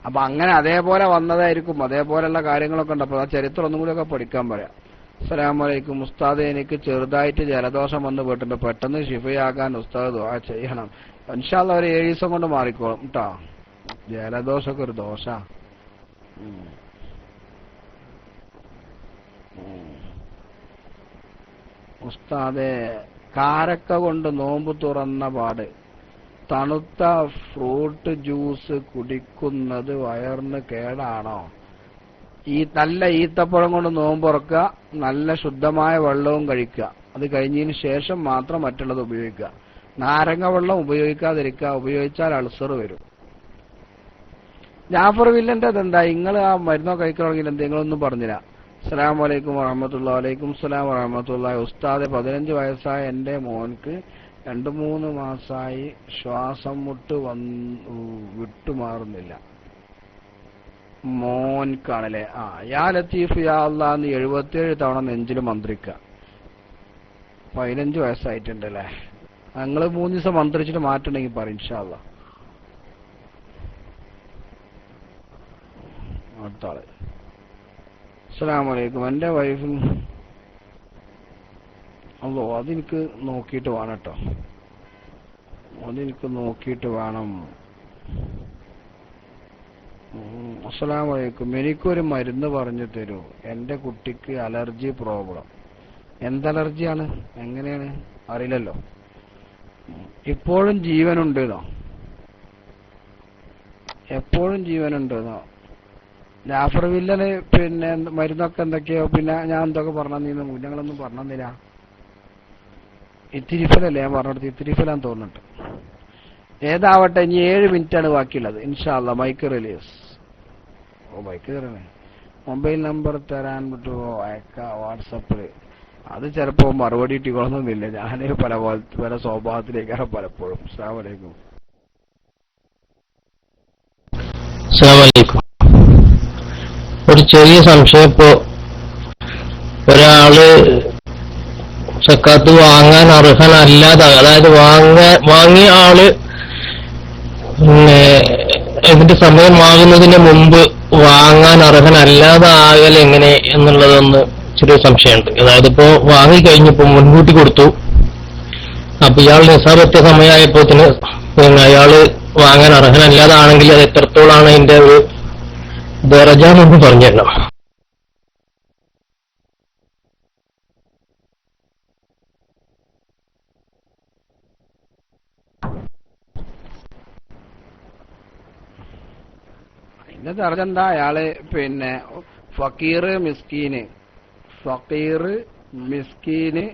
അപ്പൊ അങ്ങനെ അതേപോലെ വന്നതായിരിക്കും. അതേപോലെയുള്ള കാര്യങ്ങളൊക്കെ ഉണ്ട്. അപ്പൊ ആ ചരിത്രം ഒന്നും കൂടിയൊക്കെ പഠിക്കാൻ പറയാം. അസ്സലാമലൈക്കും ഉസ്താദ്, എനിക്ക് ചെറുതായിട്ട് ജലദോഷം വന്ന് പോയിട്ടുണ്ട്. പെട്ടെന്ന് ശിഫയാകാൻ ഉസ്താദ് ദുആ ചെയ്യണം. ഇൻഷാ അല്ലാഹ് ഒരു 7 ദിവസം കൊണ്ട് മാറിക്കോളും കേട്ടോ. ജലദോഷമൊക്കെ ഒരു ദോഷ. ഉസ്താദെ, കാരക്ക കൊണ്ട് നോമ്പ് തുറന്ന പാട് തണുത്ത ഫ്രൂട്ട് ജ്യൂസ് കുടിക്കുന്നത് വയറിന് കേടാണോ? നല്ല ഈത്തപ്പഴം കൊണ്ട് നോമ്പുറക്കുക, നല്ല ശുദ്ധമായ വെള്ളവും കഴിക്കുക. അത് കഴിഞ്ഞതിന് ശേഷം മാത്രം മറ്റുള്ളത് ഉപയോഗിക്കുക. നാരങ്ങ വെള്ളം ഉപയോഗിക്കാതിരിക്കുക. ഉപയോഗിച്ചാൽ അൾസർ വരും. ജാഫർ വില്ലന്റെ അതെന്താ നിങ്ങൾ ആ മരുന്നോ കഴിക്കണമെങ്കിൽ എന്തെങ്കിലുമൊന്നും പറഞ്ഞില്ല. അസ്സലാമു അലൈക്കും വറഹ്മത്തുള്ളാഹി. വലൈക്കും സലാം വറഹ്മത്തുള്ളാഹി. ഉസ്താദെ, 15 വയസ്സായ എന്റെ മോൻക്ക് 2-3 മാസമായി ശ്വാസം മുട്ട് വിട്ടുമാറുന്നില്ല. മോൻക്കാണല്ലേ? യാ ലത്തീഫ് യാ അല്ലാഹ് എന്ന് 77 തവണ നെഞ്ചിൽ മന്ത്രിക്കുക. 15 വയസ്സായിട്ടുണ്ടല്ലേ? നിങ്ങൾ 3 ദിവസം മന്ത്രിച്ചിട്ട് മാറ്റണമെങ്കിൽ പറയും ഇൻഷാ അല്ലാഹ്. അടുത്ത ആള്. അസ്സലാമു അലൈക്കും. എന്റെ വൈഫും അതെനിക്ക് നോക്കിയിട്ട് വേണം കേട്ടോ. അതെനിക്ക് നോക്കിയിട്ട് വേണം. അസ്സലാമു അലൈക്കും. എനിക്കൊരു മരുന്ന് പറഞ്ഞു തരൂ. എന്റെ കുട്ടിക്ക് അലർജി പ്രോബ്ലം. എന്തലർജിയാണ്? എങ്ങനെയാണ്? അറിയില്ലല്ലോ. ഇപ്പോഴും ജീവനുണ്ടെന്നോ? എപ്പോഴും ജീവനുണ്ടെന്നോ? ജാഫർ വില്ലന് പിന്നെ മരുന്നൊക്കെ എന്തൊക്കെയോ പിന്നെ ഞാൻ എന്തൊക്കെ പറഞ്ഞിരുന്നു. ഞങ്ങളൊന്നും പറഞ്ഞില്ല. ഇത്തിരിഫലല്ലേ ഞാൻ പറഞ്ഞെടുത്ത്? ഇത്തിരിഫലാന്ന് തോന്നുന്നുണ്ട്. ഏതാവട്ടെ, ഇനി 7 മിനിറ്റാണ് ബാക്കിയുള്ളത്. ഇൻഷാ അല്ലാഹ് മൈക്ക് റിലീസ്. മൈക്ക് തരണേ. മൊബൈൽ നമ്പർ തരാൻ പറ്റുമോ? അയക്കാം വാട്സപ്പില്. അത് ചിലപ്പോ മറുപടി ഇട്ടിക്കൊള്ളുന്നില്ല. ഞാൻ പല സ്വഭാവത്തിലേക്കാണ് പലപ്പോഴും. അസ്സലാമു അലൈക്കും. ഒരു ചെറിയ സംശയം. ഇപ്പോ ഒരാള് സക്കാത്ത് വാങ്ങാൻ അർഹനല്ലാതെ, അതായത് വാങ്ങിയ ആള് ഇതിന്റെ സമയമാകുന്നതിന് മുമ്പ് വാങ്ങാൻ അർഹനല്ലാതെ ആകൽ എങ്ങനെ എന്നുള്ളതൊന്ന് ചെറിയ സംശയമുണ്ട്. അതായത് ഇപ്പോ വാങ്ങിക്കഴിഞ്ഞപ്പോ മുൻകൂട്ടി കൊടുത്തു, അപ്പൊ ഇയാൾ നിസാബെത്തിയ സമയമായപ്പോത്തിന് അയാള് വാങ്ങാൻ അർഹനല്ലാതാണെങ്കിൽ അത് എത്രത്തോളാണ് അതിന്റെ ഒരു ദറജാന്നൊന്ന് പറഞ്ഞു തരണം. അതിന്റെ ദറജ എന്താ? അയാള് പിന്നെ ഫക്കീർ മിസ്കീന്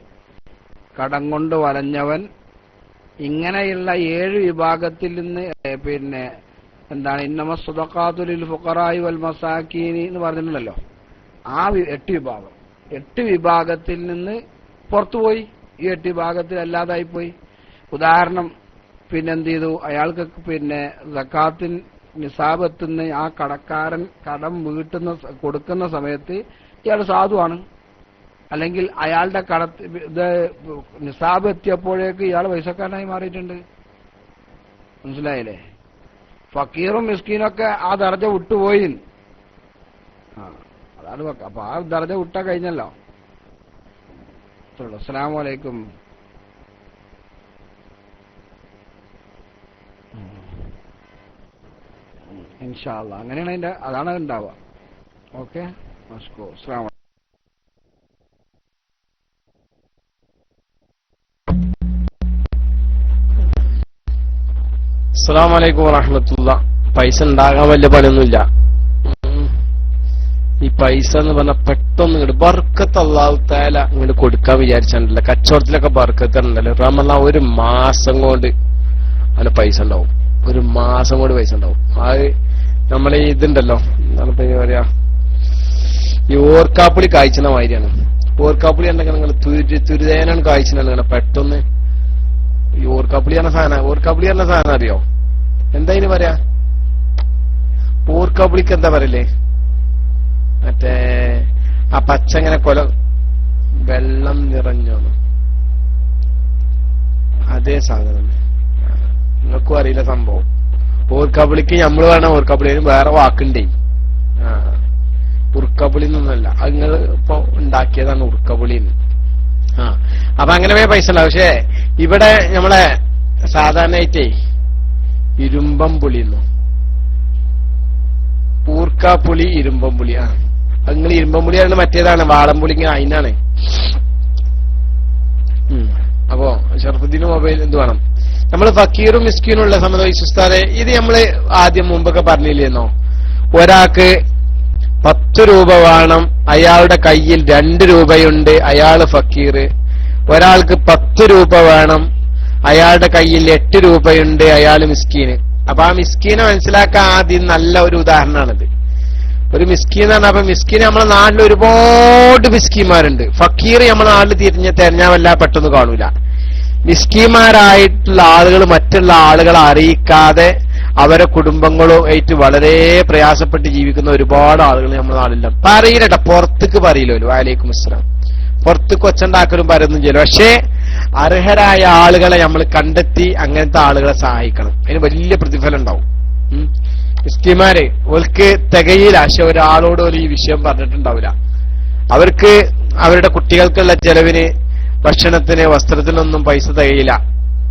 കടം കൊണ്ട് വലഞ്ഞവൻ, ഇങ്ങനെയുള്ള 7 വിഭാഗത്തിൽ നിന്ന് പിന്നെ എന്താണ് ഇന്നമ സ്വദഖാതു ലിൽ ഫുഖറാഇ വൽ മസാകീനി എന്ന് പറഞ്ഞിട്ടുണ്ടല്ലോ. ആ 8 വിഭാഗം 8 വിഭാഗത്തിൽ നിന്ന് പുറത്തുപോയി. ഈ 8 വിഭാഗത്തിൽ അല്ലാതായിപ്പോയി. ഉദാഹരണം, പിന്നെന്ത് ചെയ്തു, അയാൾക്ക് പിന്നെ സക്കാത്തിൻ നിസാബ് എത്തുന്ന ആ കടക്കാരൻ കടം കൊടുക്കുന്ന സമയത്ത് ഇയാൾ സാധുവാണ്, അല്ലെങ്കിൽ അയാളുടെ ഇത് നിസാബ് എത്തിയപ്പോഴേക്ക് ഇയാൾ പൈസക്കാരനായി മാറിയിട്ടുണ്ട്. മനസ്സിലായില്ലേ? ഫക്കീറും മിസ്കീനൊക്കെ ആ ദർജ വിട്ടുപോയി. അതാണ് അപ്പൊ ആ ദർജ വിട്ടാ കഴിഞ്ഞല്ലോ. അസ്സലാമു അലൈക്കും. ഇൻഷാ അല്ലാഹ് അങ്ങനെയാണ് അതാണ് ഉണ്ടാവുക. ഓക്കെ, അസ്സലാമു അലൈക്കും. അസ്സലാമു അലൈക്കും വറഹ്മത്തുള്ളാ. പൈസ ഉണ്ടാകാൻ വലിയ പണിയൊന്നുമില്ല. ഈ പൈസ എന്ന് പറഞ്ഞാൽ പെട്ടെന്ന് ഇങ്ങോട്ട് ബർക്കത്ത് അല്ലാഹു തആല ഇങ്ങോട്ട് കൊടുക്കാൻ വിചാരിച്ചിട്ടുണ്ടല്ലോ. കച്ചവടത്തിലൊക്കെ ബർക്കത്ത് ഉണ്ടല്ലോ. റമളാൻ ഒരു മാസം കൊണ്ട് അതിന് പൈസ ഉണ്ടാവും. ഒരു മാസം കൊണ്ട് പൈസ ഉണ്ടാവും. അത് നമ്മളെ ഇതുണ്ടല്ലോ, എന്താണ് പറയാ, ഈ ഓർക്കാപ്പുളി കായ്ച്ചുന്ന മാതിരിയാണ്. ഓർക്കാപ്പുളി ഉണ്ടെങ്കിൽ നിങ്ങൾ തുരുതേനാണ് കായ്ച്ചിട്ടുണ്ടെങ്കിൽ പെട്ടെന്ന് ഈ ഓർക്കാപ്പുളി പറഞ്ഞ സാധനം അറിയോ? എന്താ ഇതിന് പറയാ? ഓർക്കാപ്പുളിക്ക് എന്താ പറയല്ലേ? മറ്റേ ആ പച്ച ഇങ്ങനെ വെള്ളം നിറഞ്ഞോ, അതേ സാധനം. നിങ്ങൾക്കും അറിയില്ല സംഭവം. ഓർക്കാപ്പുളിക്ക് നമ്മൾ വേണം, ഓർക്കാപ്പുളിന് വേറെ വാക്കുണ്ടേ. ഉറുക്കപ്പുളി എന്നൊന്നല്ല, അത് നിങ്ങൾ ഇപ്പൊ ഉണ്ടാക്കിയതാണ് ഉറുക്കപ്പുളിന്ന്. അപ്പൊ അങ്ങനെ പോയ പൈസ ഉണ്ടാവും. പക്ഷെ ഇവിടെ നമ്മളെ സാധാരണയായിട്ടേ ഇരുമ്പം പുളിന്നു, ഊർക്കാപ്പുളി, ഇരുമ്പം പുളി. അത് നിങ്ങൾ ഇരുമ്പം പുളിയാണ്, മറ്റേതാണ് വാളംപുളി, അതിനാണ്. അപ്പോ ഷറഫുദ്ദീന് മൊബൈൽ എന്ത് വേണം? നമ്മൾ ഫക്കീറും മിസ്കീനും ഉള്ള സമയത്ത് ഉസ്താദെ, ഇത് നമ്മള് ആദ്യം മുമ്പൊക്കെ പറഞ്ഞില്ലേന്നോ, ഒരാൾക്ക് 10 രൂപ വേണം, അയാളുടെ കയ്യിൽ 2 രൂപയുണ്ട്, അയാള് ഫക്കീർ. ഒരാൾക്ക് 10 രൂപ വേണം, അയാളുടെ കയ്യിൽ 8 രൂപയുണ്ട്, അയാള് മിസ്കീന്. അപ്പൊ ആ മിസ്കീനെ മനസ്സിലാക്കാൻ ആദ്യം നല്ല ഒരു ഉദാഹരണമാണിത്. ഒരു മിസ്കീൻ എന്ന് പറഞ്ഞാൽ, അപ്പൊ മിസ്കീൻ നമ്മളെ നാട്ടിൽ ഒരുപാട് മിസ്കീന്മാരുണ്ട്. ഫക്കീർ നമ്മളെ നാട്ടിൽ തിരിഞ്ഞാൽ വല്ല പെട്ടെന്ന് കാണൂല. മിസ്കീന്മാരായിട്ടുള്ള ആളുകൾ മറ്റുള്ള ആളുകളെ അറിയിക്കാതെ അവരെ കുടുംബങ്ങളും ആയിട്ട് വളരെ പ്രയാസപ്പെട്ട് ജീവിക്കുന്ന ഒരുപാട് ആളുകൾ നമ്മുടെ നാട്ടിലില്ല. പറയില്ലട്ടോ, പുറത്തേക്ക് പറയില്ലല്ലോ. വഅലൈക്കും അസ്സലാം. പുറത്തേക്ക് ഒച്ചുണ്ടാക്കലും പരൊന്നും ചെയ്യലും. പക്ഷേ അർഹരായ ആളുകളെ നമ്മൾ കണ്ടെത്തി അങ്ങനത്തെ ആളുകളെ സഹായിക്കണം. അതിന് വലിയ പ്രതിഫലം ഉണ്ടാവും. മിസ്കീന്മാര് ഓൽക്ക് തികയില്ല, പക്ഷെ ഒരാളോട് ഈ വിഷയം പറഞ്ഞിട്ടുണ്ടാവില്ല. അവർക്ക് അവരുടെ കുട്ടികൾക്കുള്ള ചെലവിന്, ഭക്ഷണത്തിന്, വസ്ത്രത്തിനൊന്നും പൈസ തികയില്ല.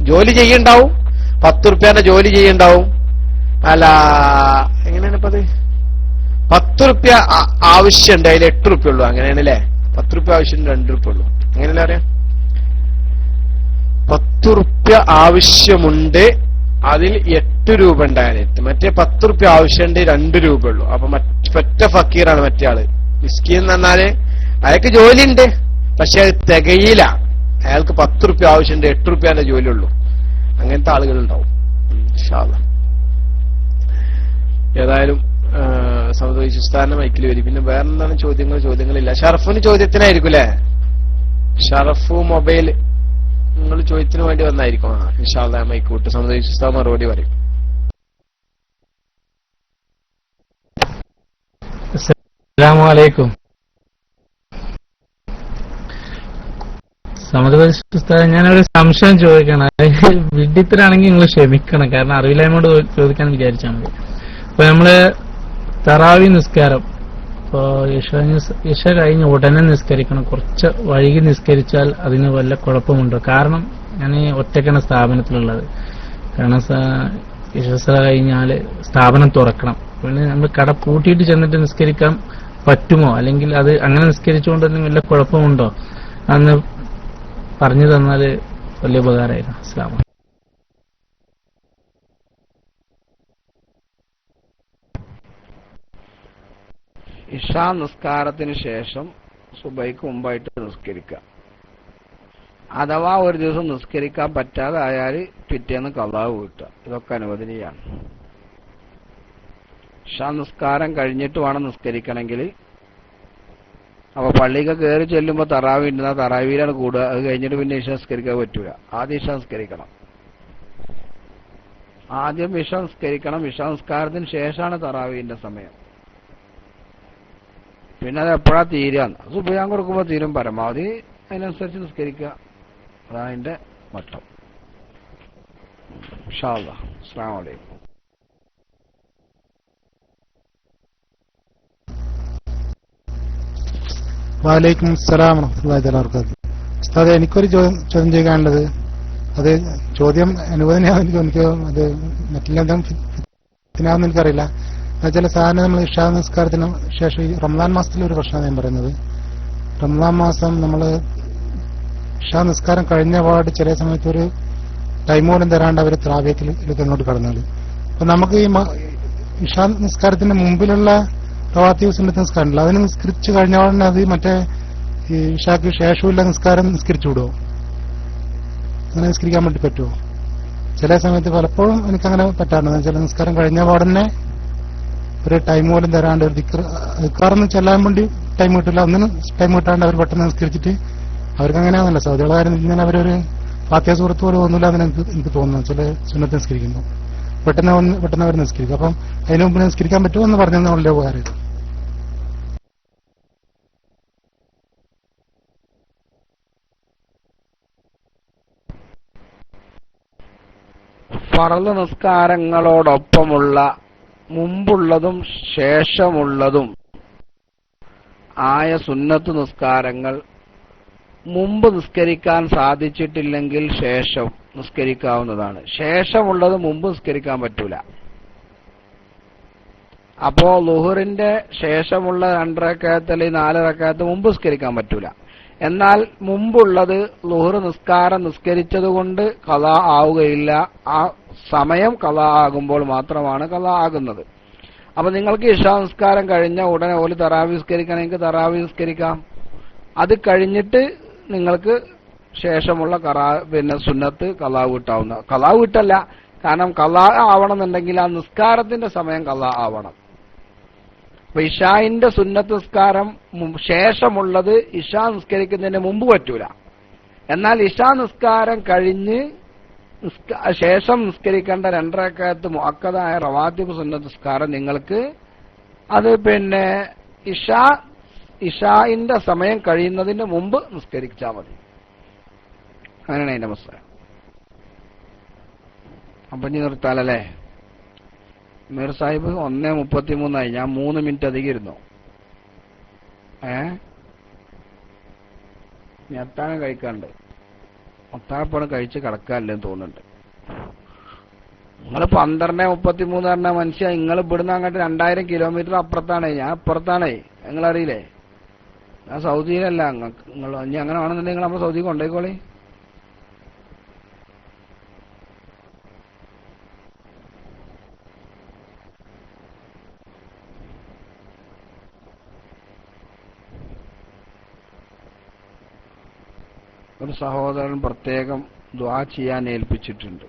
ജോലി ചെയ്യണ്ടാവും, 10 റുപ്യാന്റെ ജോലി ചെയ്യണ്ടാവും. അല്ല, എങ്ങനെയാണ് ഇപ്പത്? 10 റുപ്യ ആവശ്യമുണ്ട്, അതിൽ 8 റുപ്യ ഉള്ളൂ. അങ്ങനെയാണല്ലേ? 10 റുപ്യ ആവശ്യമുണ്ട്, 2 റുപ്യ ഉള്ളൂ. അങ്ങനെയല്ലേ പറയാം? 10 റുപ്യ ആവശ്യമുണ്ട്, അതിൽ 8 രൂപ ഉണ്ടാകാനായിട്ട്. മറ്റേ 10 റുപ്യ ആവശ്യമുണ്ട്, 2 രൂപ ഉള്ളൂ. അപ്പൊ മറ്റേ ഫക്കീറാണ് മറ്റേ ആള്. മിസ്കീൻ എന്ന് പറഞ്ഞാല് അയാൾക്ക് ജോലിയുണ്ട്, പക്ഷെ അത് തികയില്ല. അയാൾക്ക് 10 റുപ്യ ആവശ്യമുണ്ട്, 8 റുപ്യാന്റെ ജോലി ഉള്ളൂ. അങ്ങനത്തെ ആളുകളുണ്ടാവും ഇൻഷാ അല്ലാഹ്. ഏതായാലും സമുദ്രസ്ഥാന മൈക്കിൽ വരും. പിന്നെ വേറെന്താണ് ചോദ്യങ്ങളില്ല. ഷറഫിന് ചോദ്യത്തിനായിരിക്കും അല്ലേ? ഷറഫു മൊബൈൽ നിങ്ങൾ ചോദ്യത്തിന് വേണ്ടി വന്നായിരിക്കും. ഇൻഷാ അല്ലാഹ് മൈക്ക് വിട്ട് സമുദ്രസ്ഥാൻ മറുപടി പറയും. അസ്സലാമു അലൈക്കും. സമതുപരിശുദ്ധ, ഞാനൊരു സംശയം ചോദിക്കണം. വിഡിത്തരാണെങ്കിൽ നിങ്ങൾ ക്ഷമിക്കണം, കാരണം അറിവില്ലായ്മയോട് ചോദിക്കാൻ വിചാരിച്ചാൽ മതി. ഇപ്പൊ നമ്മള് തറാവി നിസ്കാരം, ഇപ്പോ ഇശ കഴിഞ്ഞ് ഉടനെ നിസ്കരിക്കണം. കുറച്ച് വൈകി നിസ്കരിച്ചാൽ അതിന് വല്ല കുഴപ്പമുണ്ടോ? കാരണം ഞാൻ ഒറ്റയ്ക്കാണ് സ്ഥാപനത്തിലുള്ളത്. കാരണം ഇശ കഴിഞ്ഞാല് സ്ഥാപനം തുറക്കണം. പിന്നെ നമ്മൾ കട പൂട്ടിയിട്ട് ചെന്നിട്ട് നിസ്കരിക്കാൻ പറ്റുമോ? അല്ലെങ്കിൽ അത് അങ്ങനെ നിസ്കരിച്ചുകൊണ്ട് വല്ല കുഴപ്പമുണ്ടോ? അന്ന് പറഞ്ഞു തന്നാൽ വലിയ ഉപകാരമായിരുന്നു. അസ്സലാമു അലൈക്കും. ഇശാ നിസ്കാരത്തിന് ശേഷം സുബൈക്ക് മുമ്പായിട്ട് നിസ്കരിക്കുക. അഥവാ ഒരു ദിവസം നിസ്കരിക്കാൻ പറ്റാതെ ആയാൽ പിറ്റേന്ന് ഖളാ വീട്ടുക. ഇതൊക്കെ അനുവദനീയമാണ്. ഇശാ നിസ്കാരം കഴിഞ്ഞിട്ട് വേണം നിസ്കരിക്കണമെങ്കിൽ. അപ്പൊ പള്ളിക്ക് കയറി ചെല്ലുമ്പോൾ തറാവി ഉണ്ട്, തറാവിയിലാണ് കൂടുക. അത് കഴിഞ്ഞിട്ട് പിന്നെ ഇശ നിസ്കരിക്കാൻ പറ്റൂല. ആദ്യം ഇശ നിസ്കരിക്കണം. ആദ്യം ഇശ നിസ്കരിക്കണം. ഇശ നിസ്കാരത്തിന് ശേഷമാണ് തറാവിന്റെ സമയം. പിന്നെ അത് എപ്പോഴാ തീരാന്ന് സുബയാൻ കൊടുക്കുമ്പോൾ തീരും. പരമാവധി അതിനനുസരിച്ച് നിസ്കരിക്കുക. അതാണ് അതിന്റെ മട്ടം. ഇൻഷാ അല്ലാഹ്. അസ്സലാമു അലൈക്കും. വലൈക്കും അസ്സലാം വറഹ്മത്തുള്ളാഹി വബറകാതുഹു. ഉസ്താദേ, എനിക്കൊരു ചോദ്യം ചെയ്യാനുള്ളത്, അത് ചോദ്യം അനുവദനയാണെന്ന് എനിക്ക് അത് മറ്റെല്ലാം ഫിത്തിനാവെന്ന് എനിക്കറിയില്ല. ചില സാധാരണ നമ്മൾ ഇശാ നിസ്കാരത്തിന് ശേഷം ഈ റമദാൻ മാസത്തിലെ ഒരു പ്രശ്നമാണ് ഞാൻ പറയുന്നത്. റമദാൻ മാസം നമ്മൾ ഇശാ നിസ്കാരം കഴിഞ്ഞ പാട് ചില സമയത്ത് ഒരു ടൈം പോലും തരാണ്ട് അവർ ത്രാവിയത്തിലേക്ക് അങ്ങോട്ട് കടന്നാൽ, അപ്പൊ നമുക്ക് ഈ ഇശാ നിസ്കാരത്തിന് മുമ്പിലുള്ള റവാത്തീവ് സുന്നത്ത് നിസ്കാരമില്ല, അതിന് നിസ്കരിച്ചു കഴിഞ്ഞ ഉടനെ അത് മറ്റേ ഈ ഇശാക്ക് ശേഷമില്ല നിസ്കാരം നിസ്കരിച്ചു വിടുമോ? അങ്ങനെ നിസ്കരിക്കാൻ വേണ്ടി പറ്റുമോ? ചില സമയത്ത് പലപ്പോഴും എനിക്കങ്ങനെ പറ്റാറുണ്ട്. ചില നിസ്കാരം കഴിഞ്ഞ പാടന്നെ ഒരു ടൈം പോലും തരാണ്ട് ഒരു ദിക്റാറൊന്നും ചെല്ലാൻ വേണ്ടി ടൈം കിട്ടില്ല, ഒന്നിനും ടൈം കിട്ടാണ്ട് അവർ പെട്ടെന്ന് നിസ്കരിച്ചിട്ട് അവർക്ക് അങ്ങനെയാണല്ലോ സൗദിയുള്ള കാര്യം. ഇങ്ങനെ അവരൊരു ഫാത്തിഹ സൂറത്ത് പോലും ഒന്നുമില്ല എന്ന് എനിക്ക് തോന്നുന്നു. ചില സുന്നത്ത് നിസ്കരിക്കുമ്പോൾ പെട്ടെന്ന് അവർ നിസ്കരിക്കും. അപ്പം അതിന് മുമ്പ് നിസ്കരിക്കാൻ പറ്റുമോ എന്ന് പറഞ്ഞാൽ വളരെ ഉപകാരം. ഫർള് നിസ്കാരങ്ങളോടൊപ്പമുള്ള മുമ്പുള്ളതും ശേഷമുള്ളതും ആയ സുന്നത്ത് നിസ്കാരങ്ങൾ മുമ്പ് നിസ്കരിക്കാൻ സാധിച്ചിട്ടില്ലെങ്കിൽ ശേഷം നിസ്കരിക്കാവുന്നതാണ്. ശേഷമുള്ളത് മുമ്പ് നിസ്കരിക്കാൻ പറ്റൂല. അപ്പോ ളുഹറിന്റെ ശേഷമുള്ള 2 റക്അത്ത് അല്ലെങ്കിൽ 4 റക്അത്ത് മുമ്പ് നിസ്കരിക്കാൻ പറ്റൂല. എന്നാൽ മുമ്പുള്ളത് ളുഹർ നിസ്കാരം നിസ്കരിച്ചതുകൊണ്ട് ഖളാ ആവുകയില്ല. ആ സമയം ഖളാ ആകുമ്പോൾ മാത്രമാണ് ഖളാ ആകുന്നത്. അപ്പൊ നിങ്ങൾക്ക് ഇശാ നിസ്കാരം കഴിഞ്ഞ ഉടനെ ഓല് തറാവി നിസ്കരിക്കണമെങ്കിൽ തറാവി നിസ്കരിക്കാം. അത് കഴിഞ്ഞിട്ട് നിങ്ങൾക്ക് ശേഷമുള്ള സുന്നത്ത് ഖളാ വിട്ടാവുന്ന. ഖളാ വിട്ടല്ല, കാരണം ഖളാ ആവണമെന്നുണ്ടെങ്കിൽ ആ നിസ്കാരത്തിന്റെ സമയം ഖളാ ആവണം. അപ്പൊ ഇശാന്റെ സുന്നത്ത് നിസ്കാരം ശേഷമുള്ളത് ഇശാ നിസ്കരിക്കുന്നതിന് മുമ്പ് പറ്റൂല. എന്നാൽ ഇശാ നിസ്കാരം കഴിഞ്ഞ് ശേഷം നിസ്കരിക്കേണ്ട 2 റക്അത്ത് മുഅക്കദായ റവാത്തിബ് സുന്നത്ത് നിസ്കാരം നിങ്ങൾക്ക് അത് പിന്നെ ഇശാന്റെ സമയം കഴിയുന്നതിന് മുമ്പ് നിസ്കരിച്ചാൽ മതി. അങ്ങനെയാണ് അതിന്റെ മസല. അപ്പൊ ഇനി നിർത്താലല്ലേ? മീർ സാഹിബ് 1:33 ഞാൻ 3 മിനിറ്റ് അധികം ഇരുന്നു. ഞെത്താനും കഴിക്കാണ്ട് ഒത്താഴപ്പാട് കഴിച്ച് കിടക്കാനില്ലെന്ന് തോന്നുന്നുണ്ട്. നിങ്ങൾ 12:33 പറഞ്ഞ മനുഷ്യ, നിങ്ങൾ ഇവിടുന്ന് അങ്ങോട്ട് 2000 കിലോമീറ്റർ അപ്പുറത്താണേ, ഞാൻ അപ്പുറത്താണേ. നിങ്ങളറിയില്ലേ? ഞാൻ സൗദിയിലല്ല. നിങ്ങൾ ഇനി അങ്ങനെ ആണെന്നുണ്ടെങ്കിൽ നിങ്ങൾ നമ്മൾ സൗദിക്ക് കൊണ്ടുപോയിക്കോളി. ഒരു സഹോദരൻ പ്രത്യേകം ദുആ ചെയ്യാൻ ഏൽപ്പിച്ചിട്ടുണ്ട്.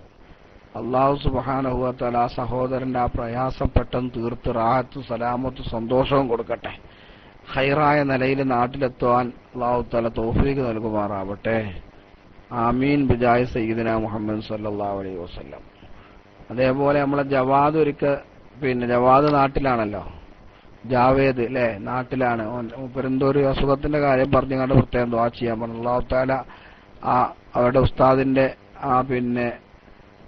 അല്ലാഹു സുബ്ഹാനഹു വ തആല ആ സഹോദരന്റെ ആ പ്രയാസം പെട്ടെന്ന് തീർത്ത് റാഹത്തും സലാമത്തും സന്തോഷവും കൊടുക്കട്ടെ. ഖൈറായ നിലയിൽ നാട്ടിലെത്തുവാൻ അല്ലാഹു തആല തൗഫീഖ് നൽകുമാറാവട്ടെ. ആമീൻ ബിജായി സയ്യിദനാ മുഹമ്മദ് സല്ലല്ലാഹു അലൈഹി വസല്ലം. അതേപോലെ നമ്മളെ ജവാദ് ജവാദ് നാട്ടിലാണല്ലോ, ജാവേദ് അല്ലെ, നാട്ടിലാണ്. എന്തോ ഒരു അസുഖത്തിന്റെ കാര്യം പറഞ്ഞുകൊണ്ട് പ്രത്യേകം ദുആ ചെയ്യാൻ പറഞ്ഞു. അല്ലാഹു തആല അവരുടെ ഉസ്താദിന്റെ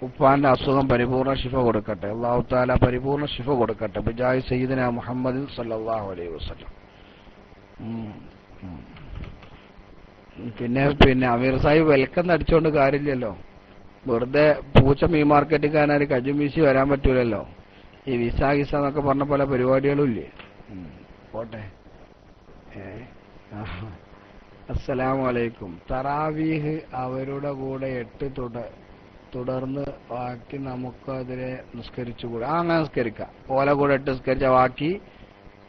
ഉപ്പാന്റെ അസുഖം പരിപൂർണ ശിഫ കൊടുക്കട്ടെ. അല്ലാഹു തആല പരിപൂർണ ശിഫ കൊടുക്കട്ടെ. ബിജായി സയ്യിദനാ മുഹമ്മദ് സല്ലല്ലാഹു അലൈഹി വസല്ലം. പിന്നെ അമീർ സാഹിബ് വെൽക്കം അടിച്ചോണ്ട് കാര്യമില്ലല്ലോ. വെറുതെ പൂച്ച മീൻ മാർക്കറ്റുകാരനായി കജുമീശി വരാൻ പറ്റൂലല്ലോ. ഈ വിസ ഗിസ എന്നൊക്കെ പറഞ്ഞ പല പരിപാടികളും ഇല്ലേ. പോട്ടെ. അസ്സലാമു അലൈക്കും. തറാവീഹ് അവരുടെ കൂടെ 8 തുടർന്ന് ബാക്കി നമുക്കതിനെ നിസ്കരിച്ചുകൂടാ? അങ്ങനെ നിസ്കരിക്കാം. ഓല കൂടെ 8 നിസ്കരിച്ച ബാക്കി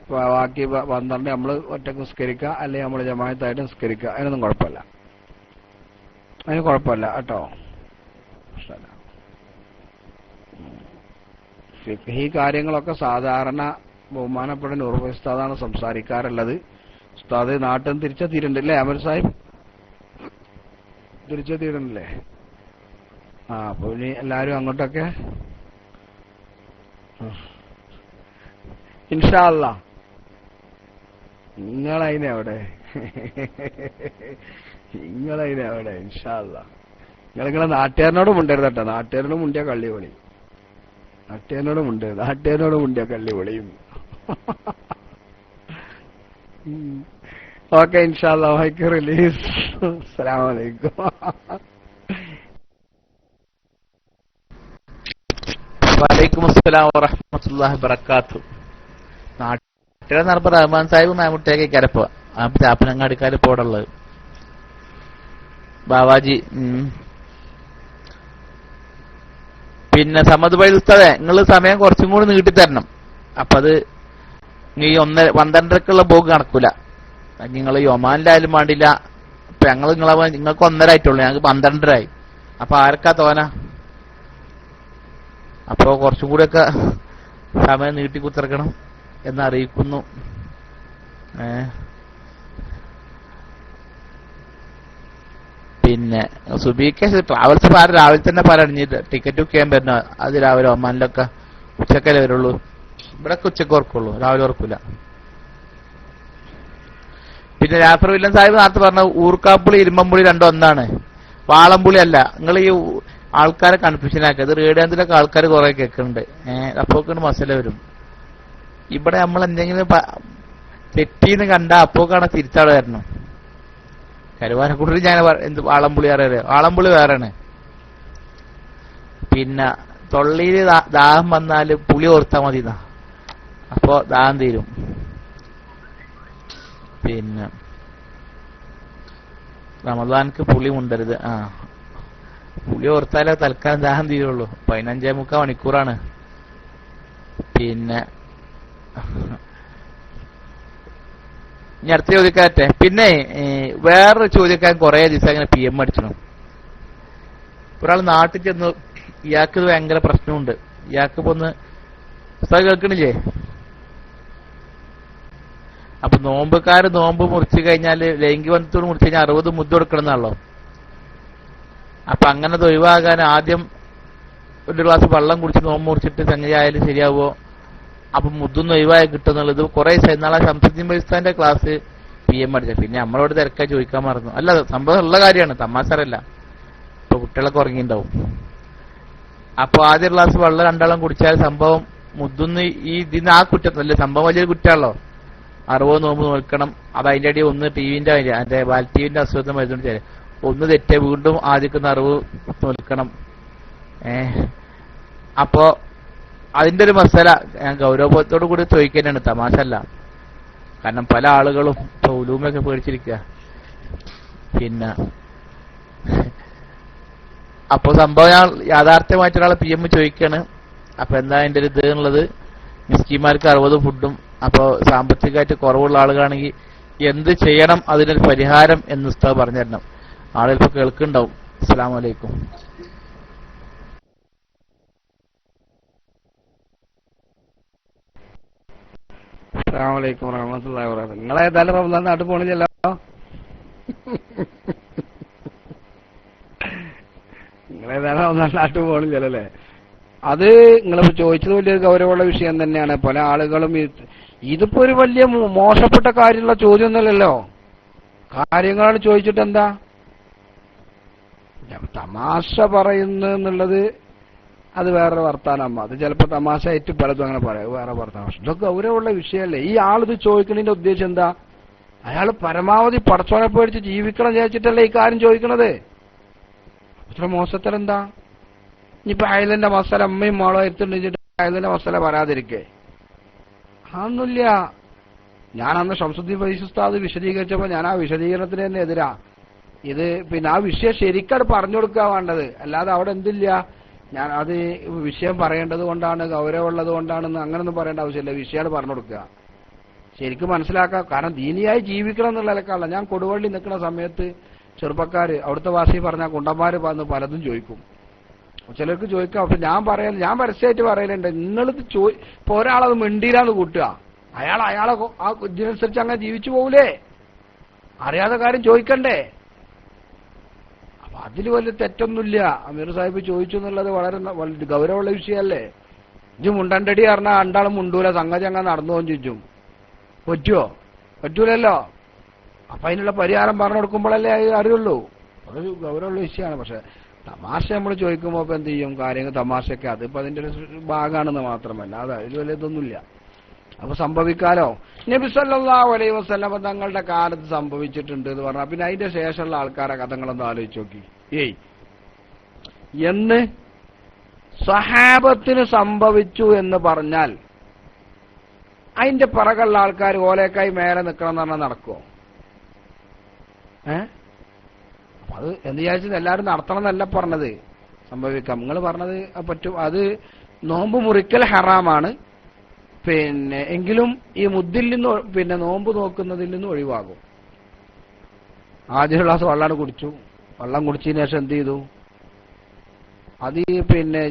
12 നമ്മൾ ഒറ്റക്ക് നിസ്കരിക്കുക, അല്ലെങ്കിൽ നമ്മൾ ജമാഅത്തായിട്ട് നിസ്കരിക്കുക. അതിനൊന്നും കുഴപ്പമില്ല. അതിന് കുഴപ്പമില്ല കേട്ടോ. ഈ കാര്യങ്ങളൊക്കെ സാധാരണ ബഹുമാനപ്പെട്ട നൂറുൽ ഉസ്താദാണ് സംസാരിക്കാറുള്ളത്. ഉസ്താദ് നാട്ടിൽ തിരിച്ചെത്തിയിട്ടുണ്ടല്ലേ അമൽ സാഹിബ്? തിരിച്ചെത്തിയിട്ടുണ്ടല്ലേ? അപ്പൊ ഇനി എല്ലാരും അങ്ങോട്ടൊക്കെ ഇൻഷാ അല്ലാ. നിങ്ങളതിനെവിടെ ഇൻഷാ അല്ലാ. നിങ്ങളെ നാട്ടുകാരനോട് മുണ്ടരുത് കേട്ടോ. നാട്ടുകാരനോട് മുണ്ടിയ കള്ളി പൊളി. നാട്ടുകാരനോട് മുണ്ടിയ കള്ളി പൊളിയും. ഓക്കെ ഇൻഷാ അല്ലാ. Mic release. അസ്സലാമു അലൈക്കും. വലൈക്കും അസ്സലാം വറഹ്മത്തുള്ളാഹി വബറകാതുഹു. നാട്ടിലെ നടപ്പ് റഹ്മാൻ സാഹിബ് മാമുട്ടേക്ക് കരപ്പ ചാപ്പനങ്ങാടിക്കാര് പോടുള്ളത് ബാവാജി. പിന്നെ സമദ് ബൈ ഉസ്താദേ, നിങ്ങൾ സമയം കുറച്ചും കൂടി നീട്ടിത്തരണം. അപ്പൊ അത് ഈ 12:30ക്കുള്ള പോക്ക് നടക്കൂല. നിങ്ങൾ ഒമാനിലായാലും വേണ്ടില്ല. ഇപ്പൊ നിങ്ങൾക്ക് 1:30 ആയിട്ടുള്ളൂ, ഞങ്ങൾക്ക് 12:30 ആയി. അപ്പൊ ആർക്കാ തോന? അപ്പോ കുറച്ചും കൂടെയൊക്കെ സമയം നീട്ടിക്കുത്തിറക്കണം എന്നറിയിക്കുന്നു. പിന്നെ സുബീക്ക് ട്രാവൽസ് രാവിലെ തന്നെ പറഞ്ഞിട്ട് ടിക്കറ്റ് ബുക്ക് ചെയ്യാൻ പറ്റുന്ന അത് രാവിലെ ഒമാനിലൊക്കെ ഉച്ചക്കല്ലേ വരുള്ളൂ. ഇവിടൊക്കെ ഉച്ചക്ക് ഓർക്കുള്ളൂ, രാവിലെ ഓർക്കൂല. പിന്നെ ജാഫർ വില്ലൻ സാഹിബ് നേരത്തെ പറഞ്ഞ ഊർക്കാപ്പുളി ഇരുമ്പമ്പുളി രണ്ടും ഒന്നാണ്, വാളംപുളി അല്ല. നിങ്ങൾ ഈ ആൾക്കാരെ കൺഫ്യൂഷൻ ആക്കുക. ഇത് റേഡിയോത്തിലൊക്കെ ആൾക്കാർ കുറെ കേൾക്കുന്നുണ്ട്. അപ്പോക്കാണ് മസല വരും. ഇവിടെ നമ്മൾ എന്തെങ്കിലും തെറ്റീന്ന് കണ്ട അപ്പോക്കാണ് തിരിച്ചവിടെ വരണം. കരുവാനക്കുട്ടി ഞാൻ എന്ത് വാളംപുളി അറിയാം, വാളംപുളി വേറെയാണ്. പിന്നെ തൊള്ളിയിൽ ദാഹം വന്നാല് പുളി ഓർത്താൽ മതി, അപ്പോ ദാഹം തീരും. പിന്നെ റമദാൻക്ക് പുളി മുണ്ടരുത്. പുളി ഓർത്താലേ തൽക്കാലം ദാഹം തീരുള്ളൂ. 15.25 മണിക്കൂറാണ്. പിന്നെ ഇനി അടുത്ത ചോദ്യക്കാരട്ടെ. പിന്നെ വേറൊരു ചോദ്യക്കാരൻ കുറെ ദിവസം അങ്ങനെ PM അടിച്ചു. ഒരാൾ നാട്ടിൽ ചെന്ന് ഇയാൾക്ക് ഇത് ഭയങ്കര പ്രശ്നമുണ്ട്. ഇയാൾക്ക് ഇപ്പൊ ഒന്ന് കേൾക്കണില്ലേ? അപ്പൊ നോമ്പുകാര് നോമ്പ് മുറിച്ചു കഴിഞ്ഞാല് ലൈംഗിക ബന്ധത്തോട് മുറിച്ചു കഴിഞ്ഞാൽ 60 മുദ്ദ കൊടുക്കണം എന്നാണല്ലോ. അപ്പൊ അങ്ങനെ ഒഴിവാകാൻ ആദ്യം ഒരു ഗ്ലാസ് വെള്ളം കുടിച്ച് നോമ്പ് മുറിച്ചിട്ട് സംഗതി ആയാലും ശരിയാവോ? അപ്പൊ മുദ്ദൊന്നും ഒഴിവായി കിട്ടുന്നുള്ളത് കുറെ നാളെ ശംസുദ്ദീൻ ബൈസ്താന്റെ ക്ലാസ് PM അടിച്ച. പിന്നെ നമ്മളോട് തിരക്കായി ചോദിക്കാൻ മറന്നു. അല്ല, സംഭവം ഉള്ള കാര്യമാണ്, തമാശറല്ല. ഇപ്പൊ കുട്ടികളൊക്കെ ഉറങ്ങിണ്ടാവും. അപ്പൊ ആദ്യ ഗ്ലാസ് വെള്ളം രണ്ടാളം കുടിച്ചാൽ സംഭവം മുദ്ദൊന്ന് ഇതിന് കുറ്റത്തല്ല, സംഭവം വലിയൊരു കുറ്റമാണല്ലോ. 60 നോമ്പ് നോക്കണം. അത് അതിന്റെ അടി ഒന്ന് ടിവിന്റെ അതിന്റെ ബാൽറ്റീവിന്റെ അസുഖം വരുന്നുണ്ട്. ഒന്ന് തെറ്റേ വീണ്ടും ആദ്യക്കുന്ന 60 നോൽക്കണം. അപ്പോ അതിന്റെ ഒരു മസാല ഞാൻ ഗൗരവത്തോടു കൂടി ചോദിക്കാനാണ്, തമാശല്ല. കാരണം പല ആളുകളും ഇപ്പൊ ഉലൂമൊക്കെ പേടിച്ചിരിക്കുക. പിന്നെ അപ്പൊ സംഭവം ഞാൻ യാഥാർത്ഥ്യമായിട്ട് ഒരാളെ PM ചോദിക്കാണ്. അപ്പൊ എന്താ അതിന്റെ ഒരു ഇത് എന്നുള്ളത്, മിസ്കിമാർക്ക് 60 ഫുഡും. അപ്പോ സാമ്പത്തികമായിട്ട് കുറവുള്ള ആളുകളാണെങ്കിൽ എന്ത് ചെയ്യണം, അതിനൊരു പരിഹാരം എന്ന് ഉസ്താദ് പറഞ്ഞു തരണം. ആളുകളിപ്പോ കേൾക്കുന്നുണ്ടാവും. അസ്സലാമു അലൈക്കും. അസ്സലാമു അലൈക്കും വറഹ്മത്തുള്ളാഹി വബറകാതുഹു. നിങ്ങളേതായാലും റമദാൻ നാട്ടിൽ പോണില്ലല്ലോ. നാട്ടിൽ പോണില്ലല്ലോ അല്ലേ? അത് നിങ്ങളിപ്പോ ചോദിച്ചത് വലിയൊരു ഗൗരവമുള്ള വിഷയം തന്നെയാണ്. പല ആളുകളും ഇതിപ്പോ ഒരു വലിയ മോശപ്പെട്ട കാര്യമുള്ള ചോദ്യമൊന്നുമല്ലല്ലോ. കാര്യങ്ങളാണ് ചോദിച്ചിട്ട് എന്താ തമാശ പറയുന്നു എന്നുള്ളത്, അത് വേറെ വർത്താനം. അത് ചിലപ്പോ തമാശ ആയിട്ട് പലതും അങ്ങനെ പറയാം, വേറെ വർത്താനം. പക്ഷെ ഇതൊക്കെ ഗൗരവമുള്ള വിഷയമല്ലേ? ഈ ആളിത് ചോദിക്കുന്നതിന്റെ ഉദ്ദേശം എന്താ? അയാൾ പരമാവധി പടച്ചോനെ പേടിച്ച് ജീവിക്കണം വിചാരിച്ചിട്ടല്ലേ ഈ കാര്യം ചോദിക്കണത്. അത്ര മോശത്തരെന്താ? ഇനിയിപ്പോ അയലിന്റെ മസാല അമ്മയും മോളോ എത്തുണ്ടെന്നിട്ട് അയലിന്റെ മസാല പറയാതിരിക്കേ? അതൊന്നുമില്ല. ഞാൻ അന്ന് ശംസുദ്ദീൻ ഫൈസി ഉസ്താദ് വിശദീകരിച്ചപ്പോ ഞാൻ ആ വിശദീകരണത്തിന് തന്നെ എതിരാ. ഇത് പിന്നെ ആ വിഷയം ശരിക്കത് പറഞ്ഞു കൊടുക്കുക വേണ്ടത്. അല്ലാതെ അവിടെ എന്തില്ല, ഞാൻ അത് വിഷയം പറയേണ്ടത് കൊണ്ടാണ്, ഗൗരവമുള്ളത് കൊണ്ടാണെന്ന് അങ്ങനൊന്നും പറയേണ്ട ആവശ്യമില്ല. വിഷയമാണ് പറഞ്ഞു കൊടുക്കുക, ശരിക്കും മനസ്സിലാക്കാം. കാരണം ദീനിയായി ജീവിക്കണം എന്നുള്ള നിലക്കാണല്ലോ. ഞാൻ കൊടുവള്ളി നിൽക്കുന്ന സമയത്ത് ചെറുപ്പക്കാര് അവിടുത്തെ വാസി പറഞ്ഞ കുണ്ടന്മാര് വന്ന് പലതും ചോദിക്കും. ചിലർക്ക് ചോദിക്കാം. അപ്പൊ ഞാൻ പരസ്യമായിട്ട് പറയലുണ്ട്, നിങ്ങളിത് ഇപ്പൊ ഒരാളത് മിണ്ടിയിലാന്ന് കൂട്ടുക, അയാളെ ആ ഇതിനനുസരിച്ച് അങ്ങനെ ജീവിച്ചു പോകൂലേ? അറിയാത്ത കാര്യം ചോദിക്കണ്ടേ? അപ്പൊ അതിൽ വലിയ തെറ്റൊന്നുമില്ല. അമീർ സാഹിബ് ചോദിച്ചു എന്നുള്ളത് വളരെ ഗൗരവമുള്ള വിഷയമല്ലേ? ഇജ്ജ് മുണ്ടണ്ടടി പറഞ്ഞാൽ രണ്ടാളും മുണ്ടൂല, സംഗതി അങ്ങനെ നടന്നു പോകും ചോദിച്ചും. പറ്റുമോ? പറ്റൂലല്ലോ. അപ്പൊ അതിനുള്ള പരിഹാരം പറഞ്ഞു കൊടുക്കുമ്പോഴല്ലേ അറിയുള്ളൂ. അതൊരു ഗൗരവമുള്ള വിഷയമാണ്. പക്ഷെ തമാശ നമ്മൾ ചോദിക്കുമ്പോൾ ഇപ്പൊ എന്ത് ചെയ്യും? കാര്യങ്ങൾ തമാശയൊക്കെ അതിപ്പോ അതിന്റെ ഒരു ഭാഗമാണെന്ന് മാത്രമല്ല, അത് അതിൽ വലിയ ഇതൊന്നുമില്ല. അപ്പൊ സംഭവിക്കാലോ. നബി സല്ലല്ലാഹു അലൈഹി വസല്ലം തങ്ങളുടെ കാലത്ത് സംഭവിച്ചിട്ടുണ്ട് എന്ന് പറഞ്ഞാൽ പിന്നെ അതിന്റെ ശേഷമുള്ള ആൾക്കാരെ കഥങ്ങളൊന്നും ആലോചിച്ച് നോക്കി. എന്ന് സഹാബത്തിന് സംഭവിച്ചു എന്ന് പറഞ്ഞാൽ അതിന്റെ പിറകുള്ള ആൾക്കാർ ഓലേക്കായി മേലെ നിൽക്കണം എന്ന് പറഞ്ഞാൽ നടക്കുമോ? അപ്പൊ അത് എന്ന് വിചാരിച്ചത് എല്ലാവരും നടത്തണം എന്നല്ല പറഞ്ഞത്. സംഭവിക്കാം. നിങ്ങൾ പറഞ്ഞത് പറ്റും. അത് നോമ്പ് മുറിക്കൽ ഹറാമാണ്. പിന്നെ എങ്കിലും ഈ മുദ്ദിൽ നിന്ന് പിന്നെ നോമ്പ് നോക്കുന്നതിൽ നിന്ന് ഒഴിവാകും. ആദ്യ ഗ്ലാസ് വെള്ളം കുടിച്ചു. വെള്ളം കുടിച്ചതിന് ശേഷം എന്ത് ചെയ്തു? അത് പിന്നെ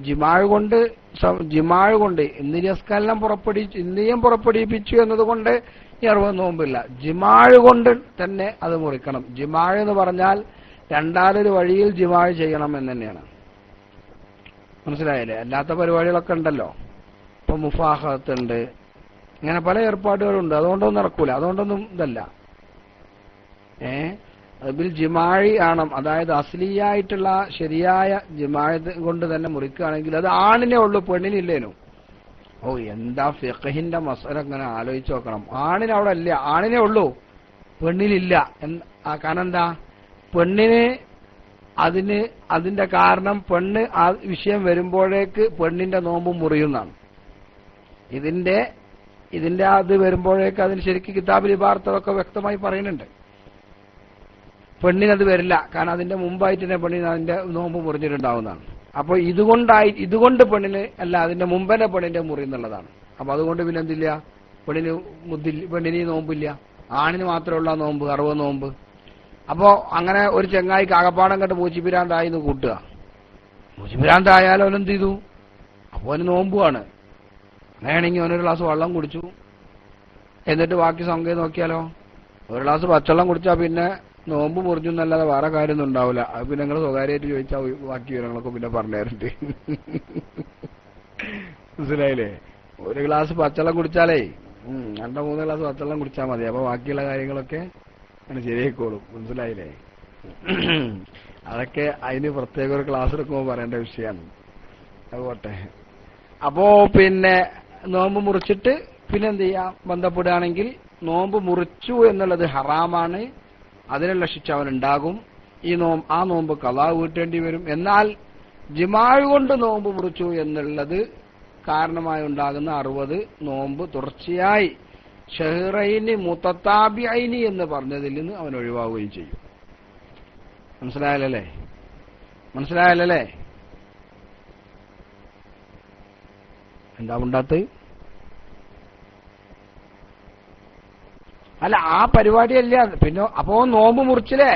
ജിമാഴ് കൊണ്ട് ഇന്ദ്രിയം പുറപ്പെടുവിപ്പിച്ചു എന്നതുകൊണ്ട് ഈ 60 നോമ്പില്ല. ജിമാഴ് കൊണ്ട് തന്നെ അത് മുറിക്കണം. ജിമാഴ് എന്ന് പറഞ്ഞാൽ രണ്ടാലൊരു വഴിയിൽ ജിമാഴ് ചെയ്യണം എന്ന് തന്നെയാണ്. മനസ്സിലായില്ലേ? അല്ലാത്ത പരിപാടികളൊക്കെ ഉണ്ടല്ലോ. ഇപ്പൊ മുഫാഹത്തുണ്ട്, ഇങ്ങനെ പല ഏർപ്പാടുകളുണ്ട്. അതുകൊണ്ടൊന്നും നടക്കൂല. അതുകൊണ്ടൊന്നും ഇതല്ല. അതിൽ ജിമാഴി ആണ്. അതായത് അസ്ലിയായിട്ടുള്ള ശരിയായ ജിമാഴ കൊണ്ട് തന്നെ മുറിക്കുകയാണെങ്കിൽ അത് ആണിനെ ഉള്ളൂ, പെണ്ണിനില്ലേനു. ഓ എന്താ ഫിഖഹിന്റെ മസല അങ്ങനെ ആലോചിച്ച് നോക്കണം. ആണിന് അവിടെ ഇല്ല, ആണിനെ ഉള്ളൂ, പെണ്ണിനില്ല. കാരണം എന്താ? പെണ്ണിന് അതിന്റെ കാരണം പെണ്ണ് ആ വിഷയം വരുമ്പോഴേക്ക് പെണ്ണിന്റെ നോമ്പ് മുറിയുന്നതാണ്. ഇതിന്റെ അത് വരുമ്പോഴേക്ക് അതിന് ശരിക്കും കിതാബിൽ ഇബാറത്തൊക്കെ വ്യക്തമായി പറയുന്നുണ്ട്. പെണ്ണിനത് വരില്ല. കാരണം അതിന്റെ മുമ്പായിട്ട് തന്നെ പെണ്ണിന് അതിന്റെ നോമ്പ് മുറിഞ്ഞിട്ടുണ്ടാവുന്നതാണ്. അപ്പൊ ഇതുകൊണ്ട് പെണ്ണിന് അല്ല, അതിന്റെ മുമ്പനെ പെണ്ണിന്റെ മുറി എന്നുള്ളതാണ്. അപ്പൊ അതുകൊണ്ട് പിന്നെ എന്തില്ല? പെണ്ണിന് നോമ്പില്ല. ആണിന് മാത്രമേ ഉള്ള നോമ്പ് 60 നോമ്പ്. അപ്പോ അങ്ങനെ ഒരു ചെങ്ങായി കാകപ്പാടം കണ്ട് മൂച്ചിപ്പിരാന്തായി എന്ന് കൂട്ടുക. മൂച്ചിപ്പിരാന്തായാലും അവനെന്ത് ചെയ്തു? അപ്പൊ അവന് നോമ്പുമാണ്. അങ്ങനെയാണെങ്കിൽ അവനൊരു ഗ്ലാസ് വെള്ളം കുടിച്ചു. എന്നിട്ട് ബാക്കി സംഗതി നോക്കിയാലോ? ഒരു ഗ്ലാസ് പച്ചവെള്ളം കുടിച്ചാൽ പിന്നെ നോമ്പ് മുറിഞ്ഞു എന്നല്ലാതെ വേറെ കാര്യമൊന്നും ഉണ്ടാവില്ല. അത് പിന്നെ നിങ്ങൾ സ്വകാര്യമായിട്ട് ചോദിച്ചാൽ ബാക്കി വിവരങ്ങളൊക്കെ പിന്നെ പറഞ്ഞുതരുന്നുണ്ട്. മനസ്സിലായില്ലേ? ഒരു ഗ്ലാസ് പച്ചവെള്ളം കുടിച്ചാലേ 2-3 ഗ്ലാസ് പച്ചവെള്ളം കുടിച്ചാൽ മതി. അപ്പൊ ബാക്കിയുള്ള കാര്യങ്ങളൊക്കെ അങ്ങനെ ശരിയായിക്കോളും. മനസ്സിലായില്ലേ? അതൊക്കെ അതിന് പ്രത്യേക ഒരു ക്ലാസ് എടുക്കുമ്പോൾ പറയേണ്ട വിഷയമാണ്. അതുപോട്ടെ. അപ്പോ പിന്നെ നോമ്പ് മുറിച്ചിട്ട് പിന്നെ എന്ത് ചെയ്യാം? ബന്ധപ്പെടുകയാണെങ്കിൽ നോമ്പ് മുറിച്ചു എന്നുള്ളത് ഹറാമാണ്. അതിനുള്ള ശിക്ഷ അവനുണ്ടാകും. ആ നോമ്പ് ഖളാ വീട്ടേണ്ടി വരും. എന്നാൽ ജിമാഴ് കൊണ്ട് നോമ്പ് മുറിച്ചു എന്നുള്ളത് കാരണമായി ഉണ്ടാകുന്ന 60 നോമ്പ് തുടർച്ചയായി ഷഹ്റൈനി മുതതാബിഐനി എന്ന് പറഞ്ഞതിൽ നിന്ന് അവൻ ഒഴിവാവുകയും ചെയ്യും. മനസ്സിലായല്ലേ? എന്താ ഉണ്ടാത്ത്? അല്ല, ആ പരിപാടിയല്ല. പിന്നെ അപ്പോ നോമ്പ് മുറിച്ചില്ലേ?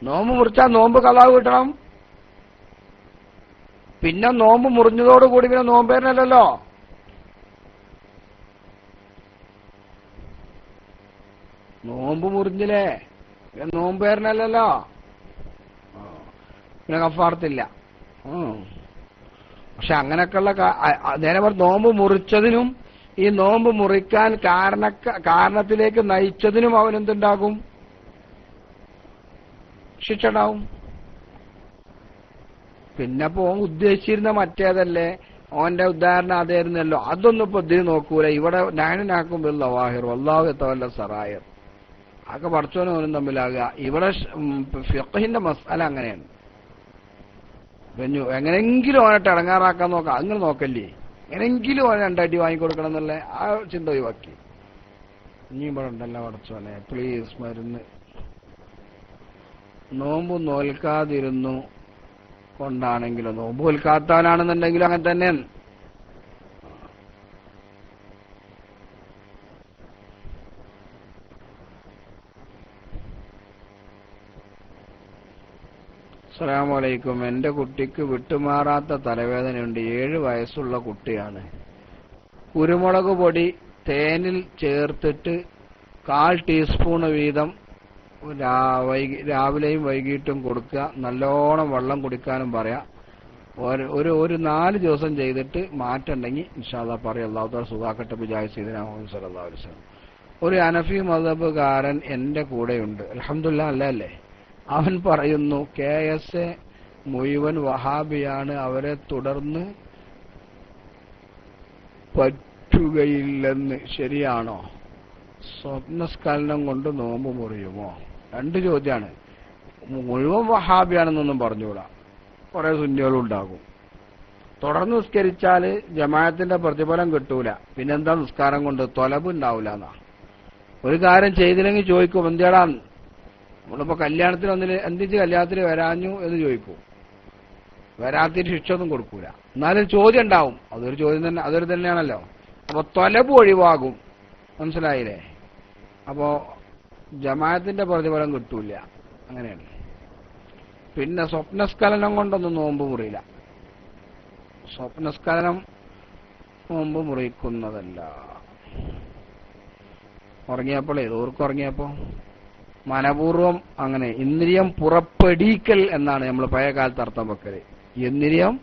നോമ്പ് മുറിച്ചാൽ നോമ്പ് ഖളാ കിട്ടണം. പിന്നെ നോമ്പ് മുറിഞ്ഞതോടുകൂടി പിന്നെ നോമ്പേരനല്ലോ. നോമ്പ് മുറിഞ്ഞില്ലേ? നോമ്പേരനല്ലോ. പിന്നെ കഫാറത്തില്ല. പക്ഷെ അങ്ങനെയൊക്കെയുള്ള നേരെ നോമ്പ് മുറിച്ചതിനും ഈ നോമ്പ് മുറിക്കാൻ കാരണത്തിലേക്ക് നയിച്ചതിനും അവനെന്തുണ്ടാകും? ശിക്ഷ ഉണ്ടാവും. പിന്നെ ഇപ്പൊ ഉദ്ദേശിച്ചിരുന്ന മറ്റേതല്ലേ? ഓന്റെ ഉദാഹരണം അതായിരുന്നല്ലോ. അതൊന്നും ഇപ്പൊ ഇതിന് നോക്കൂല. ഇവിടെ നാനുനാക്കും ലവാഹിർ വല്ലാഹു യതവല്ല സറായർ. അതൊക്കെ പഠിച്ചോനും ഓനും തമ്മിലാകുക. ഇവിടെ ഫിഖഹിന്റെ മസ്അല അങ്ങനെയാണ്. എങ്ങനെങ്കിലും ഓനെ ഇടങ്ങാറാക്കാൻ നോക്കാം. നിങ്ങൾ നോക്കല്ലേ? എങ്ങനെങ്കിലും ഓനെ 2 അടി വാങ്ങിക്കൊടുക്കണം എന്നുള്ള ആ ചിന്ത ഒഴിവാക്കി. ഇനി ഇവിടെ ഉണ്ടല്ലോ പഠിച്ചോനെ, പ്ലീസ്. മരുന്ന് നോമ്പ് നോൽക്കാതിരുന്നു കൊണ്ടാണെങ്കിലും നോമ്പ് നോൽക്കാത്തവനാണെന്നുണ്ടെങ്കിലും അങ്ങനെ തന്നെയാണ്. അസ്സലാമു അലൈക്കും. എന്റെ കുട്ടിക്ക് വിട്ടുമാറാത്ത തലവേദനയുണ്ട്. 7 വയസ്സുള്ള കുട്ടിയാണ്. കുരുമുളക് പൊടി തേനിൽ ചേർത്തിട്ട് 1/4 ടീസ്പൂൺ വീതം രാവിലെയും വൈകിട്ടും കൊടുക്കുക. നല്ലോണം വെള്ളം കുടിക്കാനും പറയാം. ഒരു 4 ദിവസം ചെയ്തിട്ട് മാറ്റമുണ്ടെങ്കിൽ ഇൻഷാ അല്ലാഹ് പറയാം. അല്ലാഹു തആല സുഖാക്കട്ടെ ബിജാഹി സയ്യിദനാ മുഹമ്മദ് സല്ലല്ലാഹു അലൈഹി വസല്ലം. ഒരു ഹനഫി മദ്ഹബുകാരൻ എന്റെ കൂടെയുണ്ട്. അൽഹംദുലില്ലാഹ് അല്ലേ. അവൻ പറയുന്നു KSA മുഴുവൻ വഹാബിയാണ്, അവരെ തുടർന്ന് പറ്റുകയില്ലെന്ന്. ശരിയാണോ? സ്വപ്നസ്ഖലനം കൊണ്ട് നോമ്പ് മുറിയുമോ? 2 ചോദ്യമാണ്. മുഴുവൻ വഹാബിയാണെന്നൊന്നും പറഞ്ഞുകൂടാ, കുറെ സുന്നികളും ഉണ്ടാകും. തുടർന്ന് നിസ്കരിച്ചാൽ ജമാഅത്തിന്റെ പ്രതിഫലം കിട്ടൂല, പിന്നെന്താ നിസ്കാരം കൊണ്ട് തൊലബ് ഉണ്ടാവില്ല എന്നാ. ഒരു കാര്യം ചെയ്തില്ലെങ്കിൽ ചോദിക്കും എന്തിയാടാ നമ്മളിപ്പോ കല്യാണത്തിന് എന്തിച്ച് കല്യാണത്തിന് വരാഞ്ഞു എന്ന് ചോദിക്കും. വരാത്തിന് ശിക്ഷ ഒന്നും കൊടുക്കൂല, എന്നാലും ചോദ്യം ഉണ്ടാവും. അതൊരു ചോദ്യം തന്നെ, അതൊരു തന്നെയാണല്ലോ. അപ്പൊ തൊലബ് ഒഴിവാകും. മനസ്സിലായില്ലേ? അപ്പോ ജമാഅത്തിന്റെ പ്രതിഫലം കിട്ടൂല, അങ്ങനെയാണ്. പിന്നെ സ്വപ്നസ്ഖലനം കൊണ്ടൊന്നും നോമ്പ് മുറിയില്ല. സ്വപ്നസ്ഖലനം നോമ്പ് മുറിക്കുന്നതല്ല. ഉറങ്ങിയപ്പോൾ ഉറങ്ങിയപ്പോ മനപൂർവം അങ്ങനെ ഇന്ദ്രിയം പുറപ്പെടിക്കൽ എന്നാണ് നമ്മൾ പഴയ കാലത്ത് അർത്ഥം വെക്കല്. ഇന്ദ്രിയം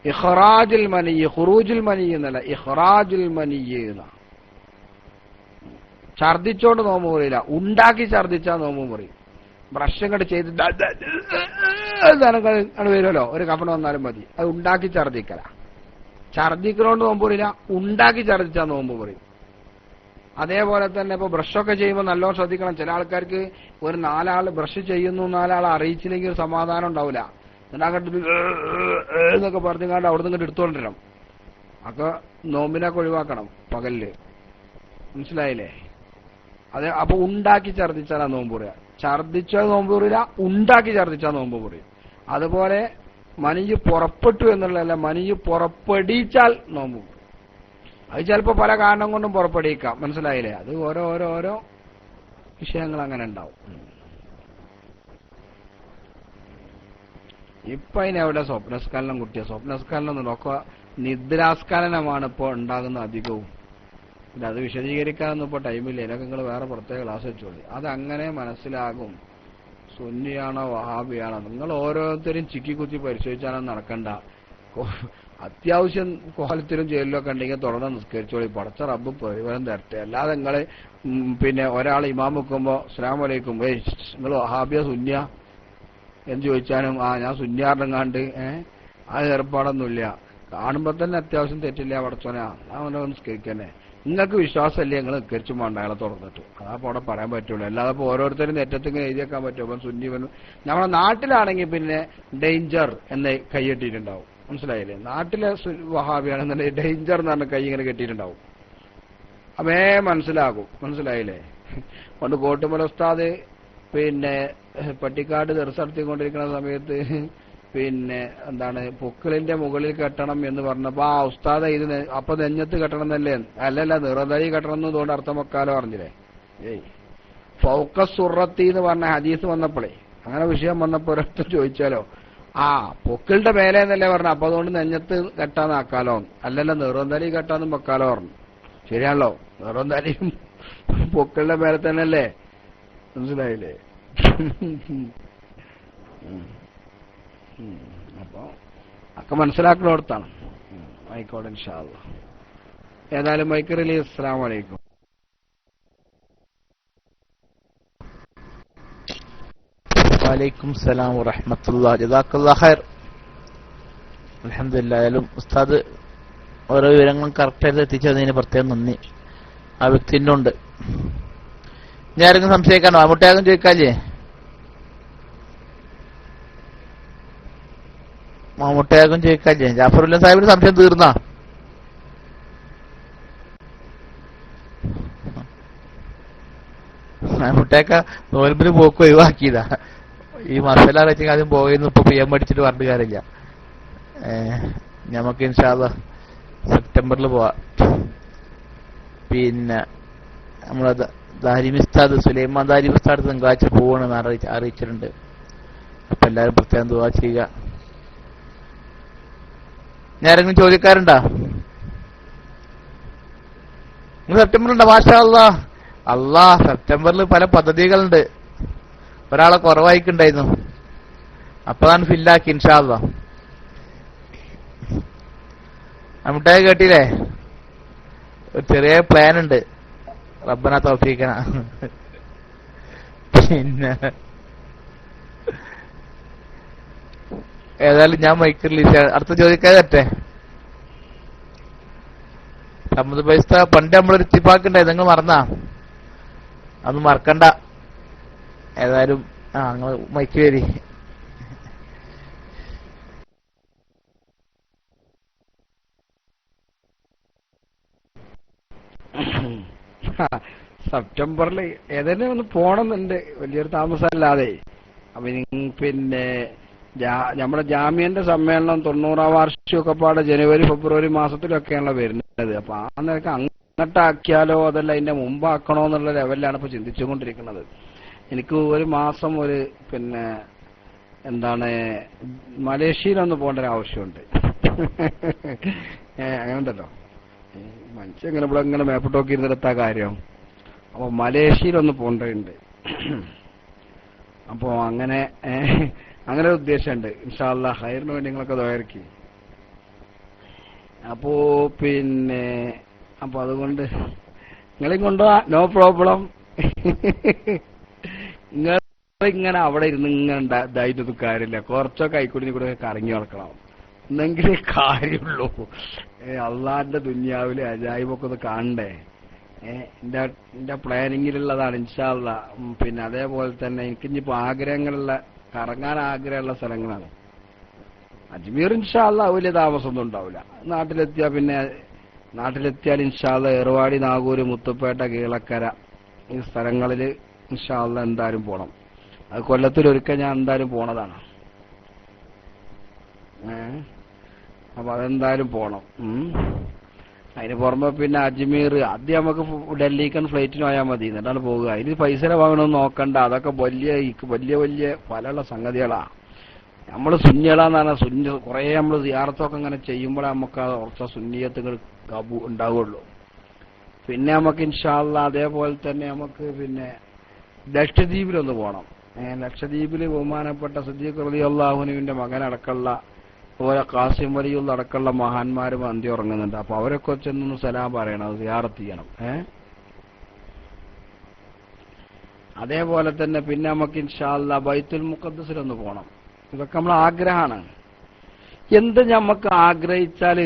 ഇഖ്റാജുൽ മനിയ്യ്, ഖുറൂജുൽ മനിയ്യ് എന്നല്ല, ഇഖ്റാജുൽ മനിയ്യ് എന്നാ. ഛർദിച്ചോണ്ട് നോമ്പ് മുറിയില്ല, ഉണ്ടാക്കി ഛർദിച്ചാ നോമ്പ് മുറിയും. ബ്രഷ് ഇങ്ങോട്ട് ചെയ്ത് ആണ് വരുമല്ലോ, ഒരു കഫൻ വന്നാലും മതി. അത് ഉണ്ടാക്കി ഛർദിക്കല. ഛർദിക്കലോണ്ട് നോമ്പ് മുറിയില്ല, ഉണ്ടാക്കി ഛർദിച്ചാ നോമ്പ് മുറിയും. അതേപോലെ തന്നെ ഇപ്പൊ ബ്രഷൊക്കെ ചെയ്യുമ്പോൾ നല്ലോണം ശ്രദ്ധിക്കണം. ചില ആൾക്കാർക്ക് ഒരു 4 ആൾ ബ്രഷ് ചെയ്യുന്നു, 4 ആൾ അറിയിച്ചില്ലെങ്കിൽ ഒരു സമാധാനം ഉണ്ടാവില്ല. എന്നൊക്കെ പറഞ്ഞുകൊണ്ട് അവിടെ നിന്ന് ഇങ്ങോട്ട് എടുത്തുകൊണ്ടിരണം. ഒക്കെ നോമ്പിനൊക്കെ ഒഴിവാക്കണം പകലില്. മനസ്സിലായില്ലേ? അതെ. അപ്പൊ ഉണ്ടാക്കി ഛർദിച്ചാലാ നോമ്പ് മുറിയ. ഛർദിച്ചാൽ നോമ്പ് മുറിയില്ല, ഉണ്ടാക്കി ഛർദിച്ചാൽ നോമ്പ് മുറിയും. അതുപോലെ മനിയ് പുറപ്പെട്ടു എന്നുള്ളതല്ല, മനിയ് പുറപ്പെടിച്ചാൽ നോമ്പ്. അത് ചിലപ്പോ പല കാരണം കൊണ്ടും പുറപ്പെടിക്കാം. മനസ്സിലായില്ലേ? അത് ഓരോ വിഷയങ്ങൾ അങ്ങനെ ഉണ്ടാവും. ഇപ്പൊ അതിനെവിടെ സ്വപ്നസ്ഖലനം കുട്ടിയ? സ്വപ്നസ്ഖലനം നോക്കുക, നിദ്രാസ്ഖലനമാണ് ഇപ്പോൾ ഉണ്ടാകുന്ന അധികവും. പിന്നെ അത് വിശദീകരിക്കാനൊന്നും ഇപ്പോൾ ടൈമില്ല. ഇതിനൊക്കെ നിങ്ങൾ വേറെ പ്രത്യേക ക്ലാസ് വെച്ചോളി. അതങ്ങനെ മനസ്സിലാകും സുന്നിയാണോ വഹാബിയാണോ. നിങ്ങൾ ഓരോരുത്തരും ചിക്കി കുത്തി പരിശോധിച്ചാലും നടക്കണ്ട. അത്യാവശ്യം കോലത്തിലും ജയിലിലൊക്കെ ഉണ്ടെങ്കിൽ തുടർന്ന് നിസ്കരിച്ചോളി. പടച്ച റബ്ബ് പ്രതിഫലം തരട്ടെ. അല്ലാതെ നിങ്ങൾ പിന്നെ ഒരാൾ ഇമാം വെക്കുമ്പോ അസ്സലാമു അലൈക്കും നിങ്ങൾ വഹാബിയ സുന്നിയ എന്ന് ചോദിച്ചാലും ഞാൻ സുന്നിയാറിനെങ്ങാണ്ട് അത് ഏർപ്പാടൊന്നുമില്ല. കാണുമ്പോ തന്നെ അത്യാവശ്യം തെറ്റില്ല പടച്ചോനെ, അവനെ നിസ്കരിക്കന്നെ. നിങ്ങൾക്ക് വിശ്വാസമല്ലേ നിങ്ങൾ നിസ്കരിച്ചും വേണ്ട അയാളെ തുറന്നിട്ട്. അതാപ്പോൾ അവിടെ പറയാൻ പറ്റുള്ളൂ. അല്ലാതെ ഇപ്പോൾ ഓരോരുത്തരും നെറ്റത്തിങ്ങനെ എഴുതിയേക്കാൻ പറ്റുമോ? അപ്പം സുന്നിവനും നമ്മുടെ നാട്ടിലാണെങ്കിൽ പിന്നെ ഡേഞ്ചർ എന്ന് കൈയ്യെട്ടിയിട്ടുണ്ടാവും. മനസ്സിലായില്ലേ? നാട്ടിലെ വഹാബിയാണെന്നുണ്ടെങ്കിൽ ഡേഞ്ചർ എന്ന് പറഞ്ഞ കൈ ഇങ്ങനെ കെട്ടിയിട്ടുണ്ടാവും. അവേ മനസ്സിലാകും. മനസ്സിലായില്ലേ? പണ്ട് കോട്ടുമല ഉസ്താദ് പിന്നെ പട്ടിക്കാട് ദർസ് നടത്തിക്കൊണ്ടിരിക്കുന്ന സമയത്ത് പിന്നെ എന്താണ് പൊക്കിളിന്റെ മുകളിൽ കെട്ടണം എന്ന് പറഞ്ഞപ്പോ ആ ഉസ്താദ് ഇത് അപ്പൊ നെഞ്ഞത്ത് കെട്ടണം എന്നല്ലേ? അല്ലല്ല, നിറതായി കെട്ടണം എന്നതുകൊണ്ട് അർത്ഥം വെക്കാലോ പറഞ്ഞില്ലേ? ഫൗക്കസ് സുറത്തി എന്ന് പറഞ്ഞ ഹദീസ് വന്നപ്പോഴേ അങ്ങനെ വിഷയം വന്നപ്പോ ഒരർത്ഥം ചോദിച്ചാലോ, പൊക്കിളിന്റെ മേലെ എന്നല്ലേ പറഞ്ഞു, അപ്പൊ അതുകൊണ്ട് നെഞ്ഞത്ത് കെട്ടാന്നാക്കാലോ. അല്ലല്ല, നിറന്തലി കെട്ടാന്നും വെക്കാലോ പറഞ്ഞു. ശരിയാണല്ലോ, നിറന്തലിയും പൊക്കിളിന്റെ മേലെ തന്നെ അല്ലേ? മനസ്സിലായില്ലേ? അപ്പൊ ഒക്കെ മനസ്സിലാക്കുന്നിടത്താണ്. ആയിക്കോട്ടെ, ഇൻഷാ അല്ലാഹ്. ഏതായാലും മൈക്ക് റിലീസ്. അസ്സലാമു അലൈക്കും. വലൈക്കും സലാം വറഹ്മത്തുള്ളാഹി. ജസാക്കല്ലാഹു ഖൈർ. അൽഹംദുലില്ലാഹ്. ആയാലും ഉസ്താദ് ഓരോ വിവരങ്ങളും കറക്റ്റായിട്ട് എത്തിച്ചതിന് പ്രത്യേകം നന്ദി. ആ വ്യക്തിൻ്റെ ഉണ്ട്. ഇനി ആരെങ്കിലും സംശയിക്കാനോ? മുട്ടയാകും ചോദിക്കാല്ലേ? മുട്ടയാകും ചോദിക്കാല്ലേ? ജാഫറുല്ല സാഹിബിന് സംശയം തീർന്നാ? മുട്ടയൊക്ക നോൽമ്പിന് പോക്ക് ഒഴിവാക്കിയതാ. ഈ മസാല വെച്ചെങ്കിൽ ആദ്യം പോയെന്ന് ഇപ്പൊ PM പഠിച്ചിട്ട് പറഞ്ഞിട്ട് കാര്യമില്ല. നമുക്ക് ഇൻഷാ അല്ലാഹ് സെപ്റ്റംബറിൽ പോവാ. പിന്നെ നമ്മളെ ദാരിമി ഉസ്താദ് സുലൈമാൻ ദാരിമി ഉസ്താദ് തിങ്കളാഴ്ച പോകണമെന്ന് അറിയിച്ചിട്ടുണ്ട്. അപ്പൊ എല്ലാവരും പ്രത്യേകം ദുആ ചെയ്യുക. ഞാൻ ആരെങ്കിലും ചോദിക്കാറുണ്ടോ? നിങ്ങൾ സെപ്റ്റംബറിലുണ്ടോ? മാഷാ അല്ലാ. അല്ലാ, സെപ്റ്റംബറിൽ പല പദ്ധതികളുണ്ട്. ഒരാളെ കുറവായിക്കുണ്ടായിരുന്നു, അപ്പതാണ് ഫില്ലാക്കി. ഇൻഷാ അല്ലാ. നമ്മുടെ കേട്ടില്ലേ, ഒരു ചെറിയ പ്ലാൻ ഉണ്ട്. റബ്ബന തൗഫീഖന. പിന്നെ ഏതായാലും ഞാൻ മൈക്ക് റിലീസ് അടുത്ത ചോദിക്കാതെ പറ്റേ. സമ്മത പൈസ പണ്ട് നമ്മളൊരു ഇത്തിപ്പാക്കുണ്ടായി, നിങ്ങൾ മറന്നാ? അതൊന്നും മറക്കണ്ട. ഏതായാലും നിങ്ങൾ മൈക്ക് വരി. സെപ്റ്റംബറിൽ ഏതെങ്കിലും ഒന്ന് പോണമെന്നുണ്ട്, വലിയൊരു താമസമല്ലാതെ. അപ്പൊ പിന്നെ നമ്മുടെ ജാമ്യന്റെ സമ്മേളനം 90ാം വാർഷികമൊക്കെ പാടെ ജനുവരി ഫെബ്രുവരി മാസത്തിലൊക്കെയാണല്ലോ വരുന്നത്. അപ്പൊ ആ നിലക്ക് അങ്ങോട്ടാക്കിയാലോ അതല്ല അതിന്റെ മുമ്പാക്കണോ എന്നുള്ള ലെവലിലാണ് ഇപ്പൊ ചിന്തിച്ചുകൊണ്ടിരിക്കുന്നത്. എനിക്ക് ഒരു മാസം ഒരു പിന്നെ എന്താണ് മലേഷ്യയിലൊന്ന് പോകേണ്ട ഒരു ആവശ്യമുണ്ട്. അങ്ങനെ ഉണ്ടല്ലോ, മനുഷ്യ ഇങ്ങനെ ഇവിടെ ഇങ്ങനെ മേപ്പിട്ടോക്കി ഇരുന്നിടത്താ കാര്യം. അപ്പൊ മലേഷ്യയിലൊന്ന് പോകേണ്ടതുണ്ട്. അപ്പോ അങ്ങനെ ഒരു ഉദ്ദേശമുണ്ട്. ഇൻഷാ അല്ലാഹ് ഹൈറിന് വേണ്ടി നിങ്ങളൊക്കെ ദുആയിരിക്കും. അപ്പോ പിന്നെ അപ്പൊ അതുകൊണ്ട് നിങ്ങളെയും കൊണ്ടുപോവാ, നോ പ്രോബ്ലം. നിങ്ങളിങ്ങനെ അവിടെ ഇരുന്ന് ഇങ്ങനെ ഇതായിട്ടൊന്നും കാര്യമില്ല. കുറച്ചൊക്കെ കൈക്കുടിഞ്ഞ് കൂടെ കറങ്ങി നടക്കണം, എന്നെങ്കിലേ കാര്യമുള്ളൂ. അള്ളാന്റെ ദുനിയാവിലെ അജായിബൊക്കെ ഒന്ന് കാണണ്ടേ. എന്റെ പ്ലാനിങ്ങിലുള്ളതാണ് ഇൻഷാ അല്ലാഹ്. പിന്നെ അതേപോലെ തന്നെ എനിക്കിഞ്ഞിപ്പോ ആഗ്രഹങ്ങളുള്ള, കറങ്ങാൻ ആഗ്രഹമുള്ള സ്ഥലങ്ങളാണ്. അജ്മീർ ഇൻഷാ അല്ലാഹ് വലിയ താമസമൊന്നും ഉണ്ടാവില്ല. നാട്ടിലെത്തിയാൽ ഇൻഷാ അല്ലാഹ് ഏറുവാടി, നാഗൂര്, മുത്തുപ്പേട്ട, കീളക്കര ഈ സ്ഥലങ്ങളിൽ ഇൻഷാ അല്ലാഹ് എന്തായാലും പോണം. അത് കൊല്ലത്തിലൊരിക്കൽ ഞാൻ എന്തായാലും പോണതാണ്. അപ്പൊ അതെന്തായാലും പോണം. അതിന് പുറമെ പിന്നെ അജ്മീർ, ആദ്യം നമുക്ക് ഡൽഹിക്കൻ ഫ്ലൈറ്റിന് പോയാൽ മതി, എന്നിട്ടാണ് പോകുക. അതിന് പൈസ വാങ്ങണമെന്ന് നോക്കണ്ട. അതൊക്കെ വലിയ പലയുള്ള സംഗതികളാ. നമ്മൾ സുന്നികളാന്ന് പറഞ്ഞാൽ സുന്നി കുറെ നമ്മൾ സിയാറത്തൊക്കെ ഇങ്ങനെ ചെയ്യുമ്പോഴേ നമുക്ക് കുറച്ച് സുന്നിയത്തുകൾ ഉണ്ടാവുള്ളൂ. പിന്നെ നമുക്ക് ഇൻഷാ അല്ലാഹ് അതേപോലെ തന്നെ നമുക്ക് പിന്നെ ലക്ഷദ്വീപിലൊന്ന് പോകണം. ലക്ഷദ്വീപിൽ ബഹുമാനപ്പെട്ട സിദ്ദീഖ് റളിയല്ലാഹു അൻഹുവിന്റെ മകനടക്കമുള്ള അതുപോലെ ഖാസിം വലിയുള്ള അടക്കമുള്ള മഹാന്മാരും അന്തി ഉറങ്ങുന്നുണ്ട്. അപ്പൊ അവരൊക്കെ ചെന്നൊന്ന് സലാം പറയണം, സിയാറത്ത് ചെയ്യണം. അതേപോലെ തന്നെ പിന്നെ നമുക്ക് ഇൻഷാ അല്ലാഹ് ബൈത്തുൽ മുഖദ്ദസിലൊന്ന് പോകണം. ഇതൊക്കെ നമ്മളെ ആഗ്രഹമാണ്. എന്ത് ഞമ്മക്ക് ആഗ്രഹിച്ചാല്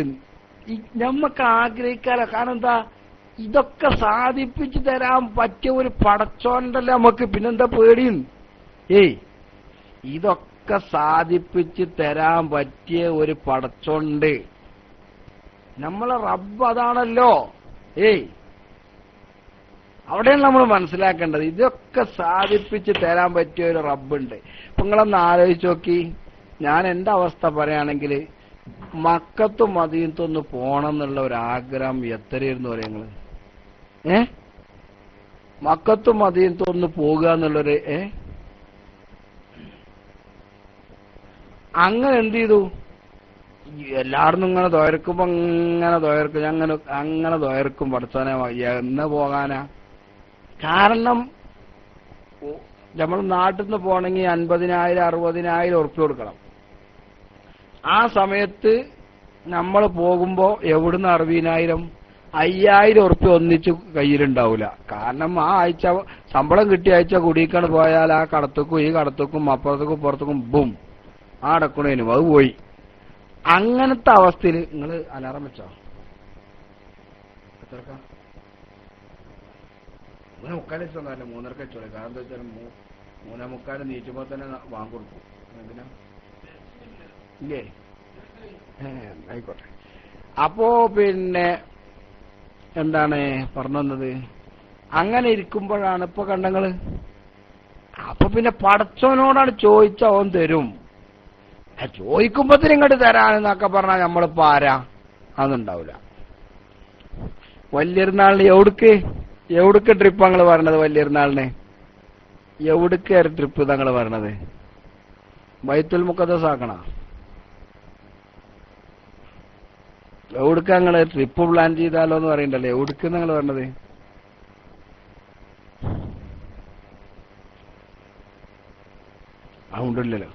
ഞമ്മക്ക് ആഗ്രഹിക്കാലോ. കാരണം എന്താ, ഇതൊക്കെ സാധിപ്പിച്ചു തരാൻ പറ്റിയ ഒരു പടച്ചോണ്ടല്ലേ നമുക്ക്. പിന്നെന്താ പേടിയും? ഇതൊക്കെ സാധിപ്പിച്ച് തരാൻ പറ്റിയ ഒരു പടച്ചോണ്ട്, നമ്മളെ റബ്ബ് അതാണല്ലോ. അവിടെയാണ് നമ്മൾ മനസ്സിലാക്കേണ്ടത്. ഇതൊക്കെ സാധിപ്പിച്ച് തരാൻ പറ്റിയ ഒരു റബ്ബുണ്ട്. അപ്പൊ നിങ്ങളൊന്ന് ആലോചിച്ച് നോക്കി. ഞാൻ എന്റെ അവസ്ഥ പറയുകയാണെങ്കിൽ മക്കത്തും മദീനത്തൊന്ന് പോണം എന്നുള്ള ഒരു ആഗ്രഹം എത്രയായിരുന്നു പറയാ നിങ്ങള്? മക്കത്തും മദീനത്തൊന്ന് പോകുക എന്നുള്ളൊരു അങ്ങനെ എന്ത് ചെയ്തു? എല്ലാവരും ഇങ്ങനെ ദ്വയർക്കുമ്പോ അങ്ങനെ ദ്വയർക്കും, അങ്ങനെ ദ്വയർക്കും. പഠിച്ചാനെ എന്ന് പോകാനാ? കാരണം നമ്മൾ നാട്ടിൽ നിന്ന് പോകണമെങ്കിൽ 50,000 60,000 ഉറുപ്പിക കൊടുക്കണം. ആ സമയത്ത് നമ്മൾ പോകുമ്പോ എവിടുന്ന് 60,000 5,000 ഉറുപ്പിക ഒന്നിച്ച് കയ്യിലുണ്ടാവില്ല. കാരണം ആ ആഴ്ച ശമ്പളം കിട്ടിയ ആഴ്ച കുടിക്കാണ് പോയാൽ ആ കടത്തുക്കും ഈ കടത്തുക്കും അപ്പുറത്തേക്കും പുറത്തേക്കും ബും ആ അടക്കണേനും അത് പോയി. അങ്ങനത്തെ അവസ്ഥയിൽ നിങ്ങൾ അലാറം വെച്ചോ? എത്രക്ക? 3:45 വെച്ചോന്നല്ല, 3:30 വെച്ചോളൂ. കാരണം എന്താ വെച്ചാൽ 3:45 നീറ്റുമ്പോ തന്നെ വാങ്ങി കൊടുക്കും. എന്തിനാ? ഇല്ലേ? ആയിക്കോട്ടെ. അപ്പോ പിന്നെ എന്താണ് പറഞ്ഞു വന്നത്? അങ്ങനെ ഇരിക്കുമ്പോഴാണ് ഇപ്പൊ കണ്ടങ്ങള്. അപ്പൊ പിന്നെ പടച്ചോനോടാണ് ചോദിച്ച ഓൻ തരും. ചോദിക്കുമ്പോഴത്തേനും ഇങ്ങോട്ട് തരാനെന്നൊക്കെ പറഞ്ഞാൽ നമ്മളിപ്പോ ആരാ? അതൊന്നുണ്ടാവില്ല. വലിയൊരുനാളിന് എവിടേക്ക് ട്രിപ്പ് ഞങ്ങൾ പറഞ്ഞത്? വലിയൊരുനാളിന് എവിടേക്ക് ട്രിപ്പ് തങ്ങൾ പറഞ്ഞത്? ബൈത്തുൽ മുഖദ്ദസ് ആക്കണ? എവിടുക്ക നിങ്ങള് ട്രിപ്പ് പ്ലാൻ ചെയ്താലോ എന്ന് പറയണ്ടല്ലേ? എവിടുക്ക് നിങ്ങൾ പറഞ്ഞത്? അതുകൊണ്ടില്ലല്ലോ.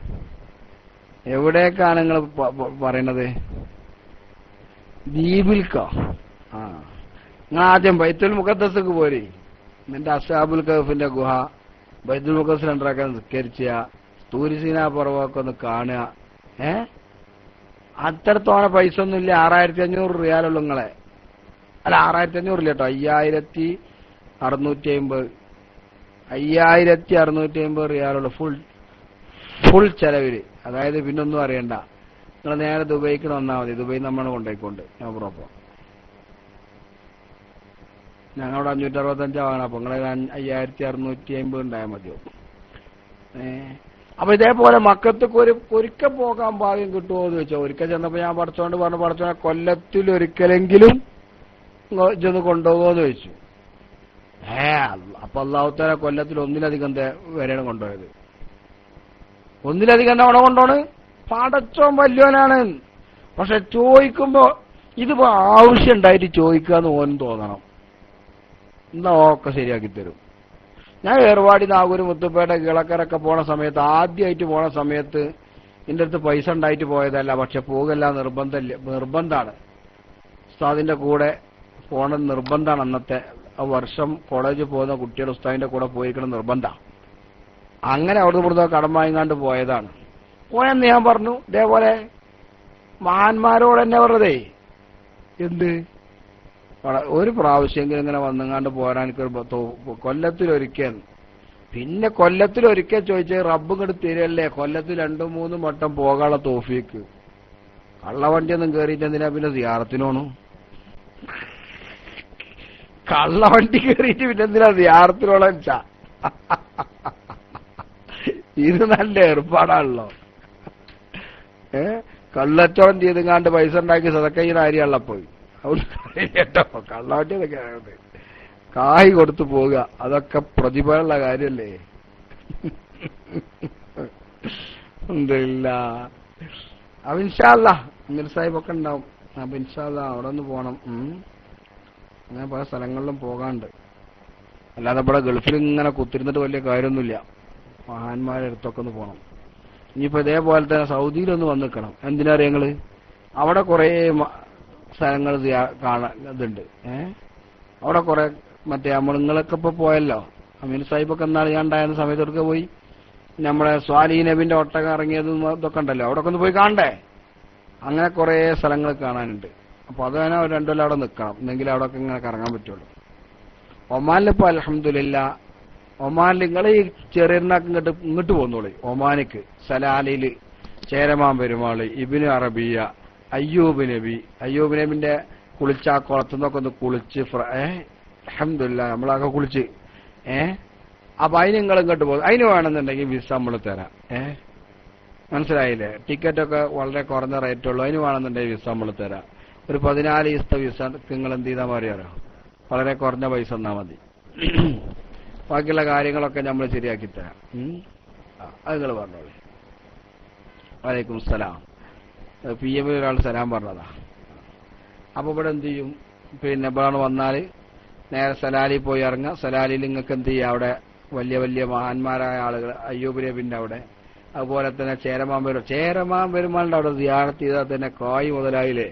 എവിടേക്കാണ് നിങ്ങൾ പറയണത്? ദ്വീപിൽക്കോ? ആ, നിങ്ങൾ ആദ്യം ബൈത്തുൽ മുഖദ്ദസ്ക്ക് പോരെ. നിന്റെ അസ്ഹാബുൽ കഹ്ഫിന്റെ ഗുഹ, ബൈത്തുൽ മുഖദ്ദസ് രണ്ടരക്കാൻ നിസ്കരിച്ച, തൂരിസീന പർവ്വമൊക്കെ ഒന്ന് കാണുക. അത്രത്തോളം പൈസ ഒന്നും ഇല്ല. 6500 റിയാലുള്ളൂ നിങ്ങളെ. അല്ല, 6500 ഇല്ല കേട്ടോ, 5650. 5650 റിയാലുള്ളൂ ഫുൾ ചെലവില്. അതായത് പിന്നൊന്നും അറിയണ്ട, നിങ്ങൾ നേരെ ദുബൈക്ക് വന്നാൽ മതി. ദുബൈ നമ്മൾ കൊണ്ടുപോയിക്കൊണ്ട് ഞാൻ പുറപ്പം. ഞങ്ങളവിടെ 565 ആവണം. അപ്പൊ നിങ്ങളെ 5650 ഉണ്ടായാൽ മതിയോ? അപ്പൊ ഇതേപോലെ മക്കത്തേക്ക് ഒരിക്കൽ പോകാൻ ഭാഗ്യം കിട്ടുമോ എന്ന് ചോദിച്ചാൽ, ഒരിക്കൽ ചെന്നപ്പോ ഞാൻ പഠിച്ചോണ്ട് കൊല്ലത്തിലൊരിക്കലെങ്കിലും ചെന്ന് കൊണ്ടുപോകുമോ എന്ന് ചോദിച്ചു. അപ്പൊ അള്ളാഹുത്താല കൊല്ലത്തിൽ ഒന്നിലധികം വരെയാണ് കൊണ്ടുപോയത്. ഒന്നിലധികം അവിടെ കൊണ്ടോണ്. പടച്ചോൻ വല്യോനാണ്. പക്ഷെ ചോദിക്കുമ്പോ ഇതിപ്പോ ആവശ്യം ഉണ്ടായിട്ട് ചോദിക്കാന്ന് ഓനും തോന്നണം. എന്നാ ഒക്കെ ശരിയാക്കി തരും. ഞാൻ ഏർവാടി, നാഗൂര്, മുത്തുപ്പേട്ട, കിളക്കരൊക്കെ പോണ സമയത്ത്, ആദ്യമായിട്ട് പോണ സമയത്ത് എന്റെ അടുത്ത് പൈസ ഉണ്ടായിട്ട് പോയതല്ല. പക്ഷെ പോകല്ല, നിർബന്ധമാണ്. ഉസ്താദിന്റെ കൂടെ പോണ നിർബന്ധമാണ്. അന്നത്തെ വർഷം കോളേജിൽ പോകുന്ന കുട്ടികൾ ഉസ്താദിന്റെ കൂടെ പോയിരിക്കണം നിർബന്ധമാണ്. അങ്ങനെ അവിടുന്ന് ഇവിടുന്ന് കടം വാങ്ങിക്കാണ്ട് പോയതാണ്. പോയെന്ന് ഞാൻ പറഞ്ഞു. ഇതേപോലെ മഹാന്മാരോട് തന്നെ പറഞ്ഞതേ, എന്ത് ഒരു പ്രാവശ്യമെങ്കിലും ഇങ്ങനെ വന്നങ്ങാണ്ട് പോരാൻ എനിക്കൊരു കൊല്ലത്തിലൊരിക്കൽ. പിന്നെ കൊല്ലത്തിലൊരിക്കൽ ചോദിച്ചാൽ റബ്ബ് ഇങ്ങോട്ട് തരികയല്ലേ, കൊല്ലത്തിൽ 2-3 വട്ടം പോകാനുള്ള തോഫീക്ക്. കള്ളവണ്ടിയൊന്നും കയറിയിട്ട് എന്തിനാ പിന്നെ സിയാറത്തിനോണു? കള്ളവണ്ടി കയറിയിട്ട് പിന്നെ എന്തിനാ സിയാറത്തിനോളം വെച്ചാ? ഇത് നല്ല ഏർപ്പാടാണല്ലോ. കള്ളച്ചോളം ചെയ്തുങ്ങാണ്ട് പൈസ ഉണ്ടാക്കി സദക്കയുടെ കാര്യമുള്ള പോയി കേട്ടോ. കള്ളവണ്ടിയൊക്കെ കായ് കൊടുത്തു പോവുക, അതൊക്കെ പ്രതിഫലമുള്ള കാര്യല്ലേ? അൽഹംദുലില്ലാ. അപ്പൊ ഇൻഷാ അല്ലാഹ് അമീർ സാഹിബൊക്കെ ഉണ്ടാവും. അപ്പൊ ഇൻഷാ അല്ലാഹ് അവിടെ ഒന്ന് പോണം. അങ്ങനെ പല സ്ഥലങ്ങളിലും പോകാണ്ട്. അല്ലാതെ ഇവിടെ ഗൾഫിൽ ഇങ്ങനെ കുത്തിരുന്നിട്ട് വലിയ കാര്യമൊന്നുമില്ല. മഹാന്മാരുടെ അടുത്തൊക്കെ ഒന്ന് പോകണം. ഇനിയിപ്പോ ഇതേപോലെ തന്നെ സൗദിയിലൊന്ന് വന്ന് നിൽക്കണം. എന്തിനറിയാം നിങ്ങള്? അവിടെ കുറെ സ്ഥലങ്ങൾ കാണാൻ ഇതുണ്ട്. അവിടെ കുറെ മറ്റേ നിങ്ങളൊക്കെ ഇപ്പൊ പോയല്ലോ. അമീർ സാഹിബൊക്കെ എന്നാണ് ഞാൻ ഉണ്ടായിരുന്ന സമയത്തൊക്കെ പോയി. നമ്മുടെ സ്വാലി നബിന്റെ ഒട്ടകം ഇറങ്ങിയതും ഇതൊക്കെ ഉണ്ടല്ലോ, അവിടെ ഒക്കെ ഒന്ന് പോയി കാണണ്ടേ? അങ്ങനെ കുറെ സ്ഥലങ്ങൾ കാണാനുണ്ട്. അപ്പൊ അത് തന്നെ 2 കൊല്ലം അവിടെ നിൽക്കണം, എന്നെങ്കിലും അവിടെ ഒക്കെ ഇങ്ങനെ കറങ്ങാൻ പറ്റുള്ളൂ. ഒമാനിലിപ്പോ അൽഹംദുലില്ലാ, ഒമാനിൽ നിങ്ങൾ ഈ ചെറിയനാക്ക് ഇങ്ങോട്ട് പോന്നോളി. ഒമാനിക്ക് സലാലില് ചേരമാൻ പെരുമാള്, ഇബ്നു അറബിയ, അയ്യൂബ് നബിന്റെ കുളിച്ച ആ കുളത്തുനിന്നൊക്കെ ഒന്ന് കുളിച്ച് അൽഹംദുലില്ലാ നമ്മളൊക്കെ കുളിച്ച്. അപ്പൊ അതിന് നിങ്ങൾ ഇങ്ങോട്ട് പോകും. അതിന് വേണമെന്നുണ്ടെങ്കിൽ വിസ നമ്മൾ തരാം. മനസ്സിലായില്ലേ? ടിക്കറ്റൊക്കെ വളരെ കുറഞ്ഞ റേറ്റ് ഉള്ളൂ. അതിന് വേണമെന്നുണ്ടെങ്കിൽ വിസ നമ്മൾ തരാം. ഒരു 14 ദിവസത്തെ വിസ നിങ്ങൾ എന്ത് ചെയ്താൽ മതിയാറോ? വളരെ കുറഞ്ഞ പൈസ തന്നാൽ മതി. ബാക്കിയുള്ള കാര്യങ്ങളൊക്കെ നമ്മൾ ശരിയാക്കി തരാം. അത് നിങ്ങൾ പറഞ്ഞോളൂ. വലൈക്കും സലാം. PM ഒരാൾ സലാം പറഞ്ഞതാ. അപ്പൊ ഇവിടെ എന്ത് ചെയ്യും? പിന്നെ ഇവിടെ വന്നാൽ നേരെ സലാലിൽ പോയി ഇറങ്ങുക. സലാലിൽ നിങ്ങൾക്ക് എന്ത് ചെയ്യുക? അവിടെ വലിയ വലിയ മഹാന്മാരായ ആളുകൾ, അയ്യൂബ് നബിന്റെ അവിടെ, അതുപോലെ തന്നെ ചേരമാൻ പെരുമാളിന്റെ അവിടെ സിയാറത്ത് ചെയ്താൽ തന്നെ കായ് മുതലായില്ലേ?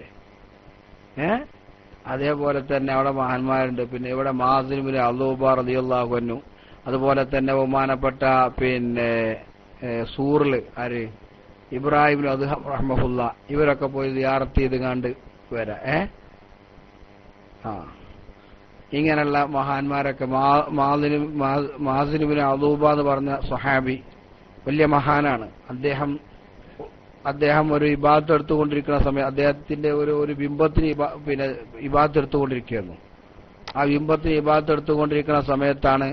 അതേപോലെ തന്നെ അവിടെ മഹാന്മാരുണ്ട്. പിന്നെ ഇവിടെ മാസിനുബിന് അള്ളൂബ റളിയല്ലാഹു അൻഹു, അതുപോലെ തന്നെ ബഹുമാനപ്പെട്ട പിന്നെ സൂറില് ആര് ഇബ്രാഹിം അദ്ഹം റഹ്മഹുല്ല, ഇവരൊക്കെ പോയി സിയാറത്ത് ചെയ്ത് കണ്ട് വരാ. ഇങ്ങനെയുള്ള മഹാന്മാരൊക്കെ മാസിനുബിന് അള്ളൂബ എന്ന് പറഞ്ഞ സ്വഹാബി വലിയ മഹാനാണ്. അദ്ദേഹം ഒരു ഇബാദത്ത് എടുത്തുകൊണ്ടിരിക്കുന്ന സമയം അദ്ദേഹത്തിന്റെ ഒരു ബിംബത്തിന് പിന്നെ ഇബാദത്ത് എടുത്തുകൊണ്ടിരിക്കുകയായിരുന്നു. ആ ബിംബത്തിന് ഇബാദത്ത് എടുത്തുകൊണ്ടിരിക്കുന്ന സമയത്താണ്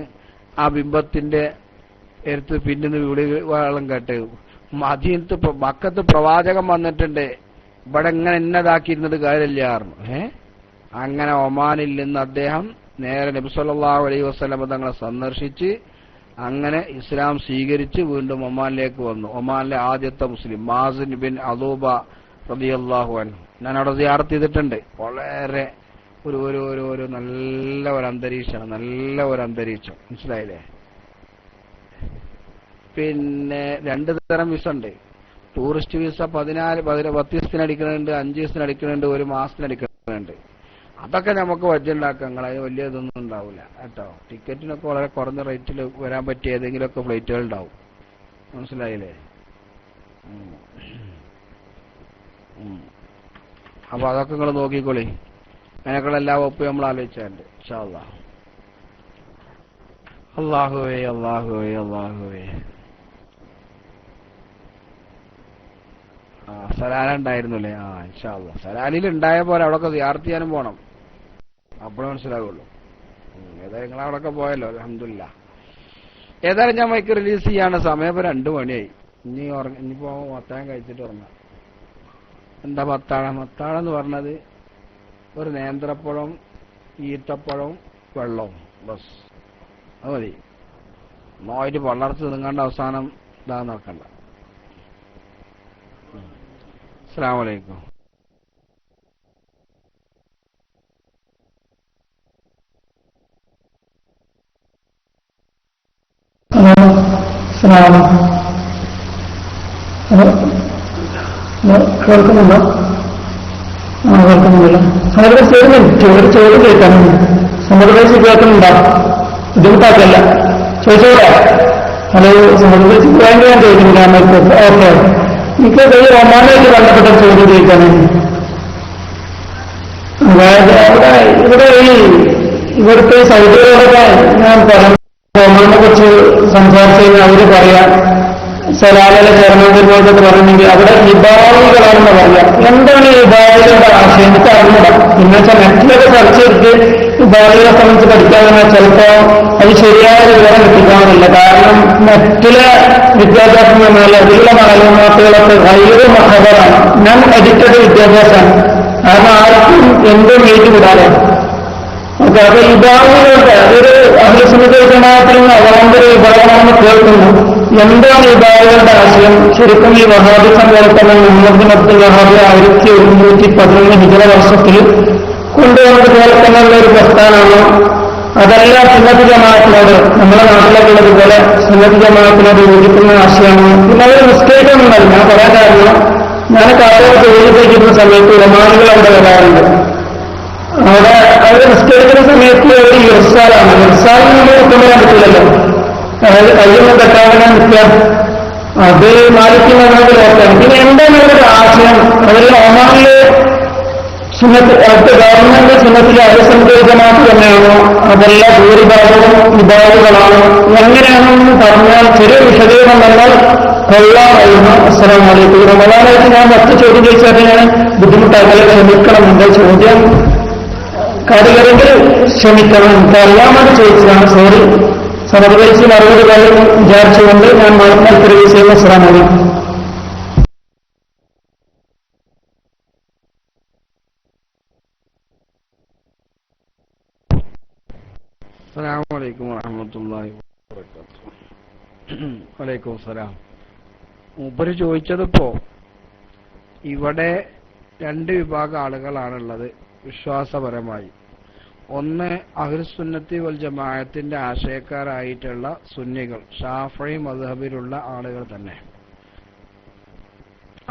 ആ ബിംബത്തിന്റെ എടുത്ത് പിന്നിന്ന് വിളി വെള്ളം കേട്ട് മക്കത്ത് പ്രവാചകൻ വന്നിട്ടുണ്ട്, ഇവിടെ എങ്ങനെ എന്നതാക്കിയിരുന്നത് കാര്യമില്ലായിരുന്നു. അങ്ങനെ ഒമാനിൽ നിന്ന് അദ്ദേഹം നേരെ നബി സല്ലല്ലാഹു അലൈഹി വസല്ലം തങ്ങളെ സന്ദർശിച്ച് അങ്ങനെ ഇസ്ലാം സ്വീകരിച്ച് വീണ്ടും ഒമാനിലേക്ക് വന്നു. ഒമാനിലെ ആദ്യത്തെ മുസ്ലിം മാസിൻ ബിൻ അദൂബ റളിയല്ലാഹു അൻഹു. ഞാൻ അവിടെ സിയാറത്ത് ചെയ്തിട്ടുണ്ട്. വളരെ ഒരു ഒരു ഒരു ഒരു നല്ല ഒരു അന്തരീക്ഷമാണ്, നല്ല ഒരു അന്തരീക്ഷം. മനസ്സിലായില്ലേ? പിന്നെ 2 തരം വിസ ഉണ്ട്. ടൂറിസ്റ്റ് വിസ 10 ദിവസത്തിന് അടിക്കുന്നുണ്ട്, 5 ദിവസത്തിന് അടിക്കുന്നുണ്ട്, 1 മാസത്തിന് അടിക്കുന്നുണ്ട്. അതൊക്കെ നമുക്ക് വജ്ജുണ്ടാക്കാം. നിങ്ങൾ അതിന് വലിയ ഇതൊന്നും ഉണ്ടാവില്ല കേട്ടോ. ടിക്കറ്റിനൊക്കെ വളരെ കുറഞ്ഞ റേറ്റിൽ വരാൻ പറ്റിയ ഏതെങ്കിലുമൊക്കെ ഫ്ലൈറ്റുകൾ ഉണ്ടാവും. മനസ്സിലായില്ലേ? അപ്പൊ അതൊക്കെ നിങ്ങൾ നോക്കിക്കോളി. അതിനൊക്കെയുള്ള എല്ലാ വകുപ്പും നമ്മൾ ആലോചിച്ചിട്ടുണ്ട്. ഇൻഷാ അല്ലാഹ്. അല്ലാഹുവേ അല്ലാഹുവേ അല്ലാഹുവേ. സലാല ഉണ്ടായിരുന്നുല്ലേ? ഇൻഷാ അല്ലാഹ്. സലാലിൽ ഉണ്ടായ പോലെ അവിടെയൊക്കെ സിയാറത്ത് ചെയ്യാനും പോണം. അപ്പോഴേ മനസ്സിലാവുള്ളൂ. ഏതായാലും നിങ്ങൾ അവിടെയൊക്കെ പോയല്ലോ, അൽഹംദുലില്ലാഹ്. ഏതായാലും ഞാൻ മൈക്ക് റിലീസ് ചെയ്യാണ്. സമയം ഇപ്പൊ 2 മണിയായി. ഇനിയിപ്പോ അത്താഴം കഴിച്ചിട്ട് ഉറങ്ങാം. എന്താ മത്താഴം? മത്താഴം എന്ന് പറഞ്ഞത് ഒരു നേന്ത്രപ്പഴം, ഈത്തപ്പഴം, വെള്ളവും ബസ്. അത് മതി. നോയിട്ട് വളർത്ത് നിങ്ങാണ്ട് അവസാനം ഇതാ നോക്കണ്ട. അസ്സലാമു അലൈക്കും. കേൾക്കുന്നുണ്ടോ? കേൾക്കുന്നില്ല. അവരുടെ ഒരു ചോദ്യം കേൾക്കാനുണ്ട്. സമ്മതപേക്ഷ കേൾക്കുന്നുണ്ടോ? ബുദ്ധിമുട്ടാക്കല്ല, ചോദിച്ചോടെ. ഹലോ, സമ്മതപേക്ഷ വേണ്ടി ഞാൻ ചോദിക്കുന്നില്ല. ഓക്കെ, എനിക്ക് ഈ ഒമാനുമായിട്ട് ബന്ധപ്പെട്ട ചോദ്യം ചോദിക്കാനുണ്ട്. അതായത് ഇവിടുത്തെ സൗദികളൊക്കെ ഞാൻ പറഞ്ഞു ഒമാനെ കുറിച്ച് സംസാരിച്ചു കഴിഞ്ഞാൽ അവര് പറയാം സലാലയിലെ ചേർന്നതിനോടൊക്കെ പറഞ്ഞെങ്കിൽ അവിടെ ഇബാദികളാണെന്ന് പറയാം. എന്താണ് ഈ ഇബാദികളുടെ ആശയം? എനിക്ക് അറിഞ്ഞില്ല. പിന്നെ വെച്ചാൽ നെറ്റിലൊക്കെ സെർച്ച് ചെയ്തിട്ട് ഇബാദികളെ സംബന്ധിച്ച് പഠിക്കാമെന്നാൽ ചിലപ്പോ അത് ശരിയായ വിവരം കിട്ടിക്കാമെന്നില്ല. കാരണം നെറ്റിലെ വിദ്യാഭ്യാസം എന്ന് പറഞ്ഞാൽ അതിലുള്ള മാലൂമാത്തുകളൊക്കെ വലിയ മഹബറാണ്. ഞാൻ എഡിറ്റഡ് വിദ്യാഭ്യാസമാണ്. കാരണം ആർക്കും എന്തും വീട്ടിൽ വിടാതെ. ഓക്കെ, അപ്പൊ ഇബാദികളുടെ അതൊരു അഹ്ലുസുന്നത്ത് ജമാഅത്തിൽ നിന്ന് അവലംബര വിഭാഗമാണെന്ന് കേൾക്കുന്നു. എന്താണ് ഇബാദികളുടെ ആശയം? ശരിക്കും ഈ വഹാബി സംഘടന മുഹമ്മദ് അബ്ദുൽ വഹാബ് 1111 ഹിജ്റ വർഷത്തിൽ കൊണ്ടുവന്നതുപോലെ തന്നെയുള്ള ഒരു പ്രസ്ഥാനമാണോ? അതല്ല സുന്നത്ത് ജമാഅത്തിനോട് നമ്മുടെ നാട്ടിലൊക്കെ ഉള്ളതുപോലെ സുന്നത്ത് ജമാഅത്തിനോട് യോജിക്കുന്ന ആശയമാണോ? പിന്നെ അവർ നിസ്കരിക്കുന്നുണ്ടല്ലോ. ഞാൻ പറയാൻ കാരണം, ഞാൻ കാത്തോട് ജോലി ചെയ്തിരുന്ന സമയത്ത് ഒമാനുകൾ അവിടെ വരാറുണ്ട്. അവിടെ അവർ നിസ്കരിക്കുന്ന സമയത്ത് ഒരു ഇർസാലാണ്. ഇർസാലിന് നമ്മൾ കൊണ്ടുവരാൻ പറ്റില്ലല്ലോ. അതായത് കയ്യൊന്നും തെറ്റാവുന്ന നിൽക്കുക, അത് മാലിക്കുന്നതിനോട് ഓർക്കണം. പിന്നെ എന്താണ് അവരുടെ ആശയം? അവരുടെ ഒമാനില് സുന്നത്ത് ഗവൺമെന്റ് സുന്നത്തിലെ അഭിസംഘടിതമാക്കി തന്നെയാണോ? അതല്ല ഭൂരിഭാഗവും വിഭാഗങ്ങളാണോ? എങ്ങനെയാണെന്ന് പറഞ്ഞാൽ ചെറിയ വിശദീകരണം വന്നാൽ കൊള്ളാമായിരുന്നു. അസ്സലാമു അലൈക്കും. റമദാനായിട്ട് ഞാൻ മറ്റു ചോദ്യം ചോദിച്ചാൽ ഞാൻ ബുദ്ധിമുട്ടാക്കൽ ക്ഷമിക്കണം. എന്റെ ചോദ്യം കാര്യമെങ്കിൽ ക്ഷമിക്കണം. അറിയാമെന്ന് ചോദിച്ചതാണ്. സോറി. സമർപ്പിച്ച് മറുപടി കാര്യം വിചാരിച്ചുകൊണ്ട് ഞാൻ മത്സരം ചെയ്യുന്ന അസ്സലാമു അലൈക്കും. അസ്സലാമു അലൈക്കും വറഹ്മത്തുള്ളാഹി വബറകാതുഹു. വലൈക്കും സലാം. മൂപ്പര് ചോദിച്ചതിപ്പോ ഇവിടെ 2 വിഭാഗം ആളുകളാണുള്ളത് വിശ്വാസപരമായി. ഒന്ന് അഹ്ലുസുന്നത്തി വൽ ജമാഅത്തിന്റെ ആശയക്കാരായിട്ടുള്ള സുന്നികൾ, ഷാഫിഈ മദ്ഹബിലുള്ള ആളുകൾ തന്നെ.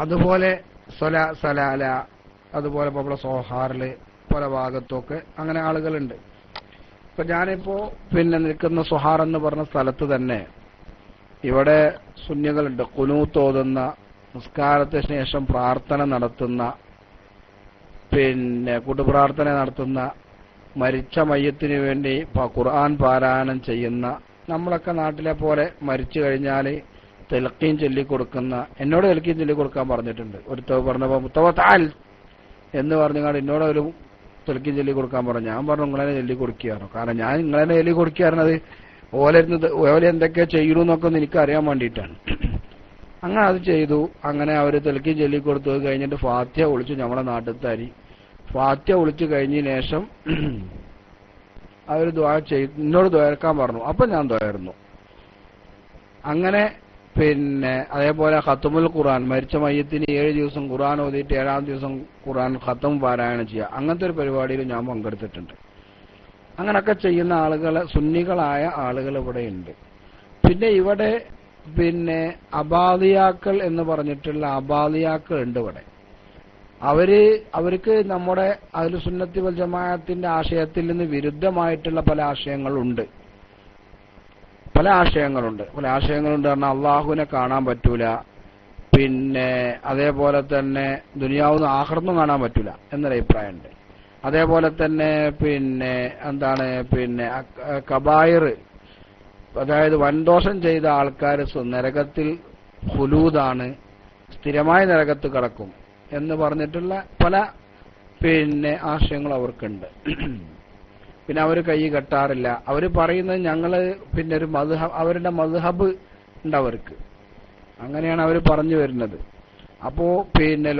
അതുപോലെ സലാല, അതുപോലെ നമ്മുടെ സോഹാറില് പല ഭാഗത്തൊക്കെ അങ്ങനെ ആളുകളുണ്ട്. ഇപ്പൊ ഞാനിപ്പോ നിൽക്കുന്ന സുഹാർ എന്ന് പറഞ്ഞ സ്ഥലത്ത് തന്നെ ഇവിടെ സുന്നികളുണ്ട്. ഖുനൂത്ത് ഓതുന്ന, നിസ്കാരത്തിന് ശേഷം പ്രാർത്ഥന നടത്തുന്ന, കൂട്ടുപ്രാർത്ഥന നടത്തുന്ന, മരിച്ച മയ്യത്തിന് വേണ്ടി ഖുർആൻ പാരായണം ചെയ്യുന്ന, നമ്മളൊക്കെ നാട്ടിലെ പോലെ മരിച്ചു കഴിഞ്ഞാൽ തെൽക്കീൻ ചൊല്ലിക്കൊടുക്കുന്ന. എന്നോട് തെൽക്കീൻ ചൊല്ലിക്കൊടുക്കാൻ പറഞ്ഞിട്ടുണ്ട്. ഒരു പറഞ്ഞപ്പോ മുത്തവത്താൽ എന്ന് പറഞ്ഞാൽ എന്നോട് ഒരു തെൽക്കീൻ ചൊല്ലി കൊടുക്കാൻ പറഞ്ഞു. ഞാൻ പറഞ്ഞു നിങ്ങളെ ചൊല്ലി കൊടുക്കുകയാണോ? കാരണം ഞാൻ നിങ്ങളെ ചൊല്ലി കൊടുക്കുകയായിരുന്നത് ഓല എന്തൊക്കെ ചെയ്യണമെന്നൊക്കെ ഒന്ന് എനിക്ക് അറിയാൻ വേണ്ടിയിട്ടാണ്. അങ്ങനെ അത് ചെയ്തു. അങ്ങനെ അവർ തെൽക്കീൻ ചൊല്ലി കൊടുത്തു കഴിഞ്ഞിട്ട് ഫാത്തിഹ വിളിച്ചു. നമ്മുടെ നാട്ടിൽത്താരി ഫാത്തിഹ വിളിച്ചു കഴിഞ്ഞതിന് ശേഷം അവർ ദുആ ചെയ്തു. എന്നോട് ദുആക്കാൻ പറഞ്ഞു. അപ്പൊ ഞാൻ ദുആയിരുന്നു. അങ്ങനെ പിന്നെ അതേപോലെ ഖത്തുമുൽ ഖുർആൻ, മരിച്ച മയ്യത്തിന് 7 ദിവസം ഖുർആൻ ഓതിയിട്ട് 7-ാം ദിവസം ഖുർആൻ ഖത്തം പാരായണം ചെയ്യുക, അങ്ങനത്തെ ഒരു പരിപാടിയിൽ ഞാൻ പങ്കെടുത്തിട്ടുണ്ട്. അങ്ങനൊക്കെ ചെയ്യുന്ന ആളുകൾ, സുന്നികളായ ആളുകൾ ഇവിടെയുണ്ട്. പിന്നെ ഇവിടെ അബാദിയാക്കൾ എന്ന് പറഞ്ഞിട്ടുള്ള അബാദിയാക്കൾ ഉണ്ട് ഇവിടെ. അവർക്ക് നമ്മുടെ അഹ്ലു സുന്നത്തി വൽ ജമാഅത്തിന്റെ ആശയത്തിൽ നിന്ന് വിരുദ്ധമായിട്ടുള്ള പല ആശയങ്ങളുണ്ട്. പല ആശയങ്ങളുണ്ട് പറഞ്ഞാൽ അള്ളാഹുവിനെ കാണാൻ പറ്റൂല, പിന്നെ അതേപോലെ തന്നെ ദുനിയാവുന്ന ആഖിറത്തും കാണാൻ പറ്റൂല എന്നൊരു അഭിപ്രായമുണ്ട്. അതേപോലെ തന്നെ കബായിർ, അതായത് വൻദോഷം ചെയ്ത ആൾക്കാർ നരകത്തിൽ ഖുലൂദാണ്, സ്ഥിരമായി നരകത്ത് കിടക്കും എന്ന് പറഞ്ഞിട്ടുള്ള പല ആശയങ്ങൾ അവർക്കുണ്ട്. പിന്നെ അവർ കൈ കെട്ടാറില്ല. അവർ പറയുന്നത് ഞങ്ങള് ഒരു മദ്ഹബ്, അവരുടെ മദ്ഹബ് ഉണ്ട് അവർക്ക്, അങ്ങനെയാണ് അവർ പറഞ്ഞു വരുന്നത്. അപ്പോ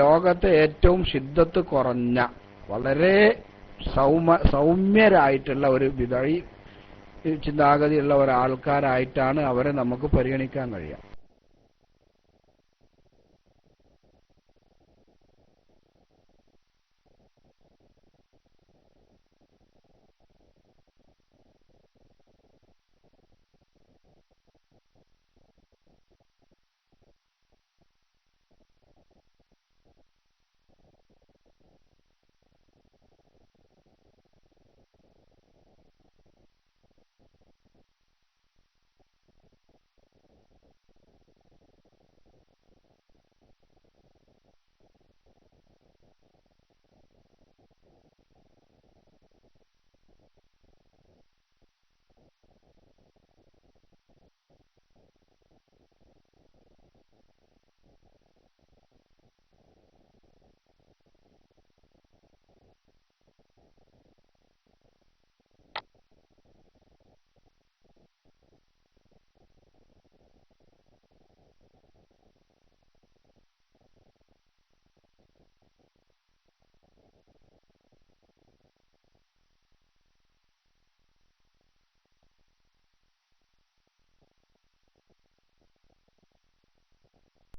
ലോകത്തെ ഏറ്റവും ശിദ്ദത്ത് കുറഞ്ഞ വളരെ സൗമ്യരായിട്ടുള്ള ഒരു വിദഈ ചിന്താഗതിയുള്ള ഒരാൾക്കാരായിട്ടാണ് അവരെ നമുക്ക് പരിഗണിക്കാൻ കഴിയുക.